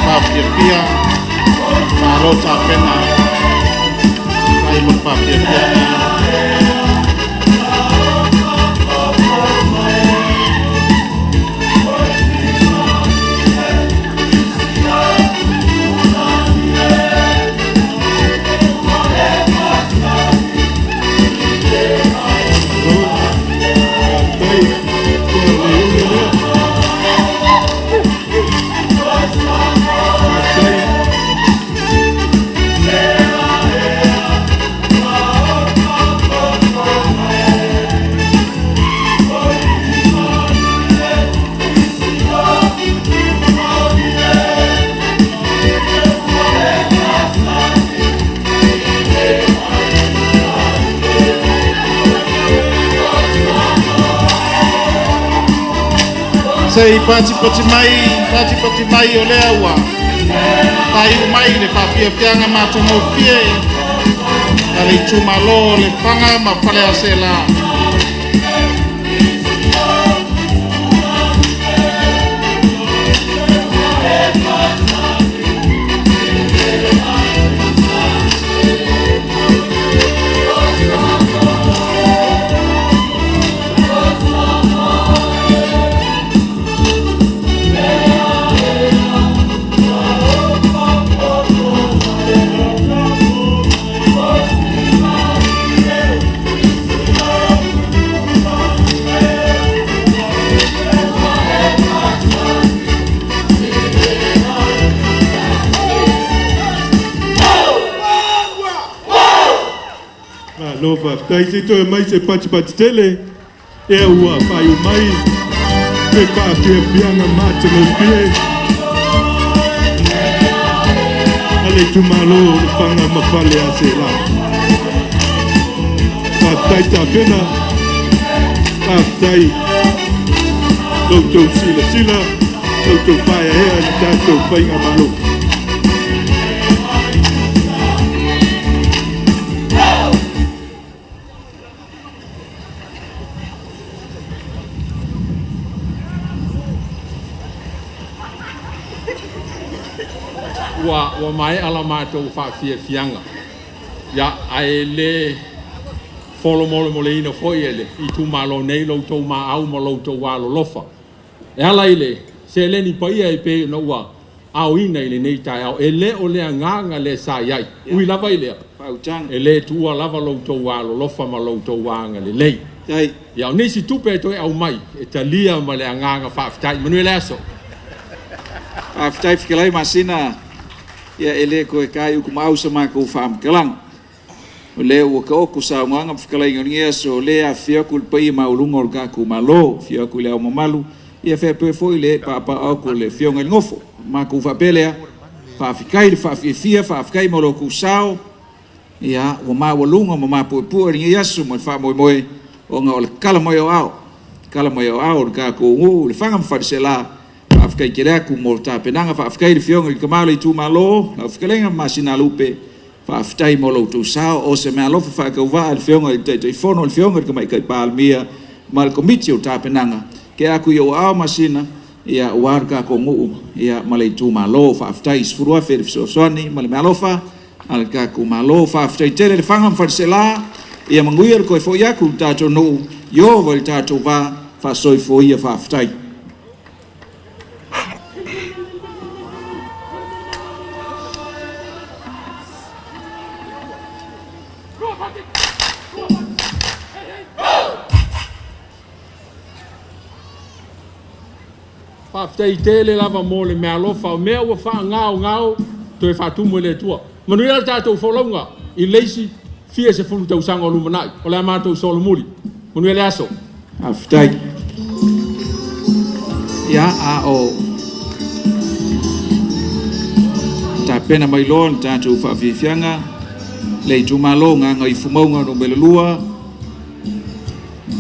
Faafiafia, Malo Tapena, Kaimon Faafiafiaga. Sei pati mai o lea ua. Tai umai le Faafiafiaga matongo fie. Kale tumalo le fanga ma fale asela. Lova, tai se to mai se pati tele. E ua pai mai. Pe Faafiafiaga matongo fie. Ale tumalo le fanga ma fale asela. Faafitai tapena. Faafitai. Loutou sila. Loutou pai a hea le tātou whainga malo. Wa mai ala mātou Faafiafiaga. Ia ai le folo mole ina foi ele. I tu malo nei loutou maau ma loutou walolofa. E ala ile, se leni paia e pe no ua au ina ile nei tai au. E le o lea nganga le sa iai. Ui lava ilea. E le tua lava loutou walolofa ma loutou wanga le lei. Ia nisi tupe toi au mai. E talia ma lea nganga Faafitai. Manuel aso. Faafitai whikalai masina. Ia ele ko e kai u kumau sa mako fam kalang. O le o ka oku sa nganga whikalai ngia so le a fiakul pai maulunga o ka ku malo, fiakul au mamalu. Ia fe pe foi le papa au ko le fionga ngofo. Mako fapelea. Faafikai le Faafiafiaga mo lo ku sao. Ia o ma walunga mo ma po ngia so mo fa mo o nga o kala mo yo au. Kala mo yo au ka ku ngu le fanga mfadisela. Faafikai kere aku mo tapenanga Faafikai le fionga i kamalo i tumalo na whikalenga masina lupe Faafitai mo lo tu sao o se mea lofa whakauwa le fionga i te fono le fionga i kamai kai palmia ma le komiti o tapenanga ke aku i o ao masina ia uarka ko nguu ia ma le tumalo Faafitai sfurua fere fisosoani ma le mea lofa al ka ku malo Faafitai tele le fanga mfadisela ia manguia ko e fo iaku tato no yo vol tato va fa soi fo ia Faafitai. Faafitai tele lava mo le mea lofa o mea ua wha ngao to e whatumu le tua. Manuela tātou wholaunga i leisi fia se fulu tausanga o lumanai o lea mātou solomuri. Manuela aso. Faafitai. Ia a o ta pena mai loa tātou Faafiafiaga le i tumalo nganga i fumaunga no belelua.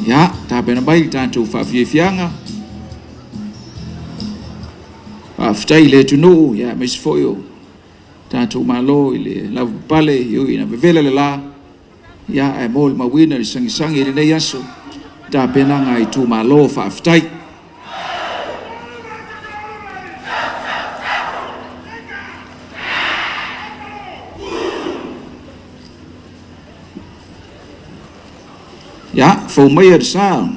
Ia ta pena mai tātou Faafiafiaga Faafitai le tunu ya mesfoyo tātou malo i le lavu pale yo ina vevela le la ya e mol mawina i sangisangi i nei aso ta pena nga i tu malo Faafitai Ya, fo mai sa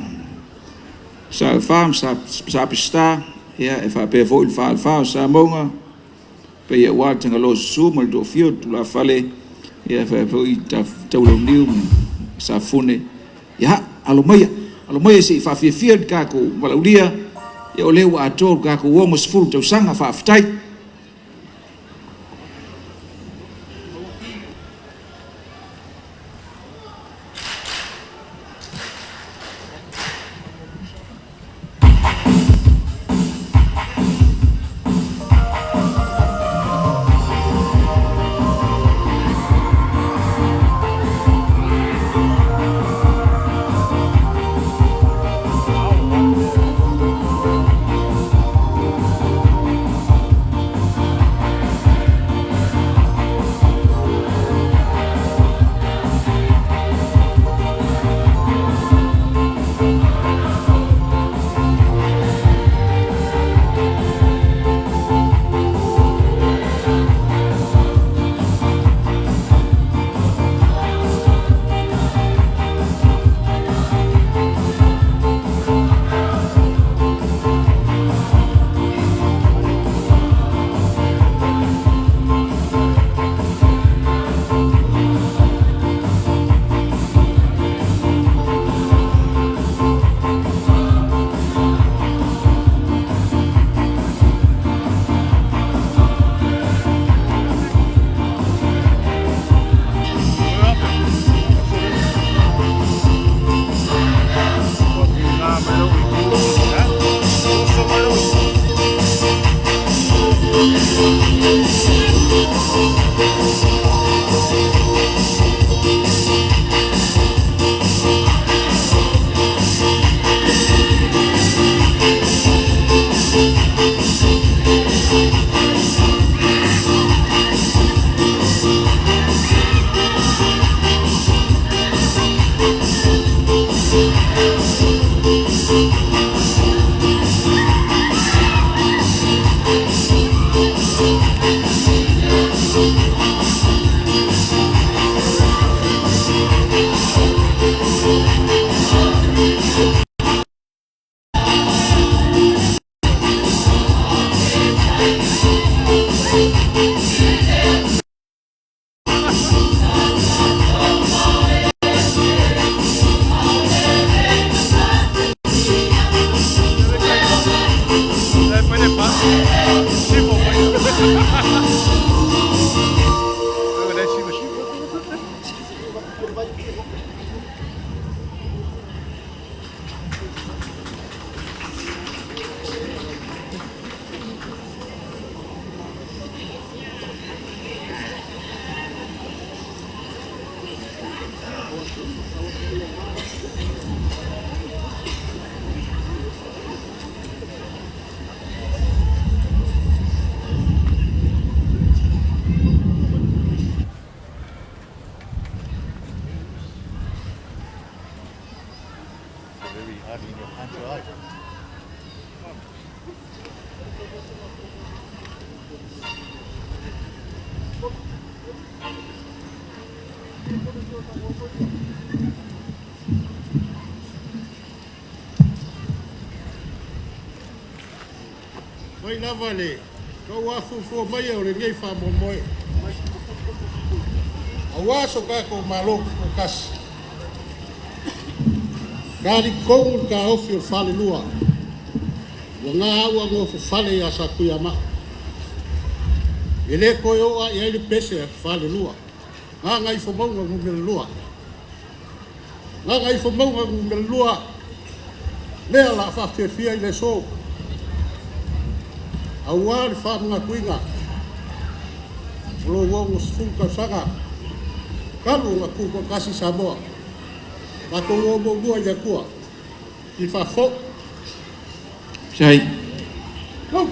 farm sa pista ya e fa pe fo il fa sa monga pe ya wa tanga lo su mal do fio la fale ya fa fo i ta lo niu sa fune ya alo mai si fia ka ko wala ulia ya ole wa to ka ko wo mos ful Tausaga fa aftai Mai lava le, kau afu fua mai o le ngai wha momoe. A waso ka ko malo ko kasi. Kari kongu ka ofi o fale lua. Wa ngā aua ngofu fale ya sa kuia ma. Ele ko yo a ia ili pese ya fale lua. Ngā ngai fo maunga ngumele lua. Ngā ngai fo maunga ngumele lua. Lea la Faafiafiaga i le so. Aua le wha mga kuinga. Lo wongo sifu Tausaga. Kalu nga kuko kasi Samoa. Ako wongo lua ya kua. I wha fo. Sai. No.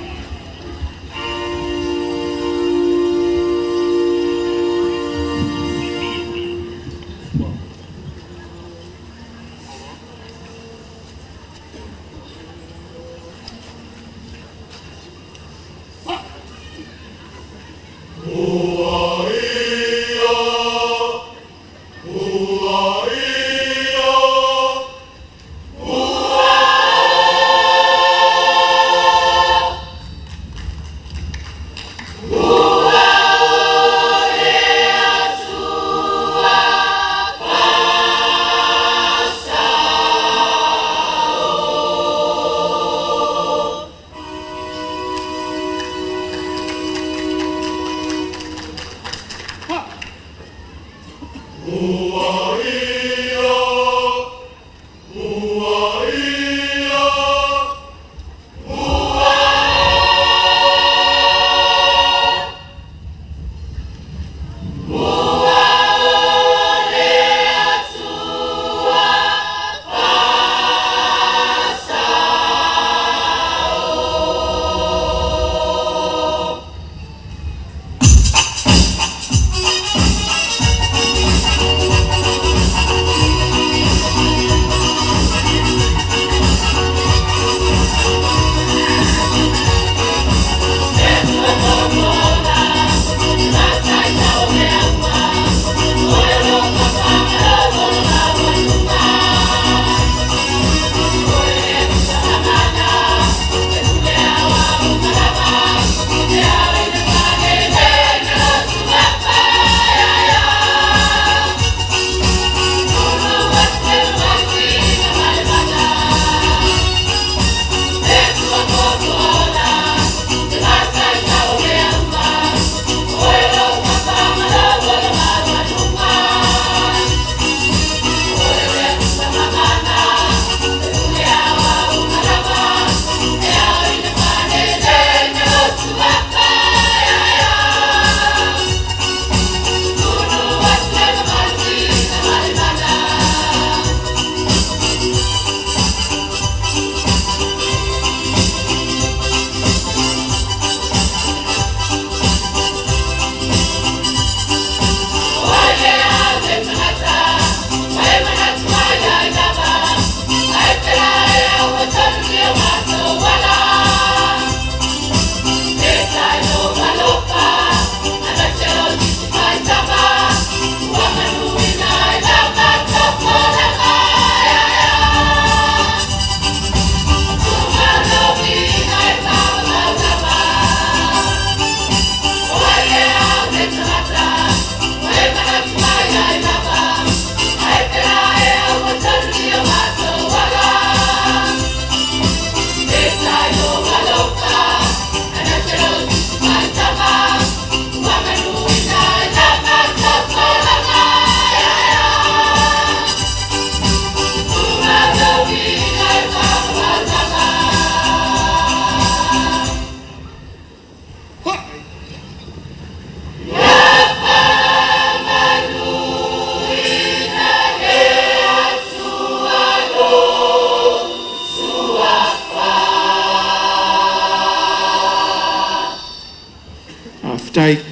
Faafitai.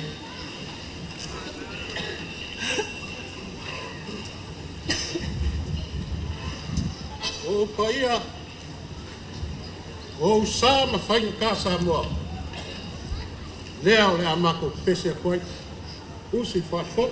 O paia, o sa ma whainga ka Samoa. Lea o lea mako pese a koe, usi whafo.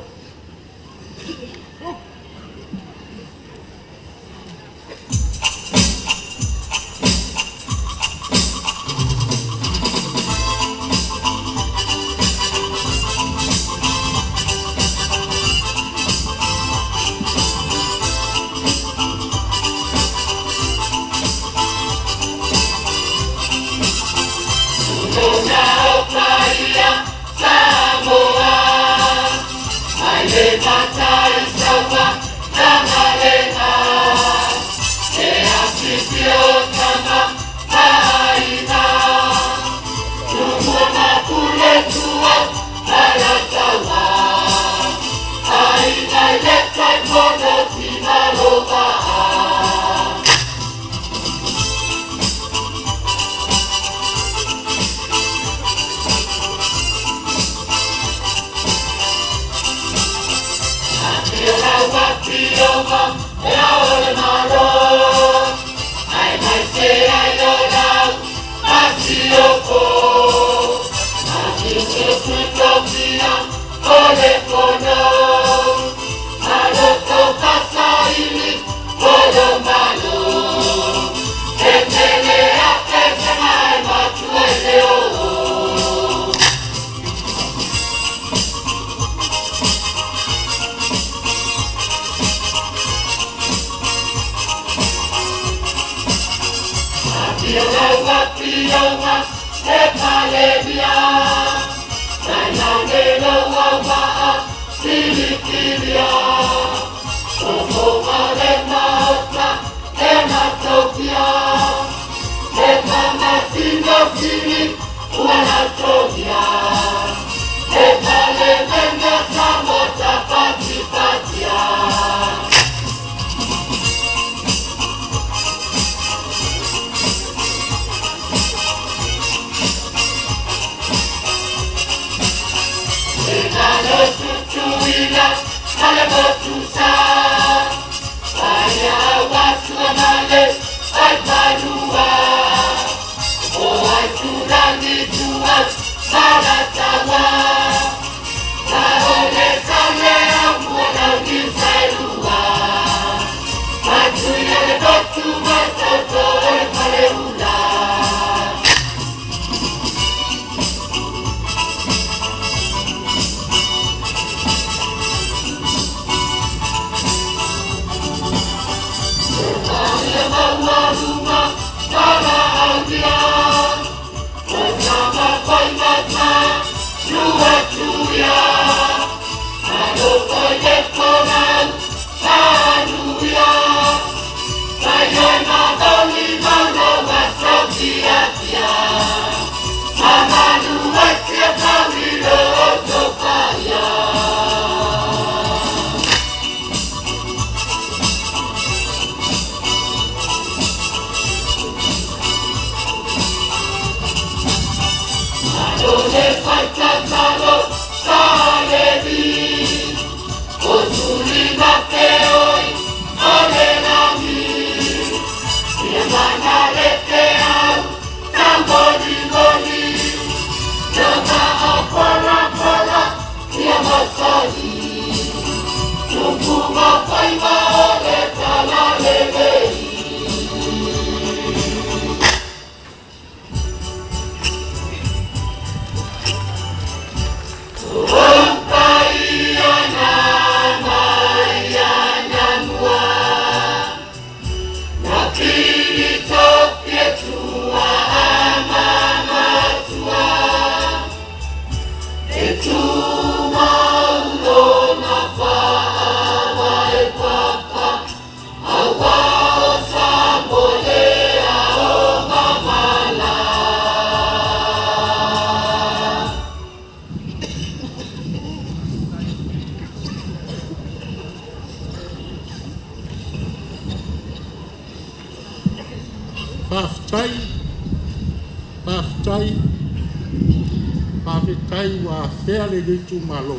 Faafiafiaga wa fea le tu malo.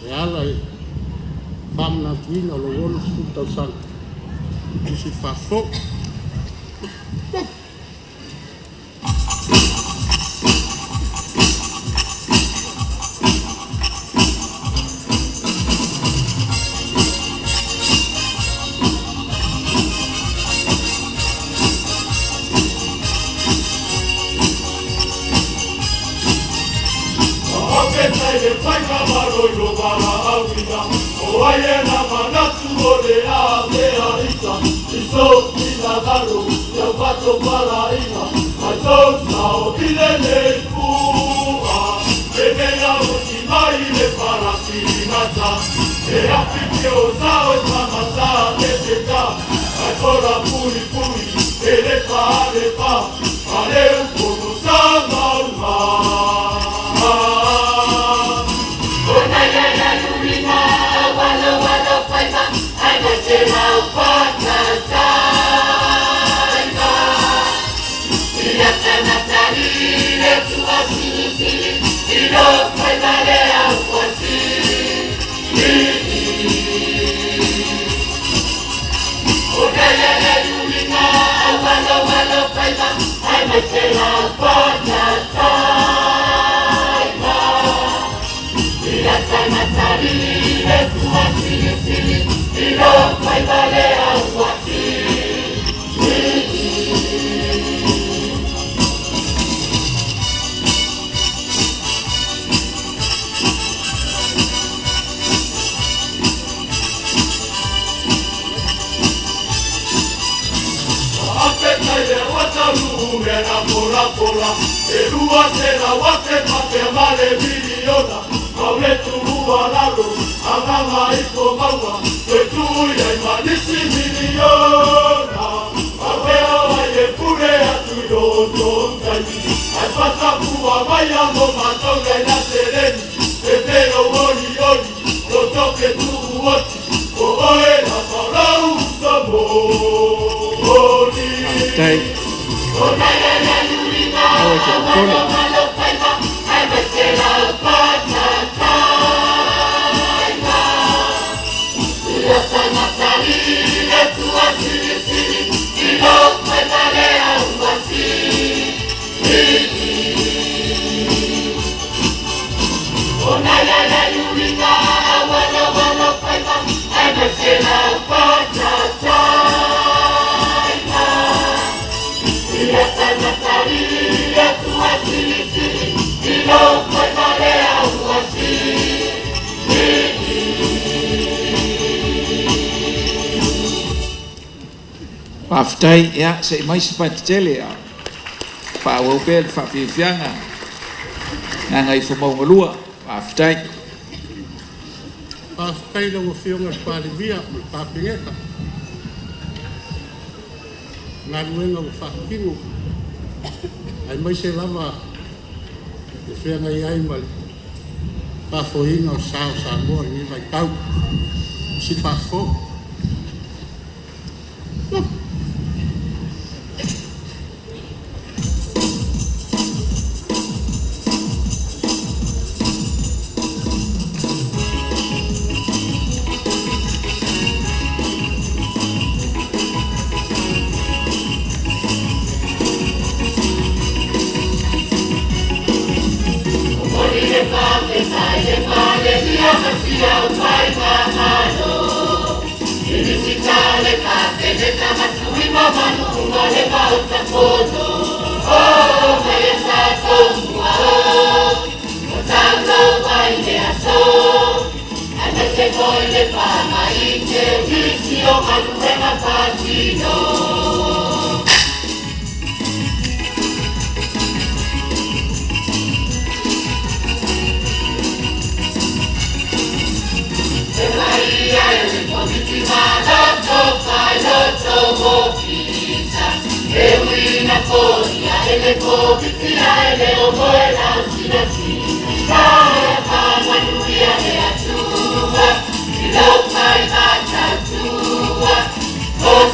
E ala e pamna tuina lo wolo su Tausaga. Isi fafo. Aftai ya se mai sepatele ya. Pa wo pe Faafiafiaga. Ngai fo mo lua aftai. Faafiaga wo fionga palimia pa pingeta. Na luenga wo fakingo. Ai mai se lava. E fianga ai mal. Pa foina o sa mo ni vai tau. Si pa fo.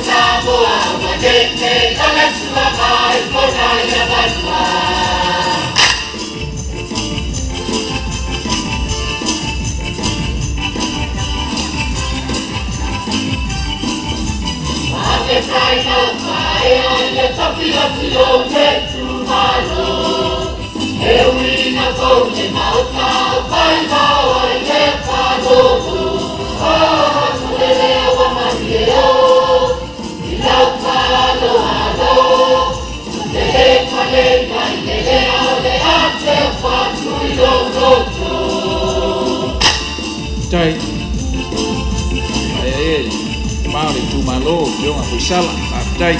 Samoa Tai ai mau le tu malo yo ma pusala tai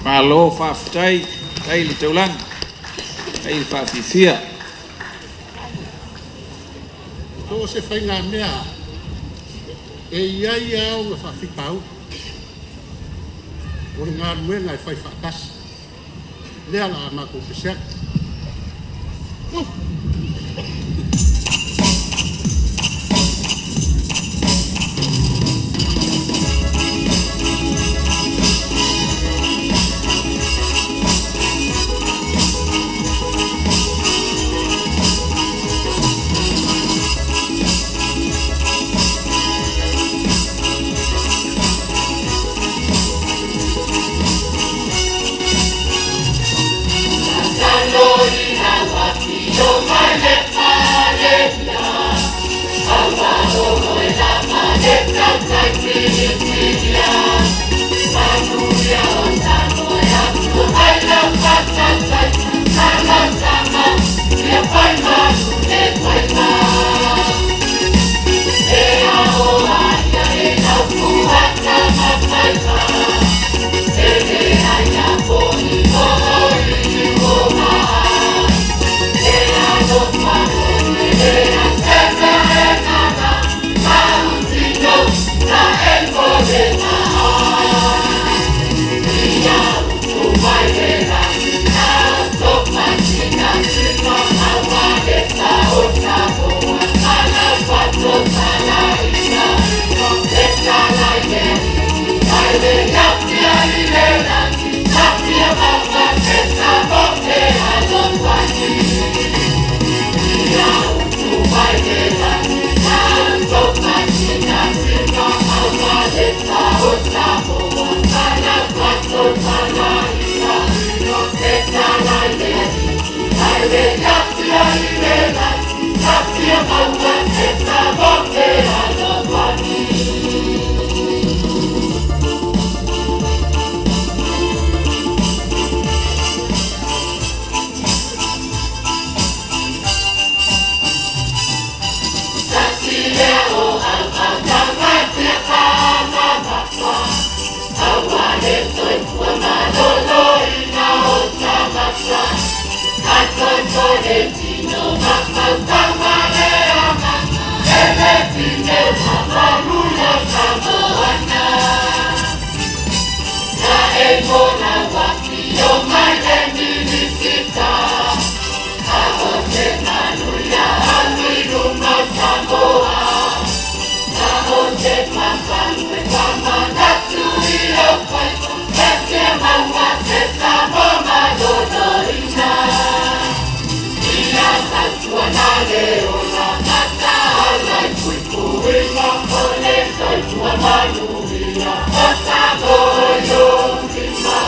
Malo Faafiafiaga ai le taulang ai Faafiafiaga to se whainga mea e iai au e whawhipau o ngā ruenga e whai whakasi lea la mako pesek Samoa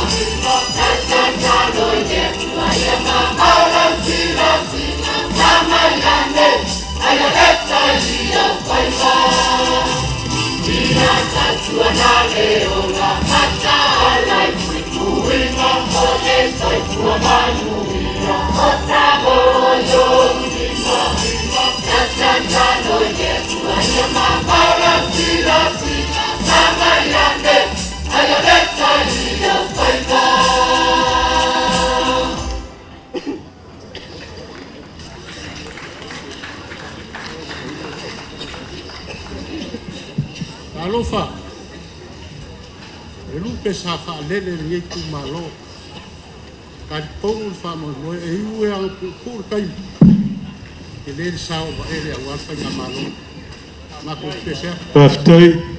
60th. Alofa, e lupe sa whaalele ni tu malo. Ka pongu whamoe e iue ang pūr kai. Ke lere sao wa ere a wawhai malo. Mako pesa. Paftoi.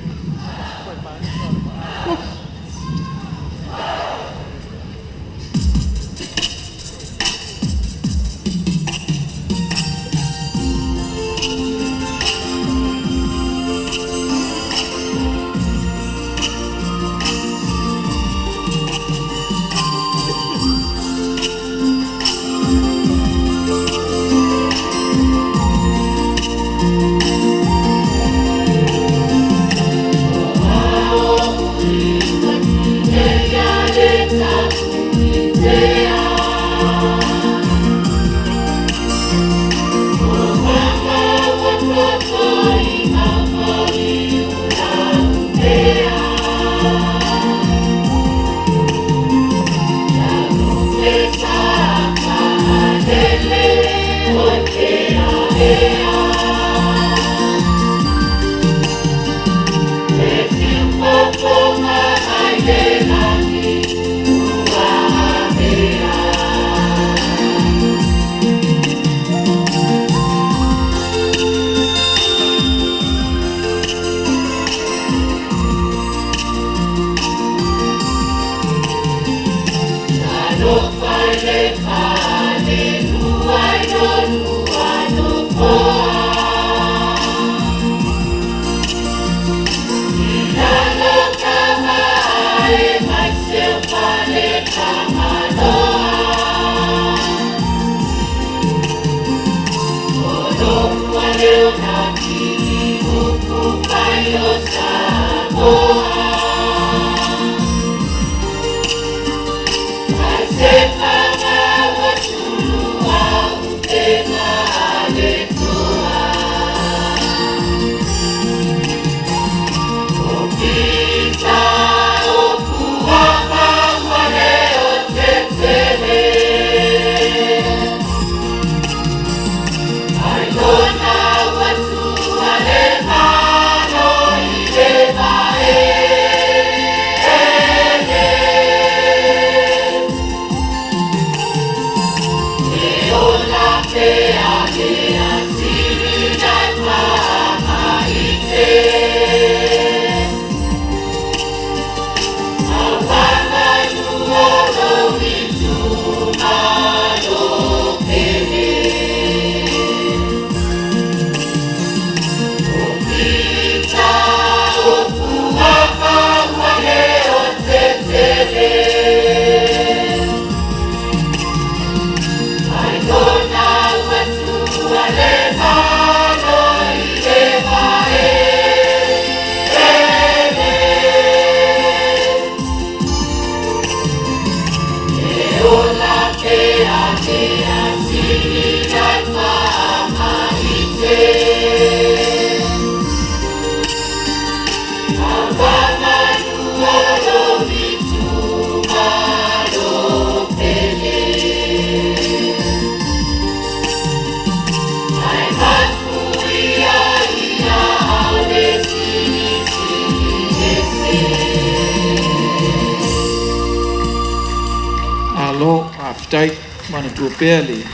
Tai mana tu pele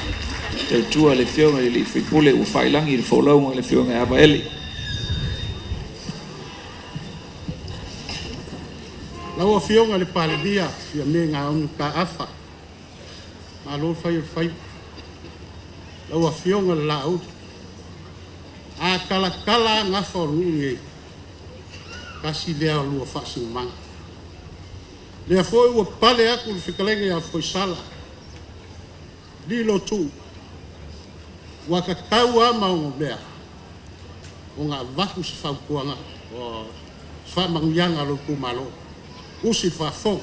te tua le fionga le fipule u failangi le folonga le fionga aba ele Lawa fionga le palebia fia menga un ka afa malo fai lawa fionga la u a kala nga forunge kasi le lu fa sumang le foi o pale aku fikalenge ya foi sala Lilo tu waka kaua mau bea o nga vaku se fau kuanga o fa mangianga lo ku malo usi fa fo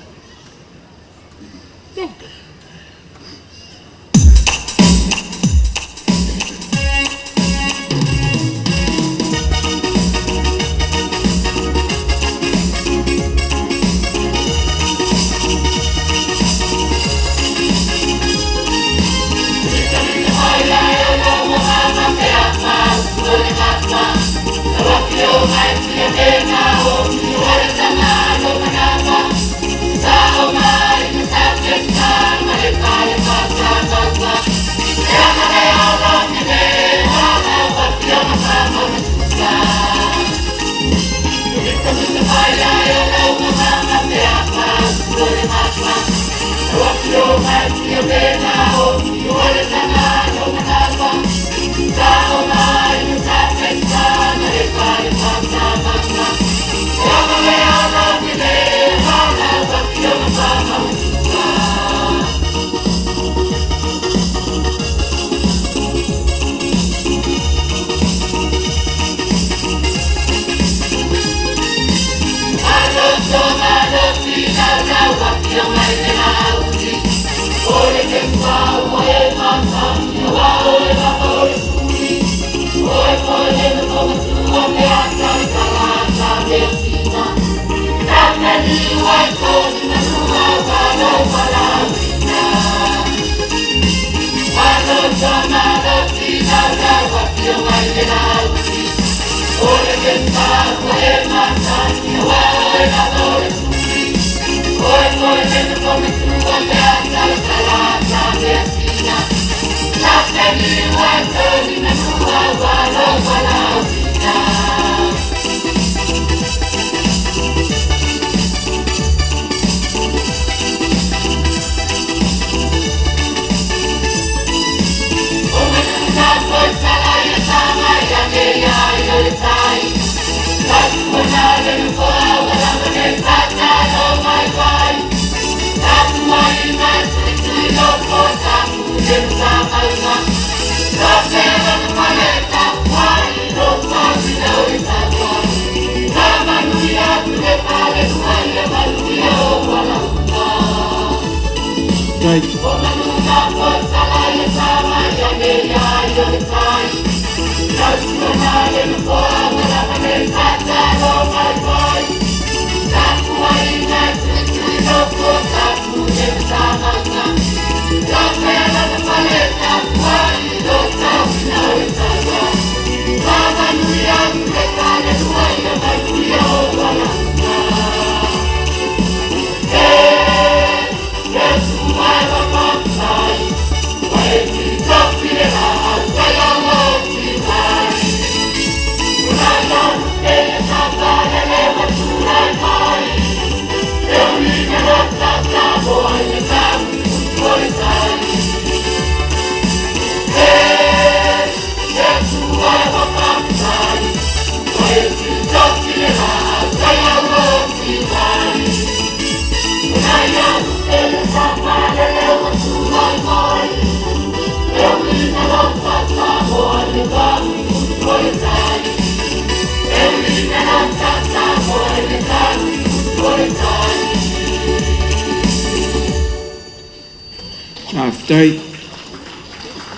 Aftai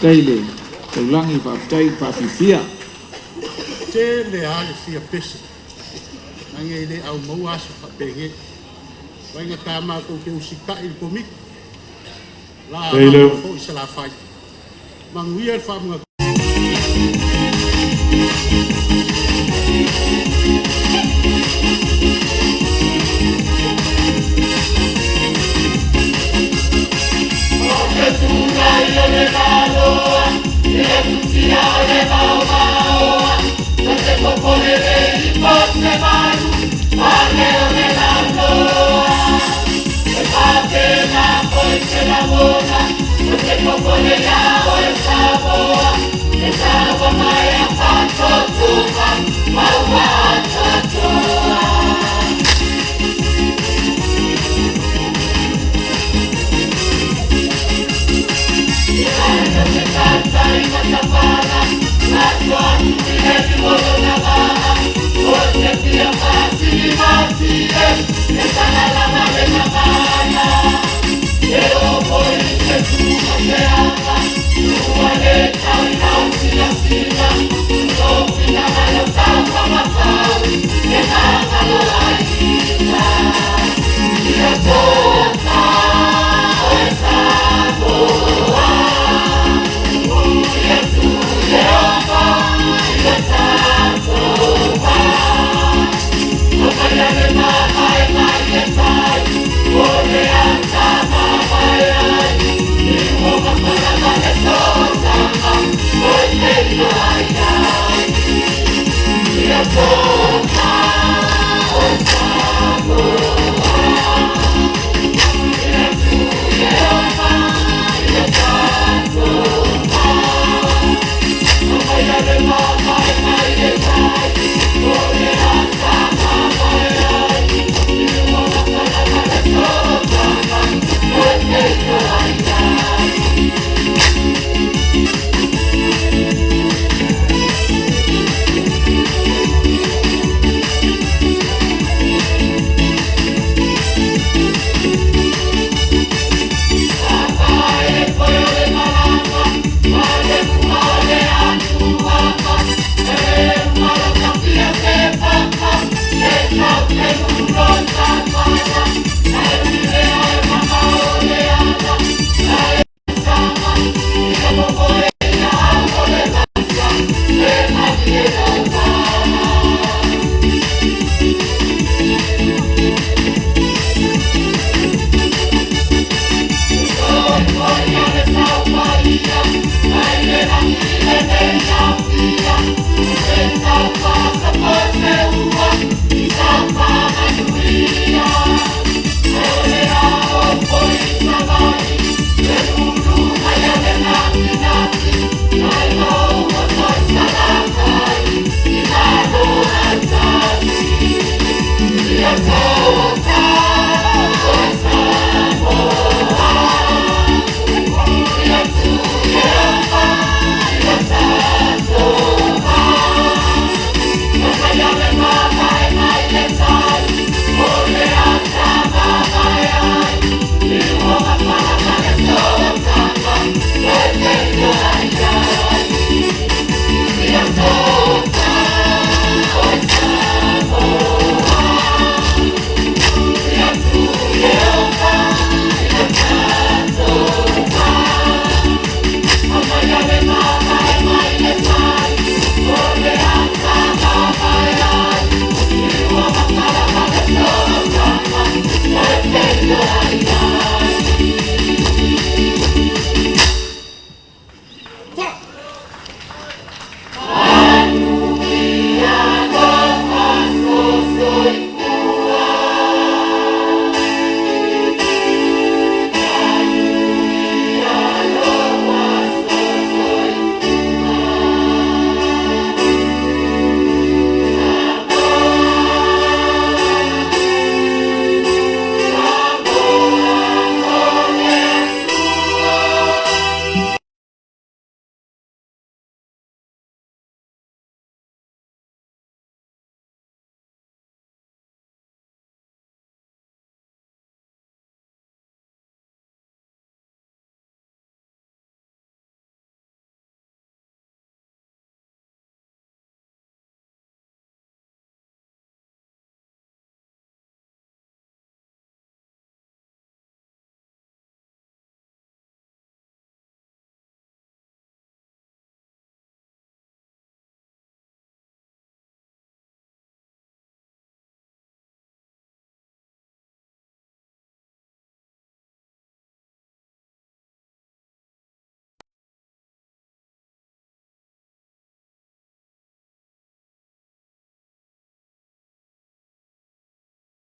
Taile Taulangi Aftai Faafiafiaga Te le ale fia pesa. Nange le au mau aso whapege. Wainga tā mātou ke usika i komik. La mātou i sa la whai. Manguia e whamunga.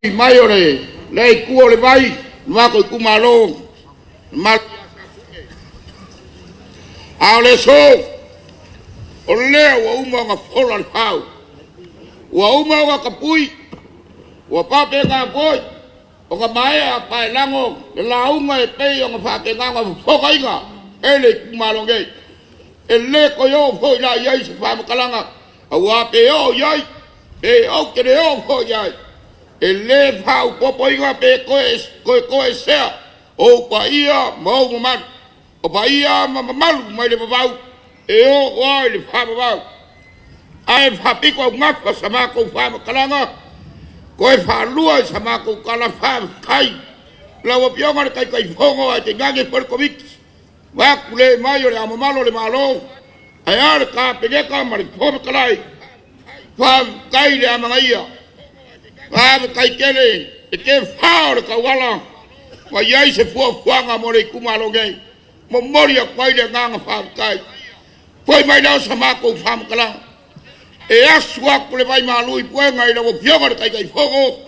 mai ore le ku le vai ma ko ku malo mal ale so ole wa uma ga fola pau wa uma ga kapui wa pa pe ga koi o ga mai a pa lango la uma e pe o ga pa pe ga fo ga inga ele ku malo nge ele ko yo fo la yai se pa kalanga wa pe o yai e o ke le o fo yai ele pau popo inga pe ko e se o pa ia mo man o pa ia ma mal mai le pau e o wa le pa pau ai fa pi ko ma pa sama ko fa kalanga ko e fa lua sama ko kala fa kai la wo pio ma kai kai fongo a te ngange por covid wa kule mai le amo malo le malo ai ar ka pe ka ma fo kalai fa kai le ama ia va kai kele e ke fa ka wala wa yai se fo fuanga mo le kumalo ngai mo moria kwai le nganga fa kai foi mai dau sama ko fa kalanga e asua kule vai malu i puenga i lawo pioga kai kai fogo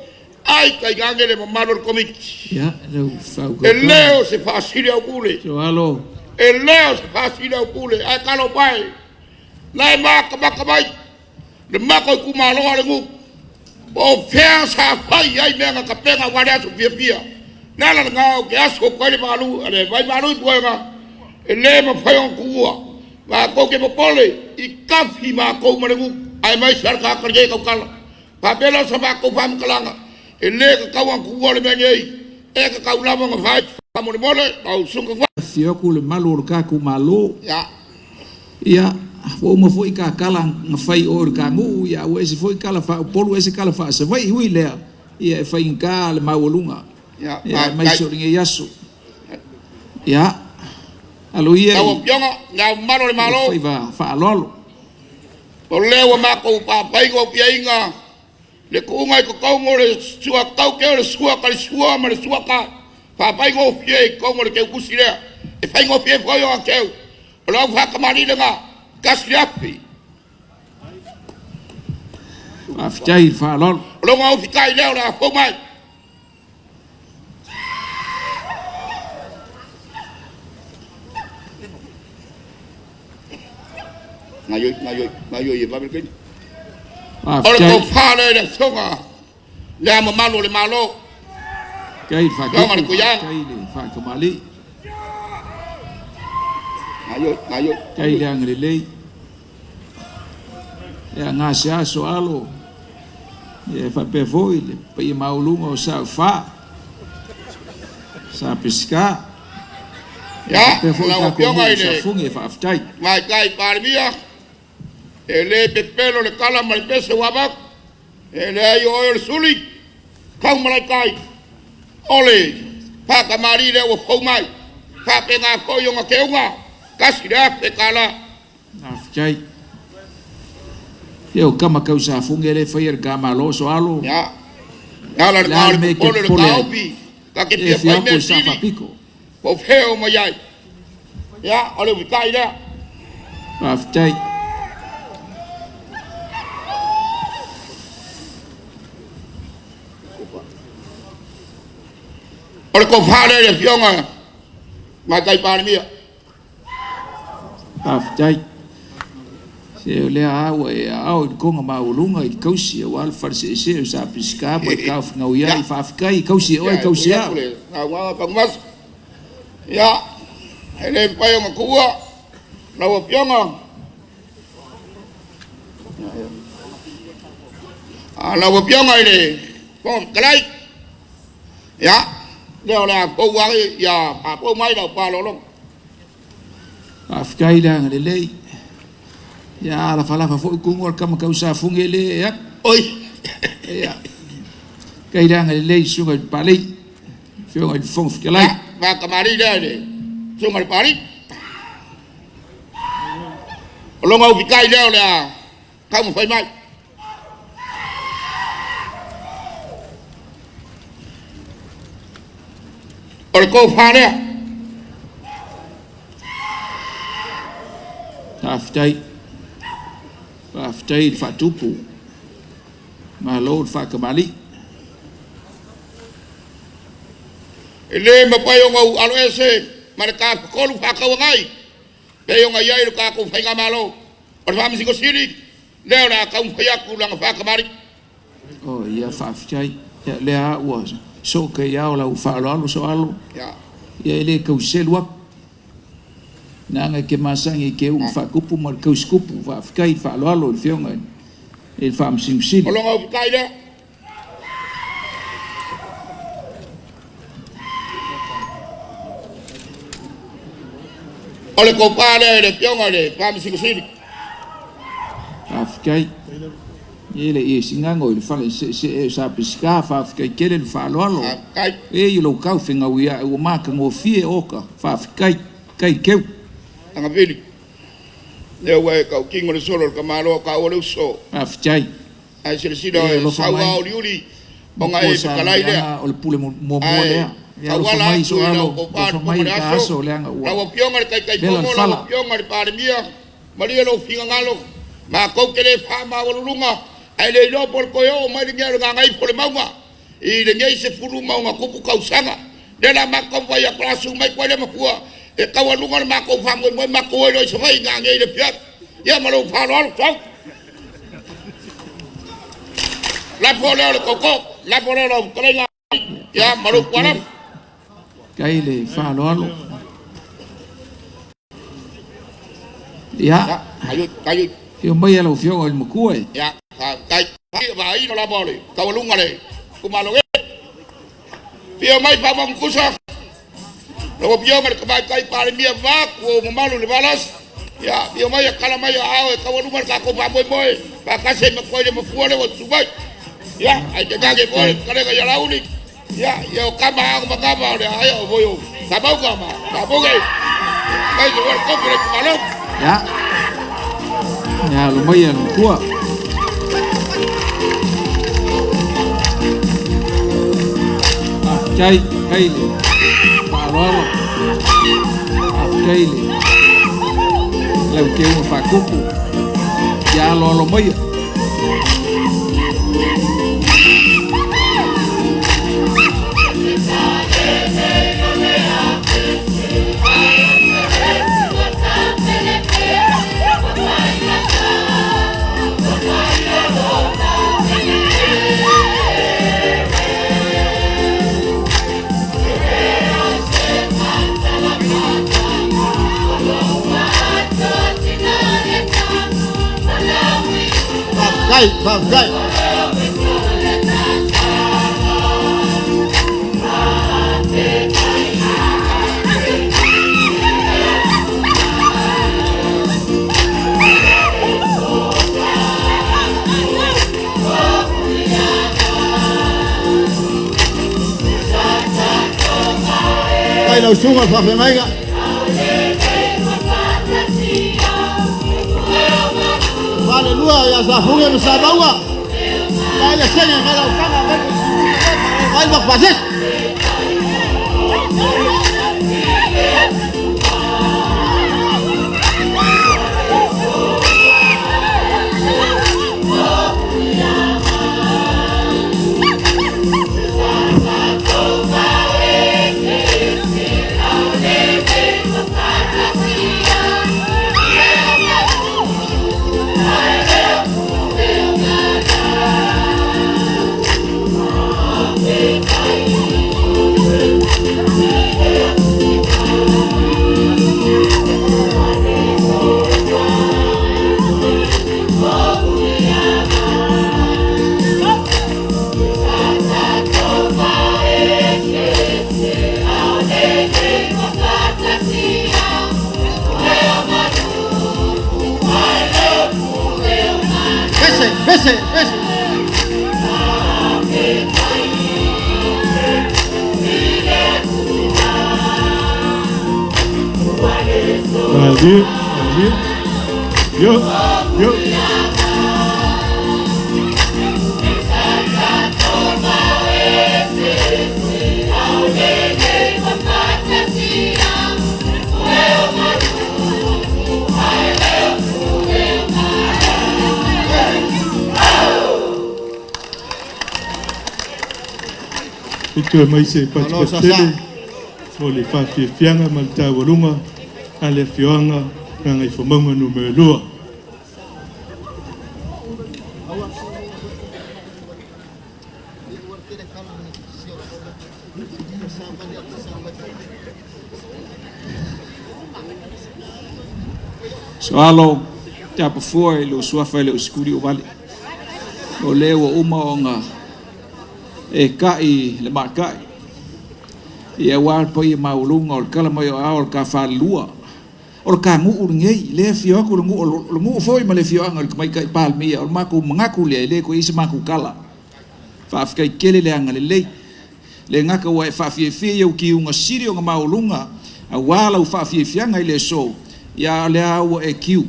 ai kai gangele mo malor komik ya lo fau e leo se fasile au pule so alo e leo se fasile au pule ai kalo pai lai ma ka bai le ma ko ku malo ale ngu o fea sa pai ai menga ka penga wale su pia pia nala ngao ke aso ko le malu ale vai malu i puenga e le ma fai on kuwa va ko ke popole i kafi ma ko mo ngu ai mai sarka kerja kau kal papela sama kau faham kelanga ele ka kawan ku wole mengai e ka kau lama ngafai kamu ni mole au sung ka fio ku le malu ka ku malo ya o mo foi ka kala ngafai o ka mu ya o ese foi kala fa polo ese kala fa se vai hui le ia fa inka le maulunga ya mai so ringe yaso ya alo ia tau pionga nga malo le malo foi va fa lolo o lewa mako pa pai go piainga le kunga ko ko ngore sua kau ke le sua ka sua ma le sua ka pa pai go pie ko ngore ke kusile e pai go pie ko yo ke o lo fa ka mari le nga kasliapi aftai fa lol lo nga fi kai le la ko mai ngayo ye babel kin ora ko fale le songa le ma malo le malo kai fa kai le fa ko mali ngayo kai le ngre le ya nga sia so alo ye fa pe foi le pe maulunga o sa fa sa pesca ya la pionga ile funge fa aftai mai kai parmia ele pepelo le kala mal pese wabak ele ayo el suli kau malaikai ole pa kamari le wo pomai pa penga ko yo ngakeunga kasira pe kala aftai eu kama kau sa funge le fair kama lo so alo ya la me ko le kaupi ka ke pe fa me sa pico o feo mo yai ya ole vikai le aftai ora ko fale le fionga ma kai parmia aftai se le au e au ko ma ulunga i kausi o al farse se sa pisca pa ka ngau ia i fa kai kausi o kausi ya wa pa mas ya ele pa yo ngua na wo fionga na wo fionga ile ko kalai ya leo là cô qua giờ cô mấy đầu qua luôn afkai da ngale ya la fala fa fo kungol kam ka usa fungele ya oi ya kai da ngale sunga pali fio ngai fong kelai va kamari da de sunga pali lo ngau vi kai leo là không phải mai ora ko fa ne aftai fa tupu ma lo fa kamali Ele mapayo ngau alo ese mareka kolu pakau ngai. Peyo ngai ai ka ku fainga malo. Or fam siko siri. Leo na ka umfaya ku lang fa kamari. Oh ia faafitai ia lea ua so ke ia o lau fa'aloalo so alo Ya. ia ele kauselu nanga ke masangi ke u fa'akupu ma le kausikupu fa'afikai fa'aloalo i le feoga i le fa'amasinosino Olonga ufikai le. Ole ko pale le pionga le fam siko siri. fa'afikai ia le ia singago i le fale se sa pesika fa'afikai kele le fa'aloalo e i lou kau fegau ia ua makagofie oka fa'afikai kai keu Anga vili. Le wa ka kingo le solo ka malo ka o le so. fa'afitai Ai se sida sa wa o liuli. Bonga e kalai le. o le pule mo lea ia lo mai so alo lo mai ka aso le anga ua Lawa pionga le kai pomo lawa pionga le parimia. Maria lo finga ngalo. Ma ko kele fa ma o lunga. Ai le lo por ko yo mai le ngalo ngai por maunga. I le ngai se fulu maunga kupu kausanga. De la ma ko va ya klasu mai ko le makua. E kawa lunga le ma ko fa mo ma ko lo se vai ngai le pia. Ya ma lo fa lo so. La pole le koko, la pole lo krenga. Ya ma lo kwara. kai le fa'aloalo ia Kayu. ia mai alo fioga i le makua e Ya, kai va i no la pole. Kawa lunga le. Kumalo e. Pio mai pa mo kusa. Lo pio mai ka kai pa mi va ko mo malu le balas. Ya, pio mai kala mai a kawa lunga ka ko pa mo pa ka se me ko le mo fuole o subai. Ya, ai te kage pole kare ga ya launi. Ya, yo kama ang makama le ayo boyo. Sabau kama. Sabau ge. Kai yo ko pre malo. ia ia lo mai alo kua kai le fa'aloalo kai le lau ke uma fa'akupu ia alo mai Vai. Vai lo sunga Faafiafiaga. Aleluya ya zafunge msabawa. Kaya senya ngala ukanga mbele. Vai bakbasis. Ese. Valeu. Yo. Itu mai se pa tele. o le Faafiafiaga ma le taualunga a le afioaga na ngai whamanga numero lua. So alo te apafua i lo suafa i le uskuri o wale. O leo uma o ngā e kai le makai. I e wār pa i maulunga o le kalamai o ao le ka whālua. O le ka ngu ngei, le fio aku le ngu foi ma le fio anga le kamai kai pālmia. O le maku mangaku le le ko isa maku kala. Whaafkai kele le anga le lei. Le ngaka wa e whaafiafia au ki unga siri o ngā maulunga. A wāla u whaafiafianga i le so. Ia le au e kiu.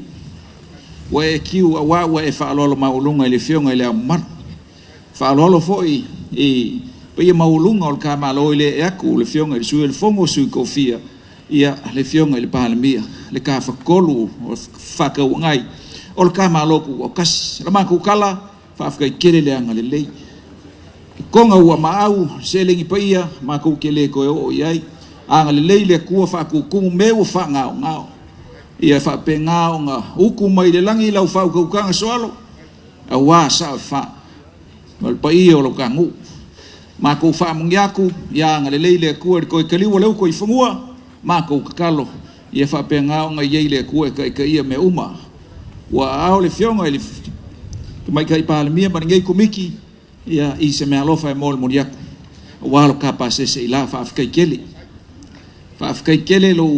Wa e kiu a wa e whaalolo maulunga i le fionga i le amara. Whaalolo foi i pa ia maulunga o le ka malo i le e aku le fionga i le sui le fongo sui kofia. Ia le fionga i le pahalamia. Le ka whakolu o whakau ngai. O le ka malo ku o kasi. La maku kala whaafkai kere le anga le lei. Konga ua maau se lengi pa ia maku kele koe o iai. Anga le lei le kua whaku kumu meu whangao ngao. Ia whape ngā o ngā uku mai le langi lau whau kaukanga soalo. A wā sao wha. Malpa ia o lau ka ngu. Mā kou wha mungi aku, ia ngā le leile kua re koe kaliwa leu koe whangua. Mā kou kakalo, ia whape ngā o ngā iei le kua ka ia me uma. Wa ao le fionga ili mai kai pālamia maringei kumiki. Ia i se mea lofa e mōle mori aku. Wa alo ka pāsese i la whaafkai kele. Whaafkai kele lo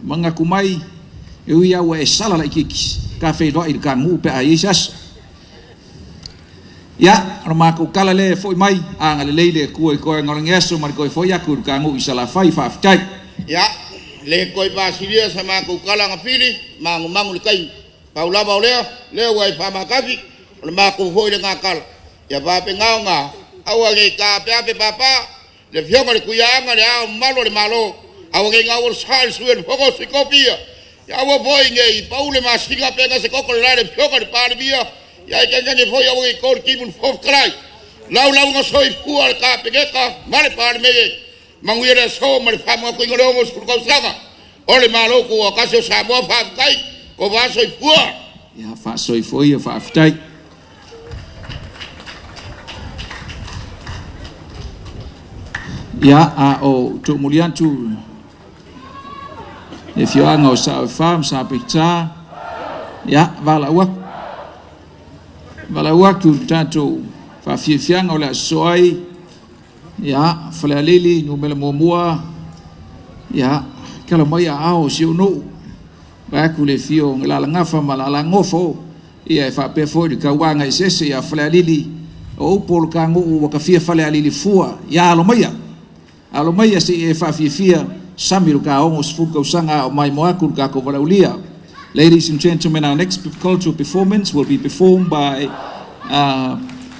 manga kumai. E ui au e sala la ikiki, ka whairoa i ka ngu pe a isas. Ia, ro mākou kala le fwoi mai, a ngā le leile kua i koe ngorangi aso, mari koe fwoi aku ka ngu i sala whai whaafitai. Ia, le koe pāsiria sa mākou kala ngā pili, māngu mangu le kai, paulaba o lea, leo wai whamakapi, o le mākou fwoi le ngā kala. Ia pāpe ngāo ngā, au age ka peape papa, le fionga le kuianga le ao malo le malo, au age ngā ur sāri suen foko si kopia. Ya wa boy ngai paule masinga pega se kokol le fioka le palimia ya ke foi au i kor kimun fof krai lau nga soi fuar ka pegeka male palme manguire so male fama ko ngoro mo skur ko sanga ole malo ko akaso Samoa fa kai ko va soi fuar ya fa soi foi fa aftai ya a o tu muliantu. If you ang o sa farm sa picture, ya valawak tu tanto Faafiafiaga o le asoai, ya falealili numela muamua, ya kala mai a ao siunu, baku le fio ngalalagafa ma lalagofo, ia e faapea foi le kauaga i sese ia falealili o upo o le kagu'u ua kafia falealili fua, ia alo maia se e Faafiafia. Sami ka almost full Tausaga o mai moaku ka ko valaulia. Ladies and gentlemen, our next cultural performance will be performed by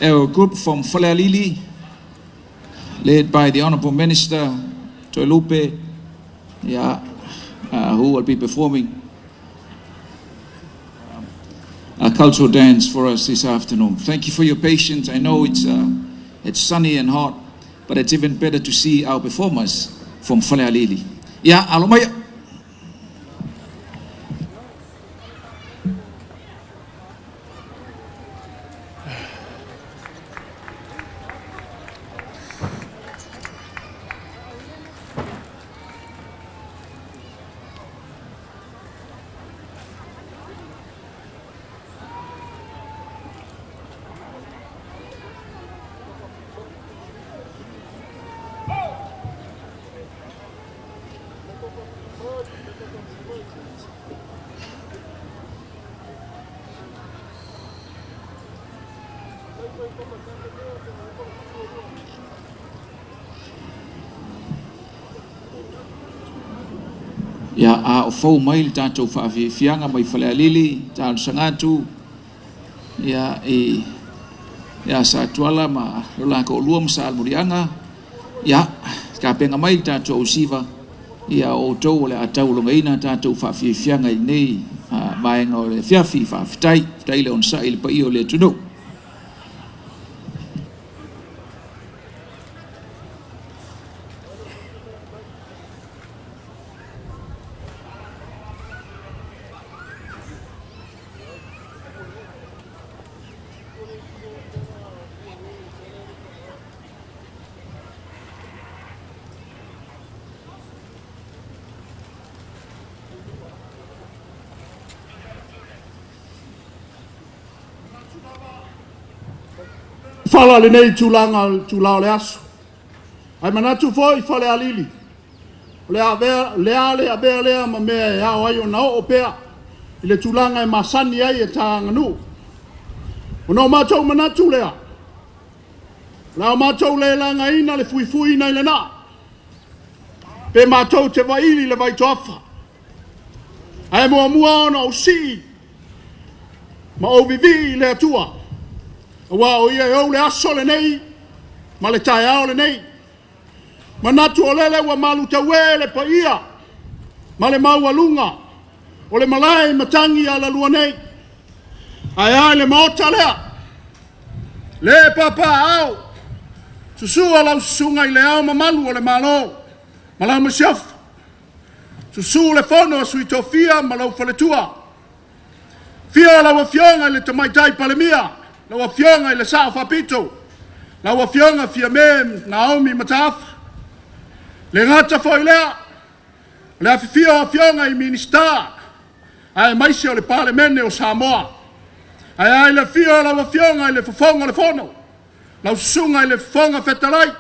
our group from Falealili, led by the Honourable Minister Toilupe, who will be performing a cultural dance for us this afternoon. Thank you for your patience. I know it's sunny and hot, but it's even better to see our performers from Falealili. Ya, alomaya. Ya a o fou mai le tātou Faafiafiaga mai Falealili, Tausaga atu, ia sa tuala ma lola ko lua sa almurianga, ia ka penga mai le tātou siva, ia o tau le atau longaina tātou Faafiafiaga i nei, maenga o le fiafi whaafitai le on sa i le pai o le tunu. fala le nei tūlao le aso. Ai manatu fo I fale alili. Le avea lea ma mea e ao ai o nao o pea. I le tūlanga e masani ai e tā nganu. O nao mātou manatu lea. Lao mātou le langa ina le fui ina ile na. Pe mātou te waili le vai toafa. Ai mua ona o si. Ma o vivi le atua. Wa o ia o le aso le nei. Ma le tae ao le nei. Ma natu o lele wa malu tawe le pa ia. Ma le maua lunga. O le malai matangi ala lua nei. Ai le maota lea. Le papa au. Susua lau susunga I le au mamalu o le malo. Ma lau masiafu. Susu le fono a sui tofia ma lau faletua. Fia lau a fionga le tamaitai palemia. Lau a fionga I le sao fapito. Lau a fionga fia me Naomi matafa. Le ngata foi lea. Le a fionga I minister. Ai maisi o le palemene o Samoa. Ai le fia lau a fionga I le fofonga le fono. Lau susunga I le fonga fetalai.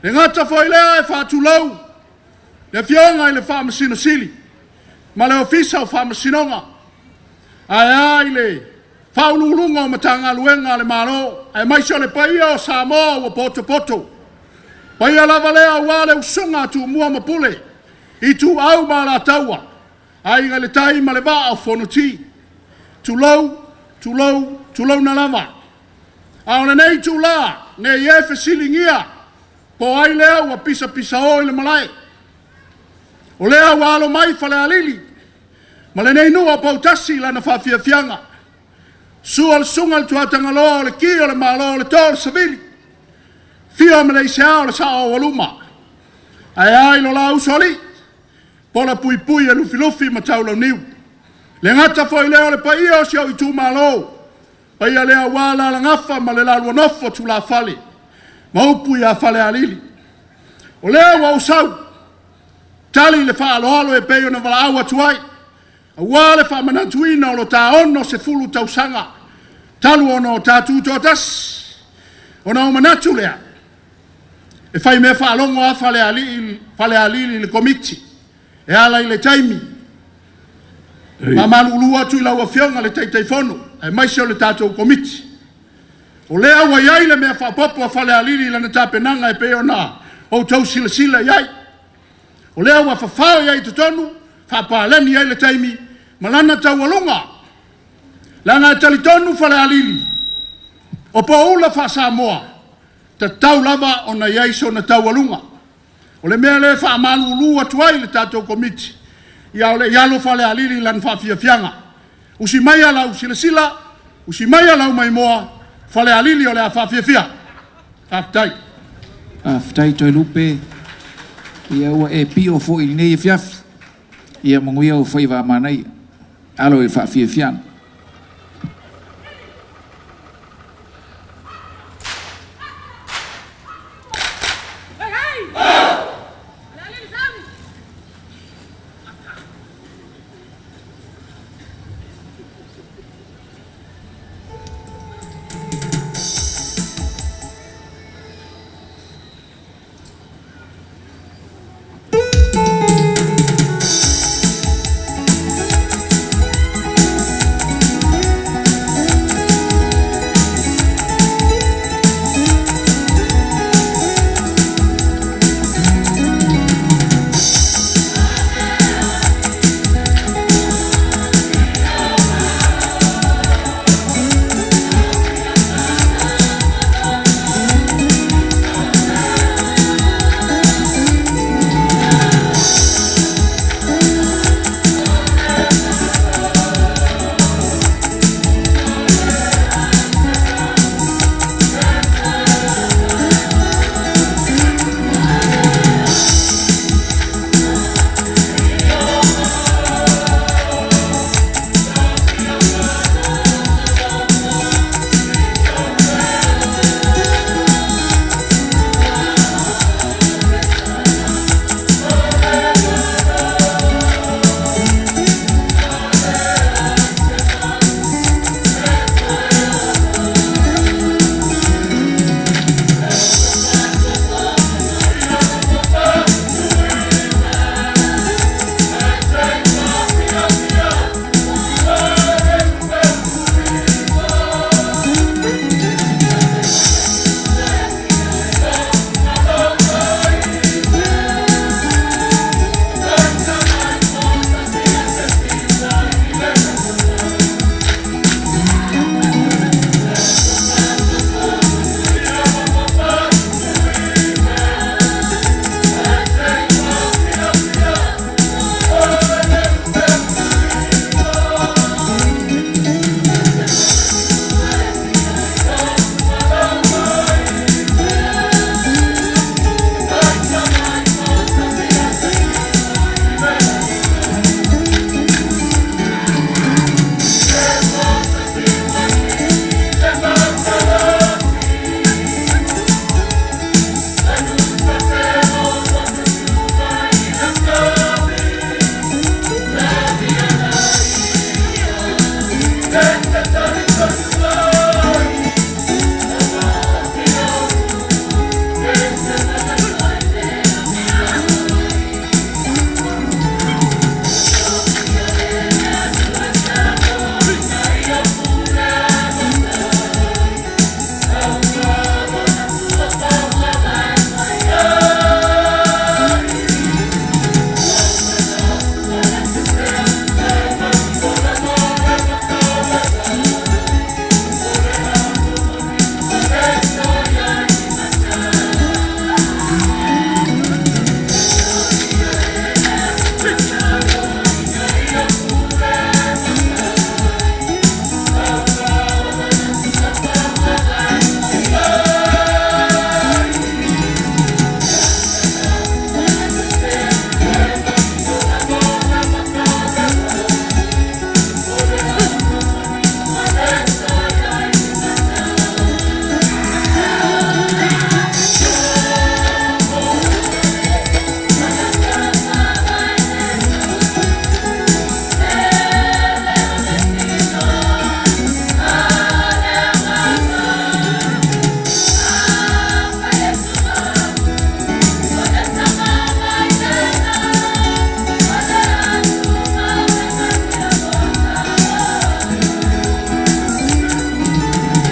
Le ngata foi lea e whātulau. Le fionga I le whamasino sili. Ma le ofisa o whamasinonga. Ai le whaululunga o matanga luenga le maro. Ai maisio le paia o Samoa o poto. Paia lava lea wale usunga tu mua mapule. I tu au ma la taua. Ai le tai ma le waa o fonuti. Tu lau na lava. Aona nei tu la. Ne iefe silingia. Po ai lea ua pisa o I le malai. O lea walo mai fale alili. Ma le nei nua Tautasi lana Faafiafiaga. Sua le sunga le tuatanga loa o le ki o le malo o le tō le savili. Fia me le isea o le sao o waluma. Ai lo la usoli. Pola pui e lufi ma tau lau niu. Le ngata foi leo le paia o sio I tu malo. Paia lea wala la ngafa ma le lalua nofo tu la fale. Ma upu ia fale alili. O lea wa usau. Tali le whaaloalo e peo na wala awa tuai. A wale whamanatuina o lo ta ono se fulu Tausaga. Talu ono o ta Tuto'atasi. Ona o manatu lea. E whai mea whaalongo a fale alili le komiti. E ala I le taimi. Ma malulua tu I lau fionga le taitaifono. E maisi o le tatou komiti. O lea wa iai le mea whapopo a fale alili lana tapenanga e peo na o tau sila iai. O lea wa whawhao iai tutonu, whapaleni iai le taimi, malana tau alunga. Lana talitonu fale alili. O po ula wha Samoa, ta tau lava o na iai so na tau alunga. O le mea le wha malu lua tuai le tatou komiti. Ia o le ialo fale alili lan Faafiafiaga. Usi mai alau sila, usi mai alau mai moa, fale alili o le a Faafiafia. Aftai. Aftai toi lupe. Ia ua e pio fo I nei fiafi. Ia manguia o whaiva manai. Alo I Faafiafiaga.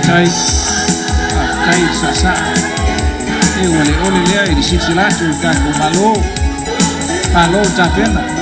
tai sasa e ole lea i silsilatu ka ko malo ta pena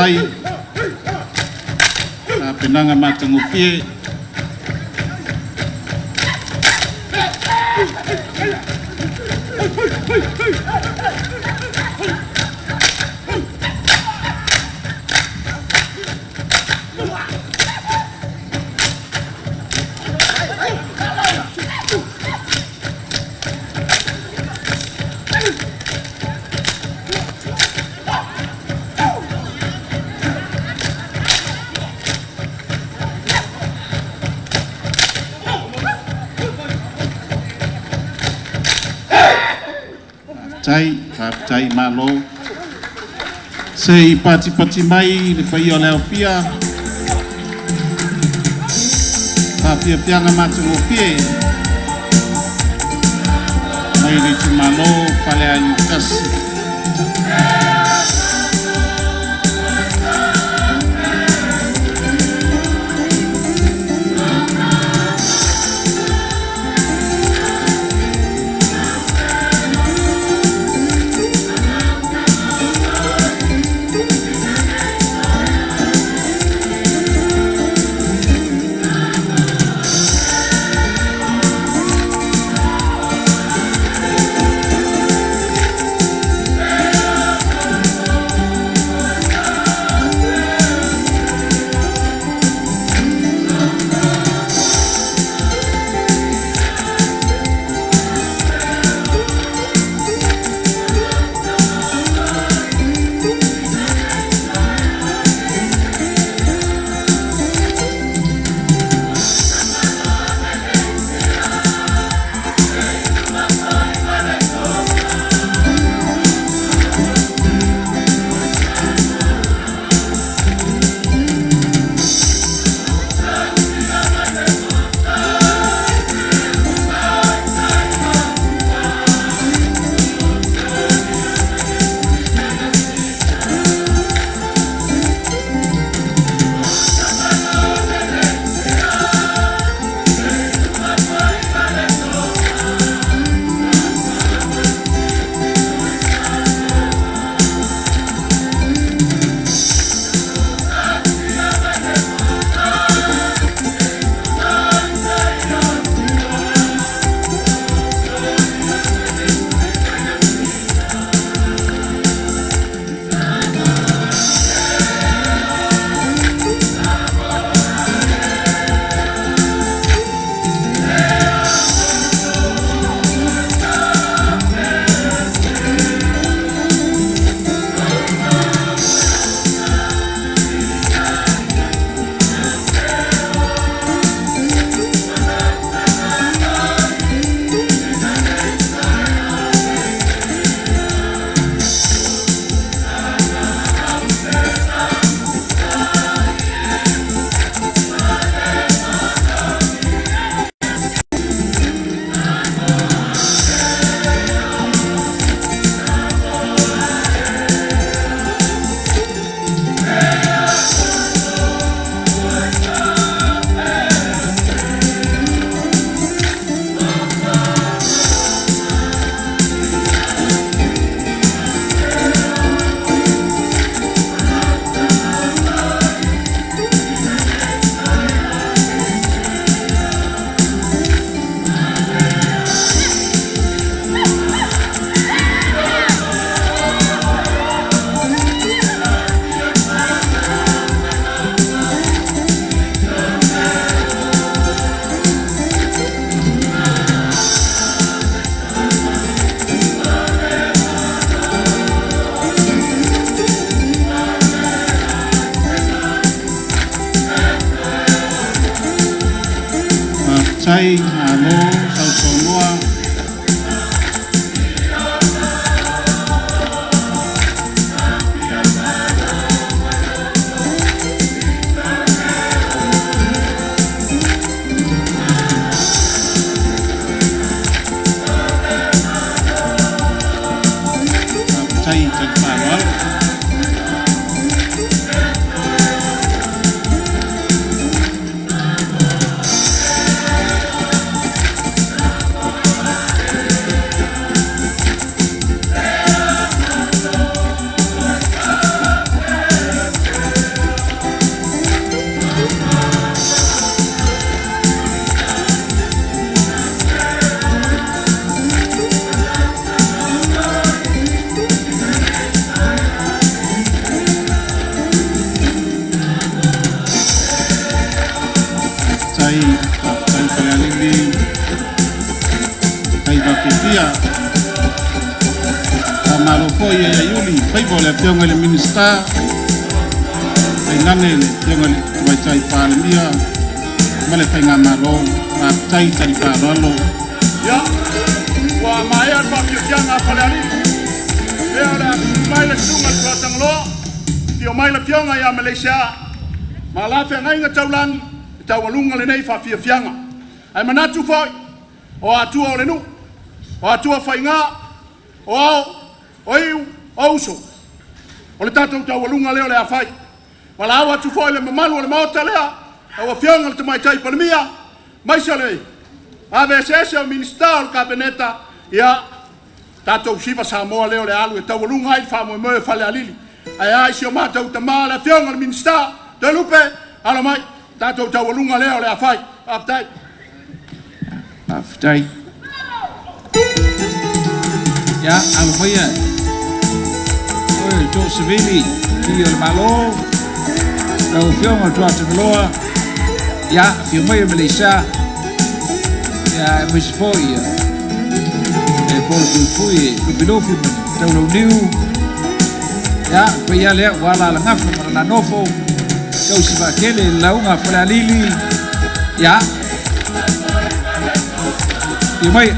tai. A penanga matangofie. Tai malo se pati mai le Faafiafiaga Faafiafiaga matangofie mai le malo pale Tausaga malo foi e yuli faivo le pionga le minister e nane le pionga le mai tai palemia male penga malo ma tai tai palo ya wa mai al Faafiafiaga palali le ora mai le sunga tuatang lo tio mai le pionga ya Malaysia ma la fe ngai nga taulang tawalunga le nei Faafiafiaga ai manatu foi o atua o le nu o atua fainga o iu o uso o le tatou taualunga leo le afai ma la awa atu foi le mamalu o le maota lea o Faafiaga le tamaitai palemia mai sa lei ave sese o minister o kabineta ia tatou siva Samoa leo le alu e taualunga ai whamoemoe fale alili ai ai si o mātou tamā le Faafiaga le minister te lupe ala mai tatou taualunga leo le afai aftai aftai ya almoia oi to sevili io le malo o Faafiaga tua te loa ya Faafiaga Malaysia ya mis foi e por fui bilo fui tau no new ya pe ya le wala la ngafu la nofo kau siba kele launga fala lili ya mai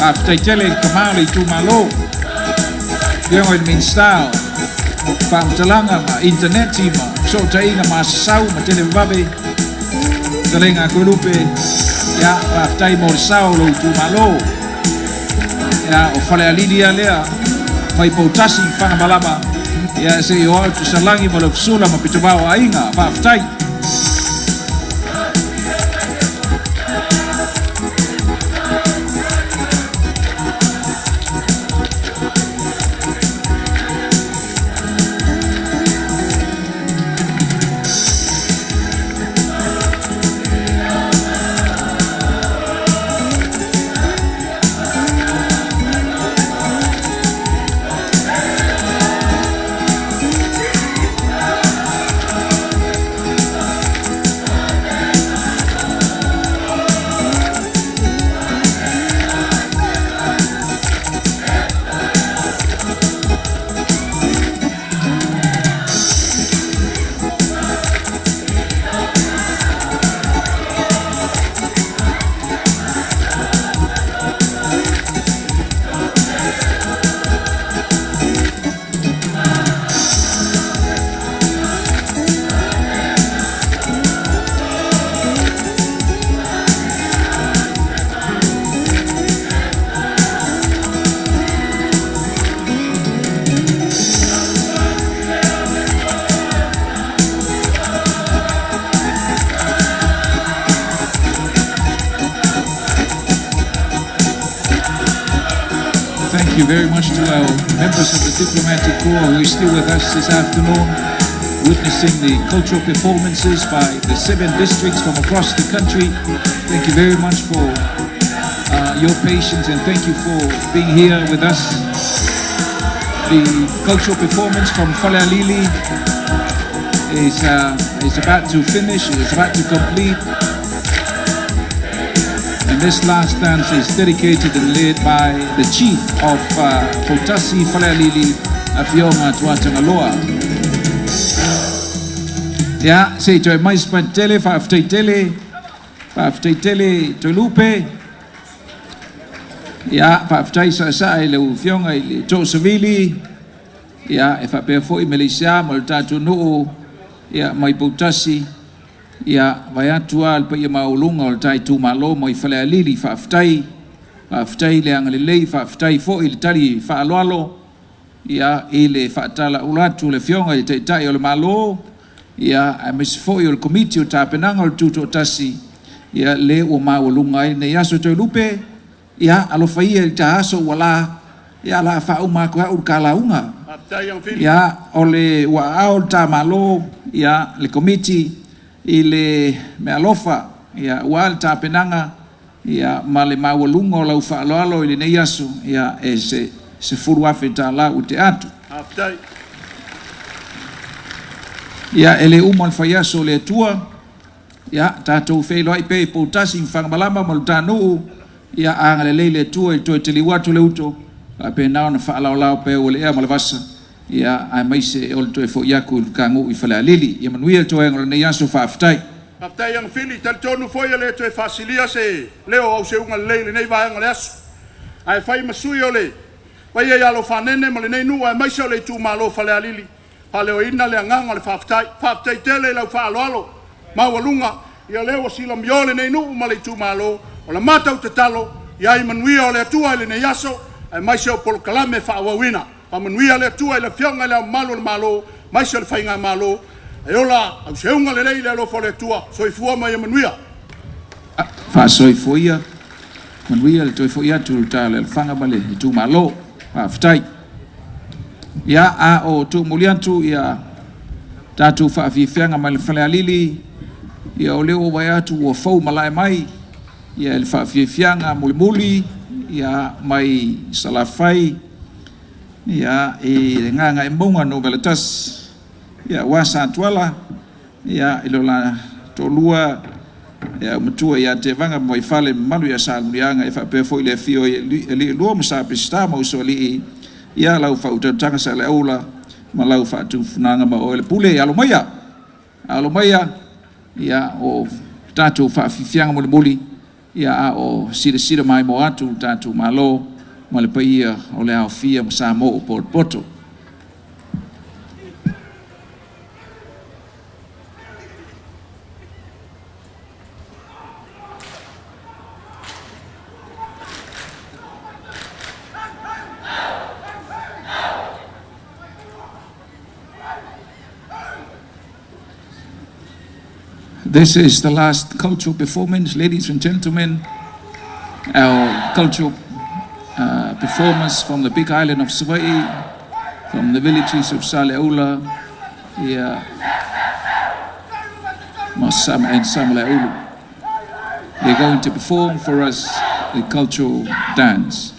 after telling Kamali to Malo yung min style pam talanga ma internet ma so tainga ma sau ma telebabe talenga ko lupe ya after mo sau lo to Malo ya o fale alidia lea mai Tausaga pa malama ya se yo alto salangi mo sula ma pitubao ainga pa after. Thank you very much to our members of the diplomatic corps who are still with us this afternoon, witnessing the cultural performances by the 7 districts from across the country. Thank you very much for your patience and thank you for being here with us. The cultural performance from Falealili is about to finish, it's about to complete. And this last dance is dedicated and led by the chief of Tuto'atasi Falealili, Faafiaga Tuatangaloa. Ya, se toi mais pantele Faafiafiaga toi lupe. Ya, Faafiafiaga sa le Faafiaga le Tausaga. Ya, e Faafiafiaga Malaysia mo tatu no ya mai Tuto'atasi. Ya vai atua al pa ia maulunga o tai tu malo mo I Falealili Faafiafiaga le angalelei Faafiafiaga fo I tali faaloalo ya ile faatala ulatu le Faafiaga I tai o le malo ya amis fo I o le komiti o tapenanga o Tuto'atasi ya le o maulunga I ne yaso te lupe ya alofa ia I tahaso wala ya la fauma ko u kalaunga ya ole wa au ta malo ya le komiti ile me alofa ya wal tapenanga ya male mawalunga o lau faaloalo ile ne yaso ya se furu afe tala u te atu ya ele umon fayaso le tua ya tatou fe lo pe po tasi fanga malama mo tanu ya anga le tu to te liwatu le uto pe na na fa la pe o le e malvasa ya ai mai se o to fo ya ku kangu I fala lili ya manuia to ngol ne yaso fa aftai aftai yang fili tal tonu fo ya le to fasilia se leo au se unga le nei va ngol as ai fai masui ole vai ya lo fanene mo le nei nu ai mai se le tu malo fala lili pale o ina le nganga le fa aftai tele la fa lo ma walunga ia leo sila miole nei nu ma le tu malo o la mata o te talo ia I manuia o le atua le nei yaso ai mai se o polo kalame fa wawina pa manuia le atua le fionga le malo mai se le fainga malo e ola au se unga le le lo fo le atua so I fua mai manuia fa so I fuia manuia le to fuia tu ta le fanga male tu malo fa ftai ya a o tu muliantu ya tatu Faafiafiaga mai le fale alili ia o leo vai atu o fau malai mai ia le Faafiafiaga mulimuli ia mai salafai ia le nganga mbonga no belatas ia wasa tuala ia ilola tolua ia matua ia te vanga mo fale malu ia sa mulianga fa pe foi le fio le lo mo sa pista mo so li ia lau fa utanga sa le aula ma lau fa tu funanga ma o le pule alo maya ia o tatu Faafiafiaga mulimuli ia o sira mai mo atu tatu malo ma le paia o le aofia ma sa mo o poto This is the last cultural performance, ladies and gentlemen. Our cultural performance from the big island of Sawai, from the villages of Saleaula, Masam and Samalaulu. They're going to perform for us a cultural dance.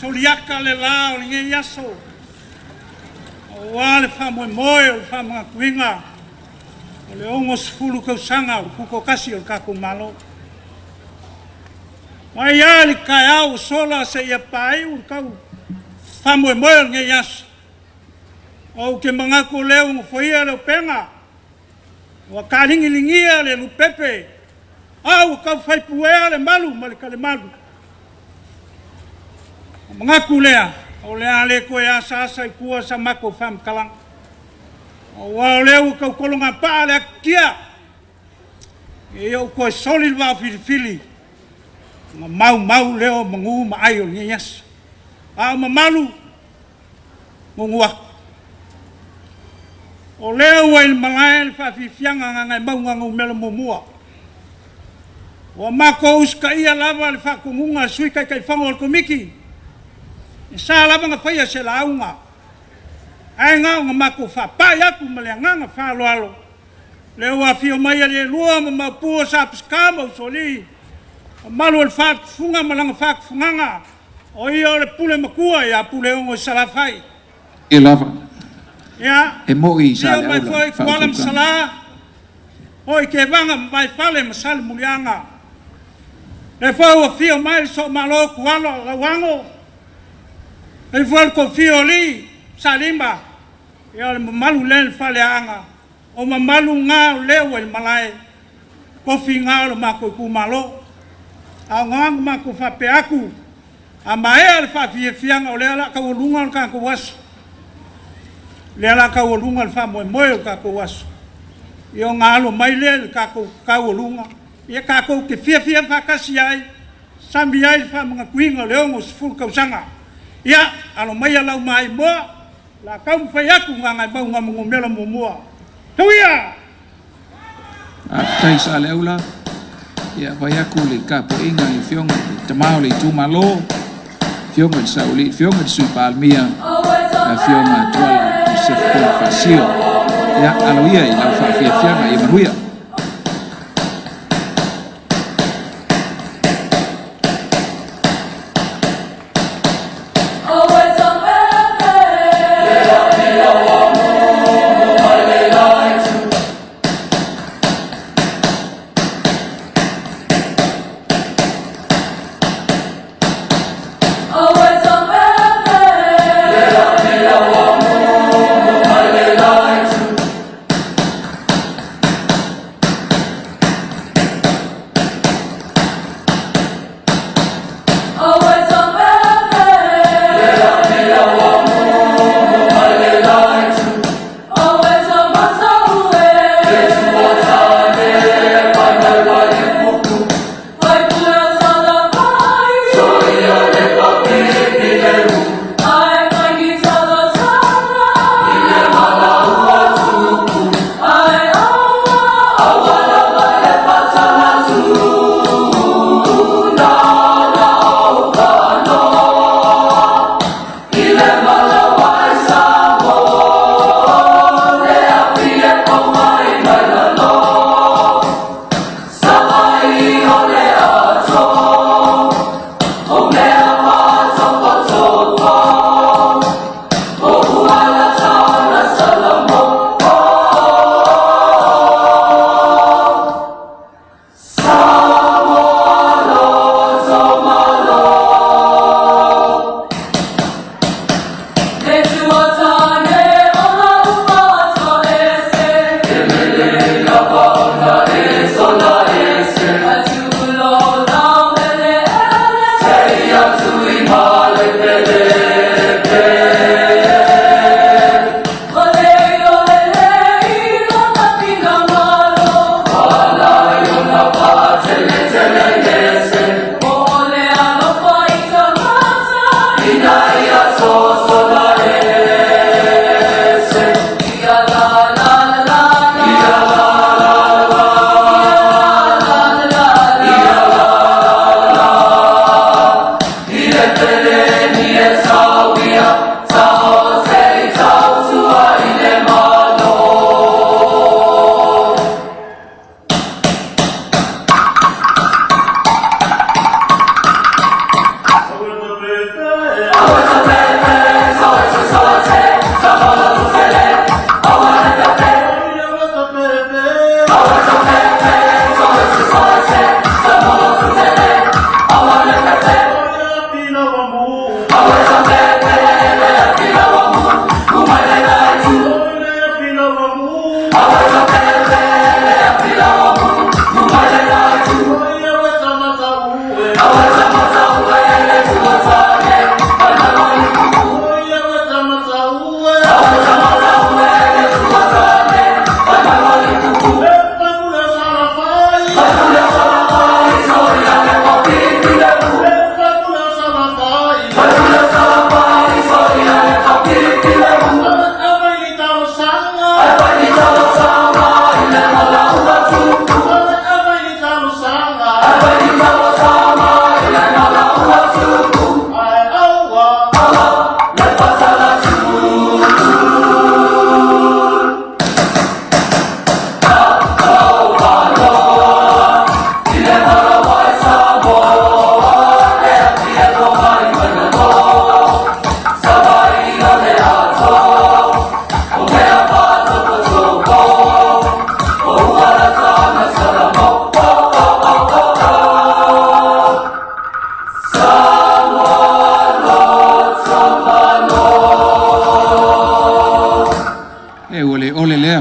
Soliaka le la o nge yaso o wale fa mo o fa mga kuinga o le ongo sfulu ko sanga o kuko kasi o kako malo mai ali kai au sola se ia pai o kau fa mo nge yaso o ke mga ko le o foia le penga o kalingi lingia le lupepe au ka fai puea le malu le malu mga kulea o le ale ko ya sa kua sa mako fam kalang o wa le u ko kolonga pa le kia e o ko solid va fili mau le o mangu ma ayo nyas a malu ngwa o le o el malai Faafiafiaga ngai mau melo mua o mako uska ia lava le fa kunga sui kai fango ko miki sa la banga faya se la unga ai nga mako fa pa ya ku meleanga fa lo le wa fio mai le lua ma pu sa pskamo soli malu el fa funga malanga fa funga o io le pule makua ya pule ngo salafai e lava ya e moi sa le foi kwalam sala o ke vanga mai fale masal mulianga le foi o fio mai so malo kwalo la wango e foi ko fio li salimba ya le malu le fale anga o mamalu nga le wel malai ko finga lo mako ku malo a ngang mako fa pe aku a mai al Faafiafiaga o le ala ka ulunga ka ko was le ala ka ulunga fa mo ka ko was yo ngalo mai le ka ko ka ulunga ia ka ko ke fia fa kasi ai sambi ai fa mga kuinga le ngo sful ka sanga ia alo mai ala mai mo la ka fa yaku nga ba nga mo melo mo mo tuia aftai sa leula ya vaya kule kapo inga i fionga tamao le tu malo fionga sauli fionga sui palmia a fionga tuala se fasio ya aloia i la Faafiafiaga i manuia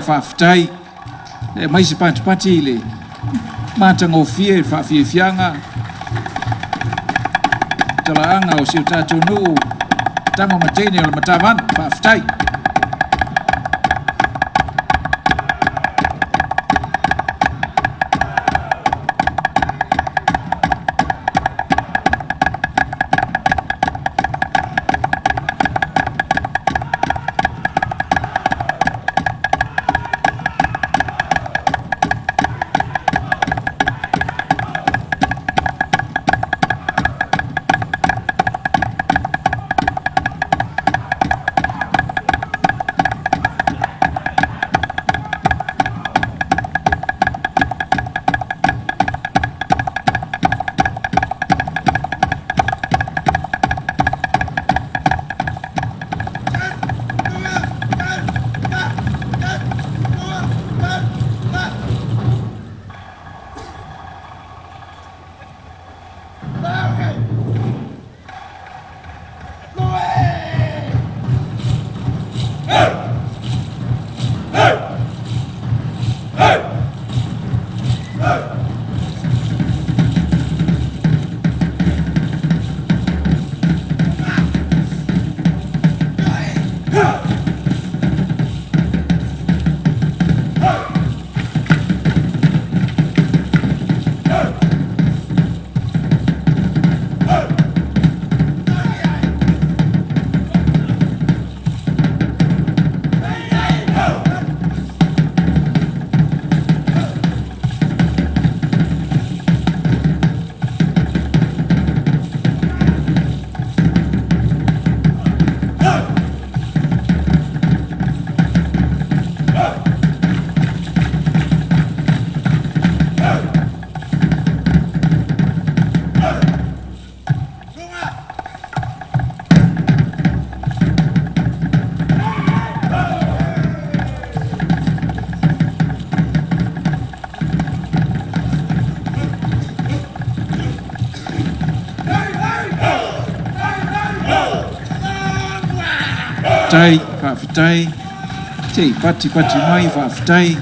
whaafitai, e mai se pati le matangofie Faafiafiaga, talaanga o siu tātou nuu, tama matene o le matamana, whaafitai. Whaafitai, te pati mai whaafitai.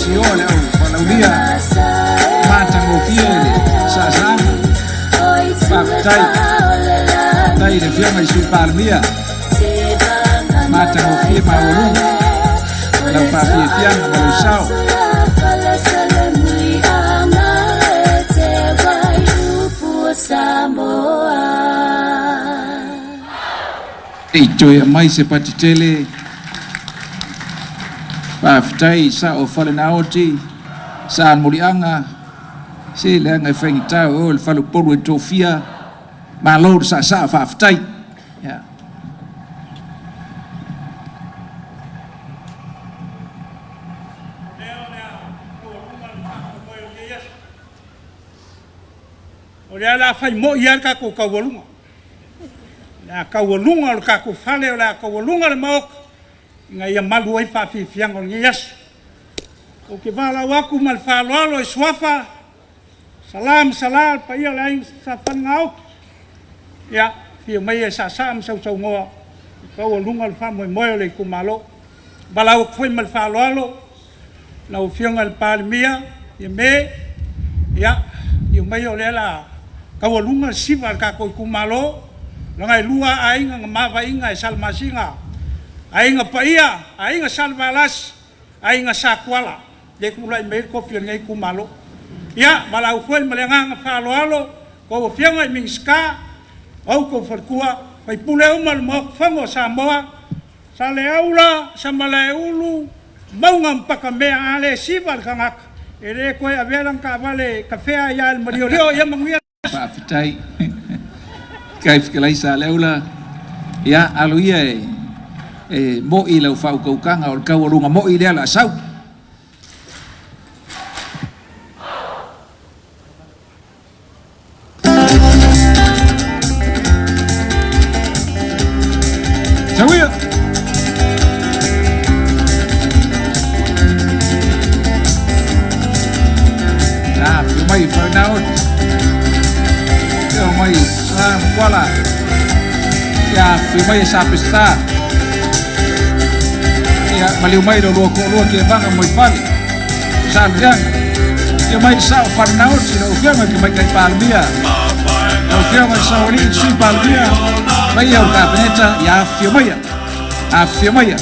sio leo wanaulia mata ngofiele sasa Faafitai dai le fianga isu palmia mata ngofie maulu la Faafiafiaga malusao Ito ya mai se patitele Faafitai sa o fale naoti sa mulianga si le ngai fengita o le falu polu tofia ma lo sa Faafitai ya o le ala fai mo ia ka ko kawalunga la kawalunga o ka ko fale o la kawalunga le mo ngai ia malu ai Faafiafiaga o ngias o ke vala waku mal faloalo e swafa salam salal pa ia lai sa fangau ya fia mai sa sam sau sau ngoa kawalunga le fa mo mo le kumalo balau foi mal faloalo na o fianga le palmia ia me ya ia mai o le la kawalunga siva ka ko kumalo ngai lua ainga ngama inga salmasinga ainga paia ainga salvalas ainga sakwala de kulai me ko pia ngai kumalo ya balau foi malenga faloalo ko fianga minska au ko farkua fai puleu mal mo fango Samoa sale aula samaleulu maungam pakamea ale siva kangak ere ko avelan ka vale kafea ya el mario ya mangia Faafitai kai fikalai sa leula ya aluia mo i lau fau kaukanga o kawalunga mo i lea la sau Sawia mai Fernando mai wala ya mai sa pista ya maliu mai do ko ke banga moi fali sa yang ya mai sa Fernando si do ke mai kai palmia o ke mai sa oli si palmia mai ya ka peneta ya fi mai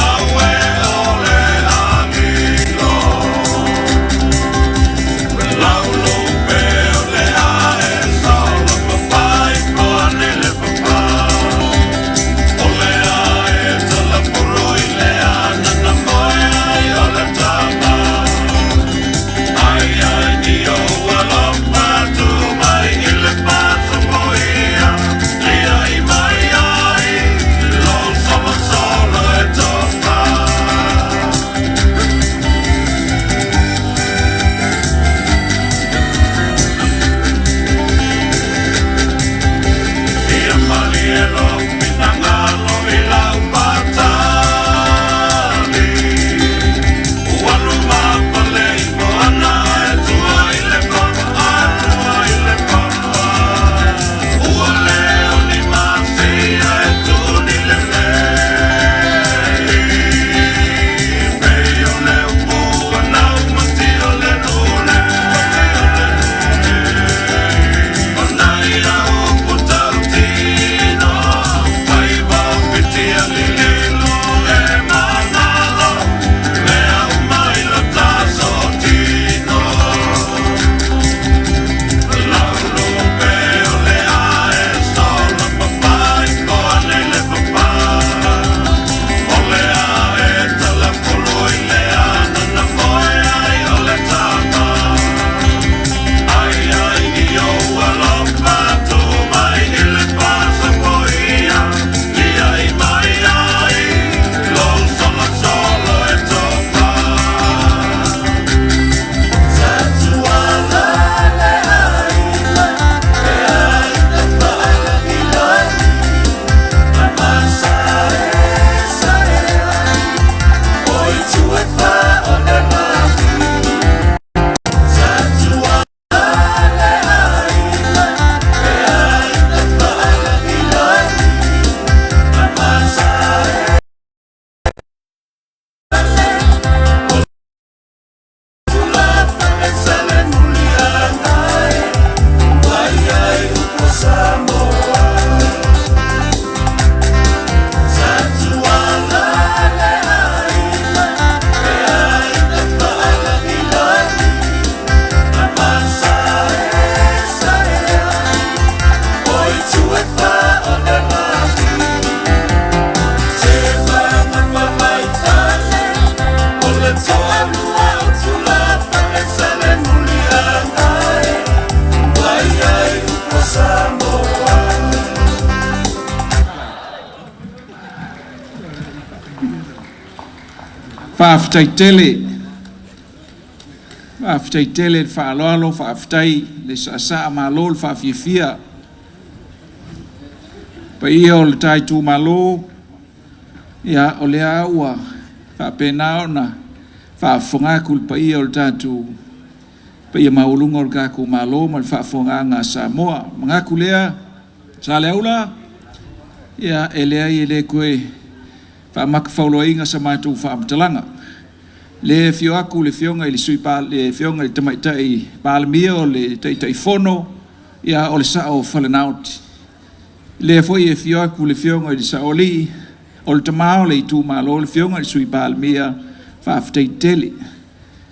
away. Faafiafiaga fa'aloalo fa'aftai le sa'asa'a malo le fa'afiafia pa ia o le taitu malo ia o le ua fa'apenao na fa'afogaku le pa ia o le tatu pa ia maulunga o le kaku malo ma le fa'afogaga Samoa magaku lea sa le aula ia e lea i le koe fa'amaka fauloaiga sa matou fa'amatalaga le fio aku le fionga le sui pa le fionga le tamaitai palemia o le taitaifono ia o le sao falenauti le foi e fio aku le fionga le saoli o le tamao le tu malo le fionga le sui palemia fa'afetaitele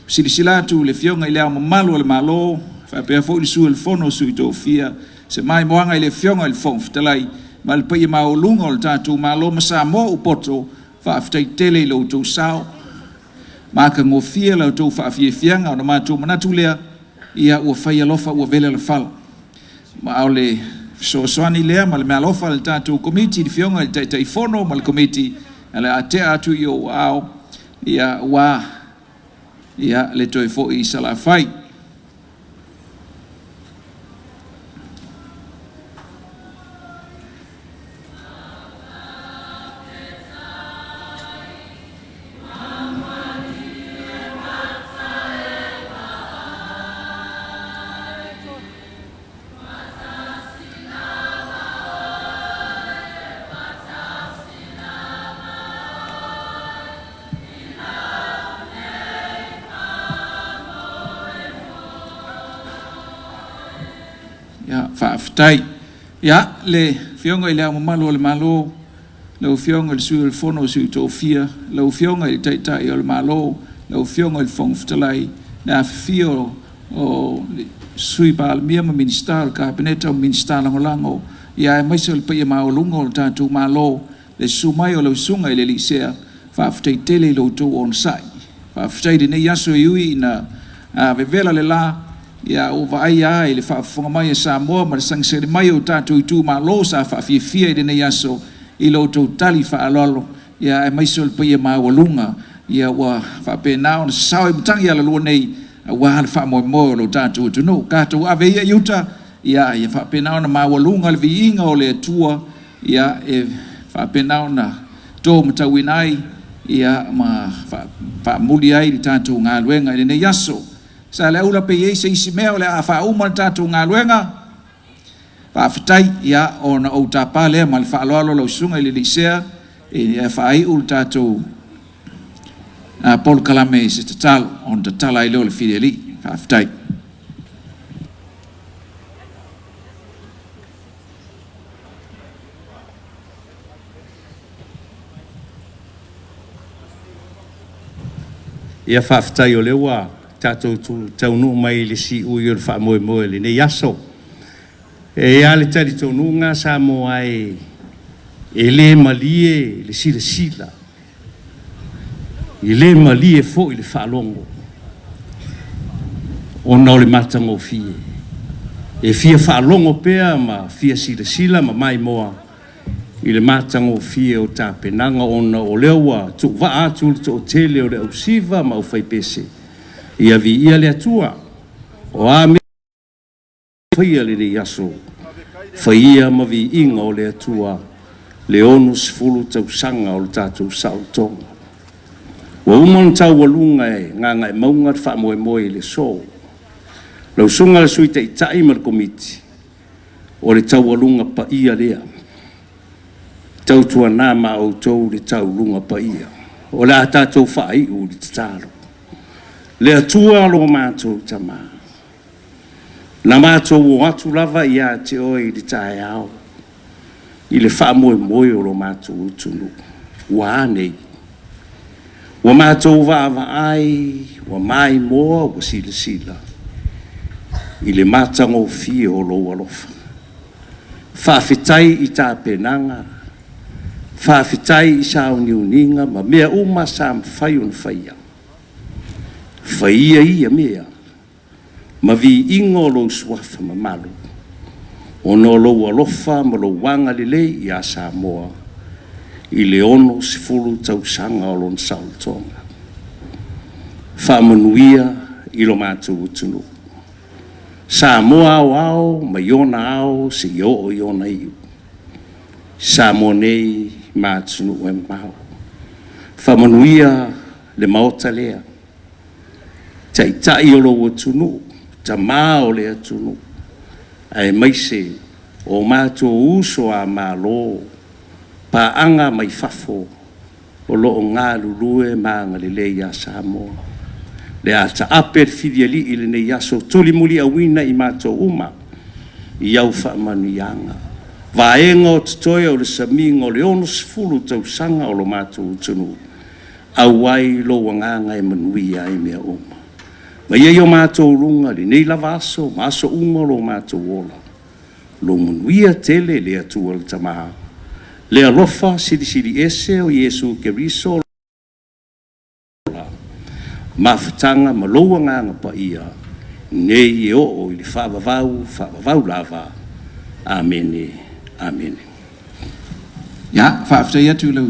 silisilatu le fionga le amamalo le malo fa pe foi le sui le fono sui tofia se mai moanga le fionga le fon ftalai ma le pai maulunga o le tatu malo ma Samoa upoto fa'afetaitele lo tu sao maka ngofia la tau faafiafiaga ona matou manatu lea ia ua fai alofa ua vele le fala ma ao le soasoani lea ma le mea alofa le tatou komiti le fioga le taitaifono ma le komiti a le atea atu i o ao ia ua ia le toe fo'i i salafai ya fa'afetai ia le fionga i le amamalo o le malo lau fionga le sui o le fono o sui tofia lau fionga i le taitai o le malo lau fionga i le fongfetalai na afifia o le sui palemia ma minista o le kabineta o minista langolango ia e maisa o le paia maolunga o le tatou malo le sumai o lau sunga i le lisea fa'afetai tele i loutou ona sa'i fa'afetai lenei aso i ui ina vevela le la ia o vai ai le fa'afofoga mai e Samoa ma le sagisele mai o tatou itu malo sa fa'afiafia i lenei aso i loutou tali fa'aloalo ia e maisa o le paia maualuga ia ua fa'apena ona sasao i matagi a lalua nei ua le fa'amoemoe o lou tatou atunuu katou aveia i uta ia ia fa'apena ona maualuga le vi'iga o le atua ia e fa'apena ona to matauina ai ia ma fa'amuli ai le tatou galuega i lenei aso sa le ula pe ye se isi mea o le a fa'auma le tatou galuega fa'afetai ia ona ou tapa lea ma le fa'aloalo lausuga i le lisea e fa'ai'u le tatou polokalame se tatalo ona tatala ai leo le filiali'i fa'afetai ia fa'afetai o le ua tatou taunuu mai le si'ui o le fa'amoemoe lenei aso e ia le talitonuga Samoa e lē malie le silasila i lē malie fo'i le fa'alogo ona o le matagofie e fia fa'alogo pea ma fia silasila ma mai moa i le matagofie o tapenaga ona o lea ua tu'uva'a atu le to'otele o le ausiva ma ufai pese ia vi'ia le atua o a me faia lenei aso faia ma vi'iga o le atua le 60 tausaga o le tatou sa'olotoga ua uma ona taualuga e gaga e mauga le fa'amoemoe i le so lausuga le sui ta'ita'i ma le komiti o le taualuga pa'ia lea tautuanā ma outou le tauluga pa'ia o le a tatou fa'ai'u le tatalo le atua lo matou tama na matou o atu lava ia te oi le taeao i le fa'amoemoe o lo matou utunu ua nei ua matou va'ava'ai ua mai moa ua silasila i le matagofie o lou alofa fa'afetai i tapenaga fa'afetai i sauniuniga ma mea uma sa mafai ona faia Faia ia mea. Ma vi ingo lo suafa ma malu. Ono lo alofa ma lo wanga lele ia Samoa. I le ono sifulu Tausaga o lona saulatonga. Whaamanuia i lo mātou utunu. Samoa ao ma iona ao se iona iu. Samoa nei mātunu e mau. Whaamanuia le maota lea. Tai o lo utunu, ta mā o le atunu. Ai maise o mātou uso a mālo. Paanga mai fafo o loo ngā lulue mā ngalele ia Samoa. Le ata aper fidiali ili ne yaso toli muli awina i mātou uma i au whaamanuianga. Vaenga o tutoia o le saminga o le ono sifulu Tausaga o lo mātou utunu. Awai lo wanganga e manuia e mea uma. Ma ia o mātou runga li nei lavaso, maso unga lo mātou ola. Lo manuia tele le atua le tamaha. Le alofa siri ese o Yesu Keriso mafutanga maloa nganga pa ia nei e o i le whaavavau lava. Amene, amene. Ya, whaaftai atu lau.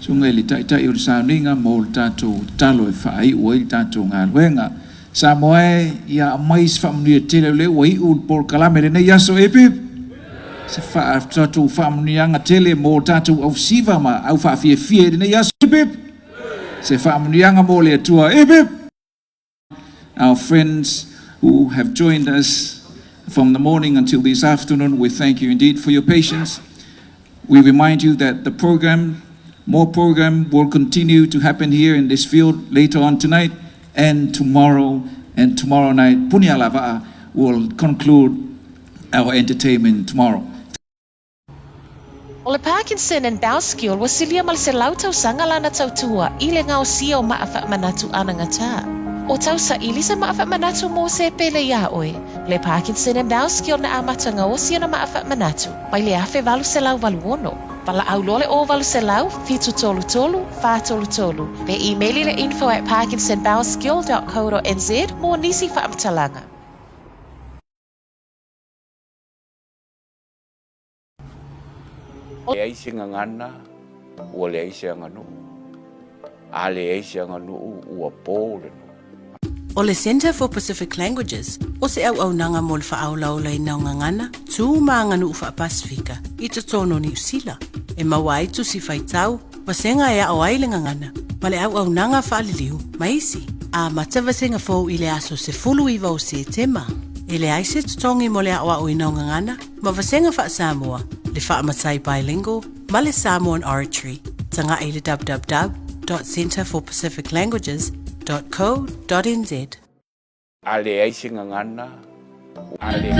Sunga ili taitai o le sauninga mo le tātou talo e whaai ua i tātou ngā luenga. Samoa ia mais whaamunia tele le ua i ul por kalame le nei aso epip. Se tātou whaamunianga tele mo tātou au siva ma au Faafiafiaga nei aso epip. Se whaamunianga mo le atua epip. Our friends who have joined us from the morning until this afternoon, we thank you indeed for your patience. We remind you that the more program will continue to happen here in this field later on tonight and tomorrow night. Punia lava will conclude our entertainment tomorrow. O le Parkinson and Bowskill wa silia mal se lau Tausaga lana tautua i le ngao sia o maafa manatu ana ngata. O tausa ili sa maafa manatu mo se pele ia oe. Le Parkinson and Bowskill na amatanga o sia na maafa manatu. Mai le afe valu se lau valu ono. Pala au lole o valu se lau, fitu tolu tolu, fa tolu tolu. Pe emaili le info@parkinsonbowskill.co.nz mo nisi fa amtalanga. Le aise ngangana, ua le aise nganu. A le aise nganu ua pōle no. O le Center for Pacific Languages, o se au nanga mo le whaaulaula i nao ngangana, tū maa nganu uwha Pasifika, i te tono ni usila. E mawai tu si whaitau, pasenga ea o aile ngangana, ma le au nanga whaaliliu, maisi. A matavasenga fōu i le aso se fulu iwa o Setema. E le aise tutongi mo le au i nao ngangana, ma vasenga wha Samoa, le whaamatai bilingual, ma le Samoan oratory. Tanga i le www.centerforpacificlanguages.co.nz. A le aise ngangana, a le